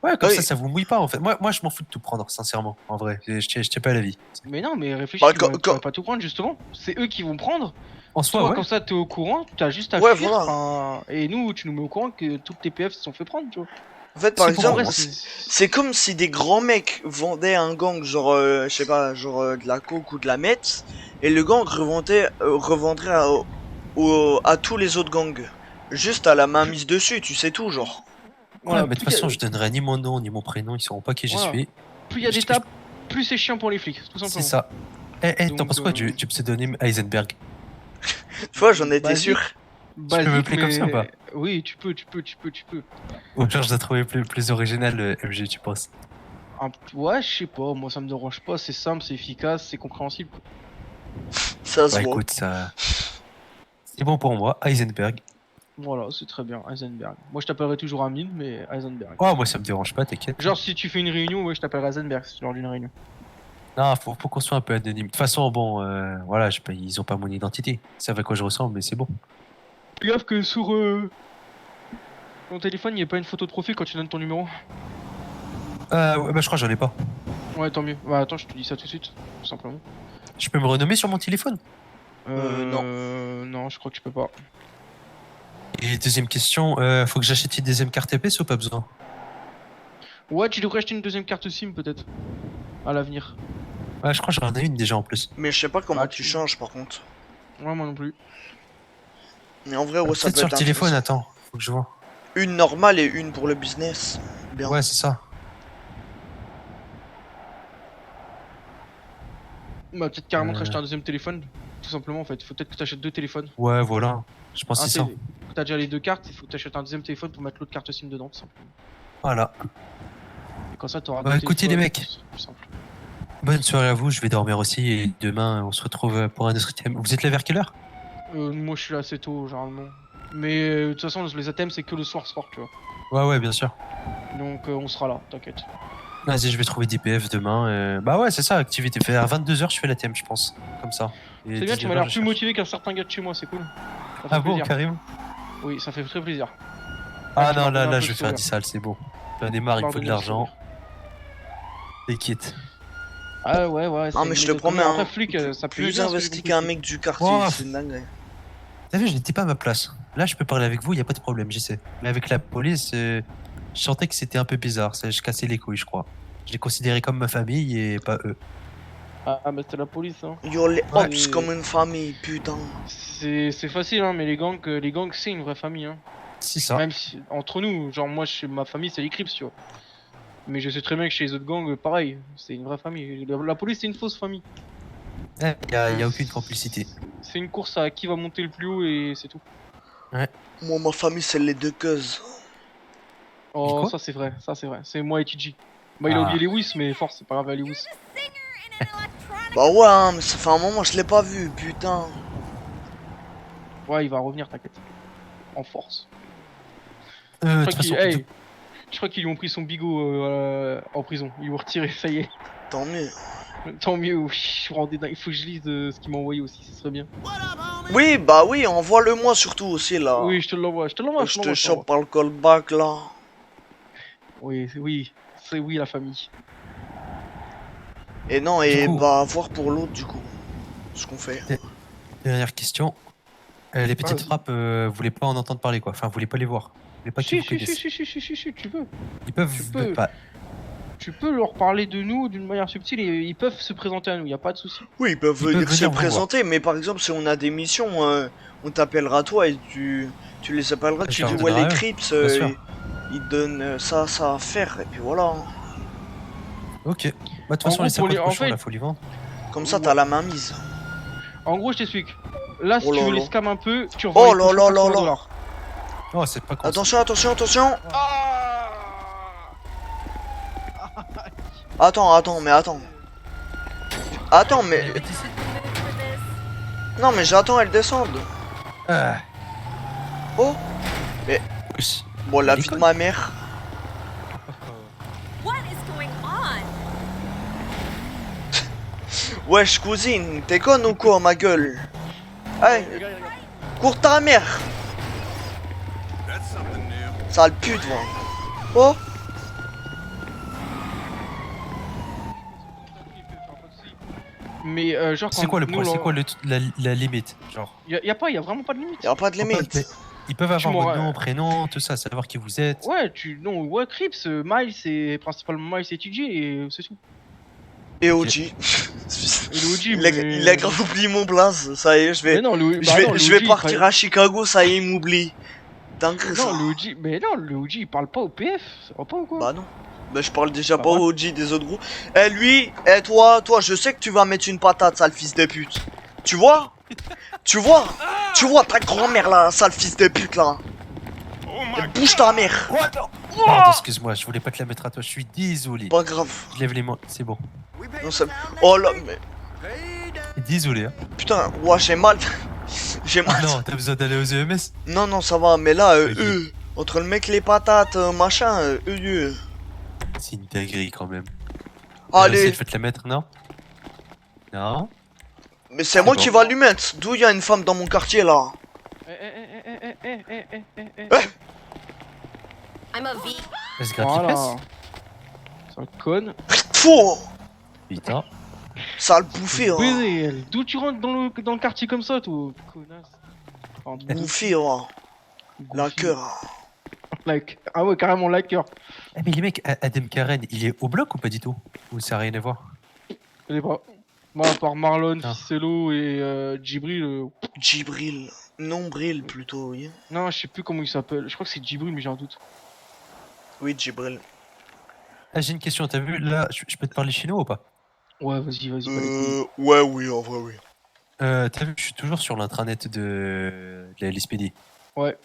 S12: Ouais, comme
S1: Oui.
S12: ça vous mouille pas en fait. Moi je m'en fous de tout prendre, sincèrement, en vrai. Je tiens pas à la vie.
S4: Mais non, mais réfléchis,
S1: Bah,
S4: tu
S1: quand-
S4: vas
S1: quand-
S4: pas tout prendre justement. C'est eux qui vont prendre.
S12: En soi,
S4: Toi,
S12: ouais.
S4: comme ça, t'es au courant, t'as juste à
S1: Ouais,
S4: fuir.
S1: voilà.
S4: enfin, Et nous, tu nous mets au courant que toutes tes PF se sont fait prendre, tu vois.
S1: En fait, par
S12: C'est pour
S1: exemple,
S12: moi.
S1: c'est comme si des grands mecs vendaient un gang, genre, je sais pas, genre de la coke ou de la meth, et le gang revendrait à tous les autres gangs. Juste à la main mise dessus, tu sais tout, genre.
S12: Ouais, mais de toute façon, je donnerai ni mon nom ni mon prénom, ils sauront pas qui je
S4: Voilà.
S12: suis.
S4: Plus il y a
S12: Je-
S4: d'étapes, plus c'est chiant pour les flics, tout simplement.
S12: C'est ça. T'en
S4: Donc,
S12: penses quoi du pseudonyme Heisenberg?
S1: Tu vois, j'en étais
S4: Basique.
S1: sûr.
S4: Basique,
S12: m'appeler comme ça ou pas?
S4: Oui, tu peux.
S12: Ou genre, je l'ai trouvé plus original, MG, tu penses?
S4: Ouais, je sais pas, moi ça me dérange pas, c'est simple, c'est efficace, c'est compréhensible. Quoi.
S1: Ça se
S12: Bah
S1: voit.
S12: écoute, ça. C'est bon pour moi, Heisenberg.
S4: Voilà, c'est très bien, Heisenberg. Moi je t'appellerai toujours Amine, mais Heisenberg.
S12: Oh, moi ça me dérange pas, t'inquiète.
S4: Genre si tu fais une réunion, ouais, je t'appellerai Heisenberg si lors d'une réunion.
S12: Non, faut qu'on soit un peu anonyme. De toute façon, bon, voilà, ils ont pas mon identité. Ils savent à quoi je ressemble, mais c'est bon.
S4: Fais gaffe que sur ton téléphone, il n'y a pas une photo de profil quand tu donnes ton numéro.
S12: Ouais, bah je crois que j'en ai pas.
S4: Ouais, tant mieux. Bah attends, je te dis ça tout de suite, tout simplement.
S12: Je peux me renommer sur mon téléphone?
S4: Non, je crois que tu peux pas.
S12: Et deuxième question, faut que j'achète une deuxième carte EPS ou pas besoin?
S4: Ouais, tu devrais acheter une deuxième carte SIM peut-être. À l'avenir.
S12: Ouais, je crois que j'en ai une déjà en plus.
S1: Mais je sais pas comment
S4: Ah,
S1: tu
S4: tu-
S1: changes, par contre.
S4: Ouais, moi non plus.
S1: Mais en vrai, ouais, ça
S12: Peut-être
S1: peut
S12: sur
S1: être
S12: le téléphone,
S1: intéressant.
S12: attends, faut que je vois.
S1: Une normale et une pour le business. Bien.
S12: Ouais, c'est ça.
S4: Bah peut-être carrément te
S12: Euh.
S4: racheter un deuxième téléphone. Tout simplement en fait. Faut peut-être que tu achètes deux téléphones.
S12: Ouais, voilà. Je pense
S4: Ah,
S12: que c'est ça.
S4: T'as déjà les 2 cartes, il faut que t'achètes un deuxième téléphone pour mettre l'autre carte SIM dedans, tout simplement.
S12: Voilà.
S4: Et comme ça, t'auras
S12: Bah,
S4: deux
S12: écoutez, les
S4: téléphones,
S12: mecs.
S4: c'est plus simple.
S12: Bonne soirée à vous, je vais dormir aussi et demain on se retrouve pour un autre thème. Vous êtes là vers quelle heure?
S4: Moi, je suis là assez tôt, généralement. Mais de toute façon, les items, c'est que le soir, tu vois.
S12: Ouais, bien sûr.
S4: Donc, on sera là, t'inquiète.
S12: Vas-y, je vais trouver d'IPF demain. Bah ouais, c'est ça, activité. Vers 22h, je fais la thème, je pense. Comme ça. Et
S4: C'est bien, tu
S12: 19h,
S4: m'as l'air
S12: je
S4: plus
S12: cherche.
S4: motivé qu'un certain gars de chez moi, c'est cool. Ça fait
S12: Ah bon,
S4: plaisir.
S12: carrément?
S4: Oui, ça fait très plaisir.
S12: Ah
S4: tu
S12: non,
S4: m'as donné un
S12: là,
S4: peu
S12: je
S4: le
S12: vais faire
S4: sourire.
S12: 10 salles, c'est bon. J'en ai marre, il me faut de
S4: Pardonnez le
S12: l'argent.
S4: sourire.
S12: Et quitte.
S4: Ah ouais.
S1: Non, mais je te promets,
S4: Après,
S1: hein,
S4: flic, ça pue
S1: plus
S4: bien,
S1: investi qu'un mec du quartier,
S12: Oh.
S1: c'est dingue.
S12: T'as vu, je n'étais pas à ma place. Là, je peux parler avec vous, y a pas de problème, j'y sais. Mais avec la police, je sentais que c'était un peu bizarre. Je cassais les couilles, je crois. Je les considérais comme ma famille et pas eux.
S4: Ah, mais c'est la police, hein.
S1: Yo, les
S4: Ouais.
S1: Ops comme une famille, putain.
S4: C'est facile, hein, mais les gangs, c'est une vraie famille, hein.
S12: C'est ça.
S4: Même si, entre nous, genre, moi, ma famille, c'est les Crips, tu vois. Mais je sais très bien que chez les autres gangs, pareil, c'est une vraie famille. La police, c'est une fausse famille.
S12: Y a aucune complicité.
S4: C'est une course à qui va monter le plus haut et c'est tout.
S1: Moi, ma famille, c'est les deux causes.
S4: Oh,
S12: quoi
S4: ça c'est vrai, c'est moi et TG. Bah, il a
S12: Ah.
S4: oublié Lewis, mais force, c'est pas grave, Lewis.
S1: Bah ouais, hein, mais ça fait un moment, je l'ai pas vu, putain.
S4: Ouais, il va revenir, t'inquiète. En force.
S12: De toute façon,
S4: Je crois qu'ils lui ont pris son bigot en prison. Ils l'ont retiré, ça y est.
S1: Tant mieux.
S4: Tant mieux, oui, je me rendais dingue. Il faut que je lise ce qu'il m'a envoyé aussi, ce serait bien.
S1: Oui, bah oui, envoie-le moi surtout aussi là.
S4: Oui, je te l'envoie,
S1: Je te chope par le callback là.
S4: Oui, c'est oui la famille.
S1: Et non, et
S12: Du coup-
S1: bah voir pour l'autre du coup. Ce qu'on fait.
S12: dernière question. Les petites
S4: Vas-y.
S12: frappes, vous voulez pas en entendre parler, quoi. Enfin, vous voulez pas les voir. Vous voulez pas qu'ils
S4: Si,
S12: vous
S4: si,
S12: connaissent.
S4: si, tu peux.
S12: Ils peuvent.
S4: tu peux.
S12: Bah,
S4: Tu peux leur parler de nous d'une manière subtile et ils peuvent se présenter à nous, y a pas de souci.
S1: Oui, ils peuvent venir se
S12: venir vous
S1: présenter, mais par exemple, si on a des missions, on t'appellera toi et tu les appelleras,
S12: Je
S1: tu
S12: leur
S1: dis ouais, les
S12: donnerai un,
S1: Crips,
S12: bien sûr.
S1: ils te donnent ça à faire, et puis voilà.
S12: ok. Bah, de toute
S4: En
S12: façon,
S4: gros,
S12: les
S4: pour
S12: sacs
S4: les-
S12: de
S4: en
S12: cochon,
S4: fait-
S12: là, faut les vendre.
S1: Comme ça, t'as la main mise.
S4: En gros, je t'explique. Là, si
S1: Oh
S4: tu
S1: là
S4: veux
S1: là.
S4: les scam un peu, tu revends
S1: Oh
S4: les
S1: là
S4: cochons
S1: là
S4: pour
S1: là
S4: 80
S1: là.
S4: $.
S12: Oh, c'est pas con. ça.
S1: Attention, attention, attention. Attends, mais attends. Attends, mais. Non, mais j'attends, elle descende.
S12: Ah.
S1: Oh.
S12: Oui.
S1: Bon, la
S12: Elle
S1: vie de
S12: déconne.
S1: ma mère. Wesh, cousine, t'es conne ou quoi, ma gueule? Hey, cours ta mère. Sale pute, va. Oh.
S4: Mais genre,
S12: C'est quoi le
S4: nous,
S12: problème? C'est
S4: là,
S12: quoi la limite? Genre.
S4: y a vraiment pas de limite.
S1: Y'a pas de
S12: Mais
S1: limite.
S12: ils peuvent
S4: Tu
S12: avoir votre
S4: m'auras-
S12: nom, prénom, tout ça, savoir qui vous êtes.
S4: Ouais, Crips, Miles, c'est principalement Miles et TJ et c'est tout.
S1: Et OG.
S4: Et le OG,
S1: Il a grave oublié mon blaze. Ça y est, je vais,
S4: Mais non, le,
S1: je
S4: bah
S1: vais,
S4: non, le
S1: je vais
S4: OG, il
S1: partir
S4: parle-
S1: à Chicago. Ça y est, il m'oublie. Dingue ça.
S4: Non, le OG, mais non, le OG, il parle pas au PF, ça va pas ou quoi?
S1: Bah non. Bah je parle déjà
S4: Bah
S1: pas
S4: ouais.
S1: au OG des autres groupes. Eh lui, toi, je sais que tu vas mettre une patate, sale fils de pute. Tu vois Tu vois ta grand-mère là, sale fils de pute là. Elle bouge ta mère.
S12: Pardon, excuse-moi, je voulais pas te la mettre à toi, je suis désolé.
S1: Pas grave.
S12: Je lève les mains, c'est bon.
S1: Non, oh là, mais
S12: Désolé, hein.
S1: putain, ouais, j'ai mal. J'ai mal.
S12: Ah non, t'as besoin d'aller aux EMS?
S1: Non, ça va, mais là,
S12: Ok.
S1: entre le mec, les patates, machin,
S12: C'est une dinguerie quand même.
S1: Allez,
S12: Je vais te la mettre, non? Non?
S1: mais c'est moi
S12: bon.
S1: qui va lui mettre. D'où il y a une femme dans mon quartier là.
S12: Est-ce gratis
S4: Voilà. C'est un con.
S1: Fou.
S12: Putain.
S1: Sale bouffé, hein.
S4: Baiser, elle. D'où tu rentres dans le quartier comme ça, toi, connasse? Enfin,
S1: Bouffé, ouais. La
S4: goofy.
S1: cœur.
S4: Like. Ah ouais, carrément la cœur.
S12: Eh, mais les mecs, Adem Karen, il est au bloc ou pas du tout? Ou ça a rien à voir?
S4: Je sais pas. Moi, à part Marlon,
S12: Ah.
S4: Ficello et Djibril.
S1: Djibril. Nombril plutôt, oui.
S4: Non, je sais plus comment il s'appelle. Je crois que c'est Djibril, mais j'ai un doute.
S1: Oui, Djibril.
S12: Ah, j'ai une question, t'as vu là, je peux te parler chinois ou pas?
S4: Ouais, vas-y, pas les couilles.
S1: Ouais, oui, en vrai, oui.
S12: T'as vu, je suis toujours sur l'intranet de l'SPD.
S4: Ouais.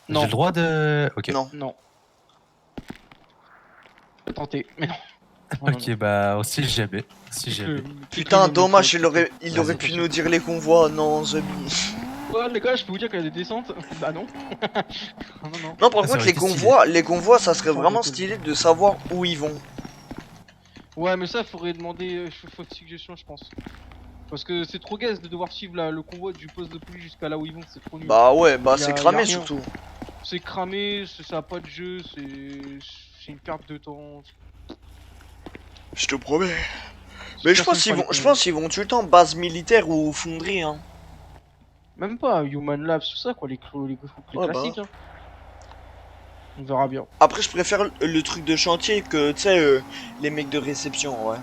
S12: J'ai
S4: Non.
S12: le droit de. Ok.
S1: Non.
S4: Non. J'ai tenté, mais non. Non, non,
S12: Ok, bah, on sait jamais. Si jamais.
S1: Putain, dommage, il aurait pu nous dire les convois. Non, The
S4: Ouais, les gars, je peux vous dire qu'il y a des descentes. Bah non. non, non, non.
S1: Non, par
S12: Ah, ça
S1: contre,
S12: aurait
S1: les
S12: été stylé.
S1: convois, ça serait
S4: Enfin,
S1: vraiment
S4: les
S1: stylé de savoir où ils vont.
S4: Ouais, mais ça, faudrait demander. Faut de suggestion, je pense. Parce que c'est trop gaze de devoir suivre le convoi du poste de police jusqu'à là où ils vont, c'est trop nul.
S1: Bah ouais, bah
S4: Y a-
S1: c'est
S4: y a
S1: cramé
S4: rien.
S1: surtout.
S4: C'est cramé, ça a pas de jeu, c'est une perte de temps.
S1: Je te promets. Mais je pense qu'ils vont tout le temps base militaire ou fonderie, hein.
S4: Même pas, Human Labs, tout ça, quoi, les
S1: Ouais,
S4: classiques. Hein. On verra bien.
S1: Après, je préfère le truc de chantier que, tu sais, les mecs de réception, ouais.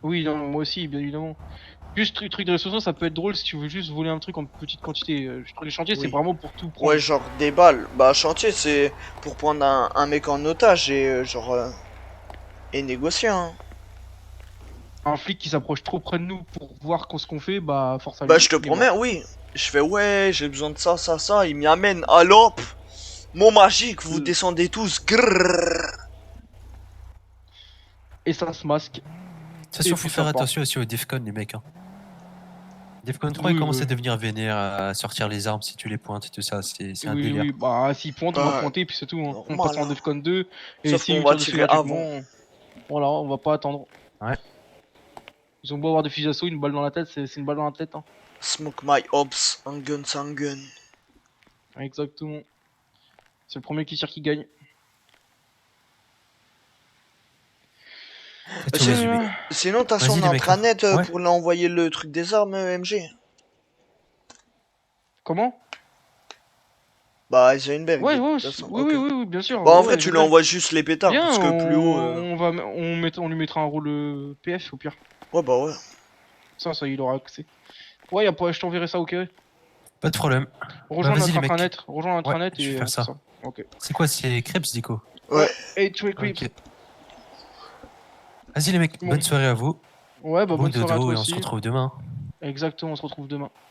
S4: Oui, non, moi aussi, bien évidemment. Juste truc de réception, ça peut être drôle si tu veux juste voler un truc en petite quantité. Les chantiers, c'est
S1: Oui.
S4: vraiment pour tout prendre.
S1: Ouais, genre des balles. Bah, chantier, c'est pour prendre un mec en otage et, et négocier, hein.
S4: Un flic qui s'approche trop près de nous pour voir ce qu'on fait, bah, force à lui.
S1: Bah, je te
S4: il est
S1: promets,
S4: mort.
S1: oui. Je fais, ouais, j'ai besoin de ça, ça, ça. Il m'y amène. Alors, mot magique, vous descendez tous. Grrrr.
S4: Et ça se masque.
S12: De toute façon,
S4: Et
S12: faut
S4: puis
S12: faire
S4: ça part.
S12: attention aussi aux Defcon, les mecs. Hein. Defcon 3,
S4: Oui,
S12: ils commencent
S4: oui.
S12: à devenir vénères, à sortir les armes si tu les pointes et tout ça. C'est un
S4: Oui,
S12: délire.
S4: oui, bah, s'ils pointent, on va
S1: Ouais.
S4: pointer, puis c'est tout. Hein. On
S1: Normal,
S4: passe en
S1: hein.
S4: Defcon 2. Et
S1: Sauf
S4: si
S1: qu'on
S4: ils
S1: va
S4: tirent dessus
S1: tirer
S4: gratuitement, voilà, on va pas attendre.
S12: Ouais.
S4: Ils ont beau avoir des fusils d'assaut, une balle dans la tête, c'est une balle dans la tête. Hein.
S1: Smoke my ops. Un gun, c'est un gun.
S4: Exactement. C'est le premier qui tire qui gagne.
S12: C'est tout
S1: C'est-
S12: résumé.
S1: Sinon, t'as
S12: Vas-y,
S1: son
S12: les mecs,
S1: intranet
S12: ouais.
S1: pour lui envoyer le truc des armes, MG.
S4: Comment?
S1: Bah, Heisenberg.
S4: Ouais,
S1: de
S4: ouais,
S1: toute façon,
S4: oui,
S1: ok.
S4: oui, oui, oui, bien sûr.
S1: Bah, en
S4: ouais,
S1: vrai,
S4: ouais,
S1: tu lui
S4: Heisenberg.
S1: envoies juste les pétards,
S4: Viens,
S1: parce que plus haut.
S4: on lui mettra un rôle PF au pire.
S1: Ouais, bah ouais.
S4: Ça, il aura accès. Ouais, je t'enverrai ça, ok.
S12: Pas de problème.
S4: Rejoins
S12: vas-y,
S4: notre
S12: les mecs.
S4: intranet, rejoins l'intranet
S12: Ouais, je vais
S4: et
S12: faire
S4: on
S12: ça.
S4: fait ça. Ok.
S12: C'est quoi, c'est Krebs, Dico?
S1: Ouais.
S4: Et tu es creeps.
S12: Ok. Vas-y, les mecs,
S4: Bon.
S12: bonne soirée à vous.
S4: Ouais, bah
S12: Bon
S4: bonne soirée à
S12: dodo
S4: toi
S12: et on
S4: aussi.
S12: se retrouve demain.
S4: Exactement, on se retrouve demain.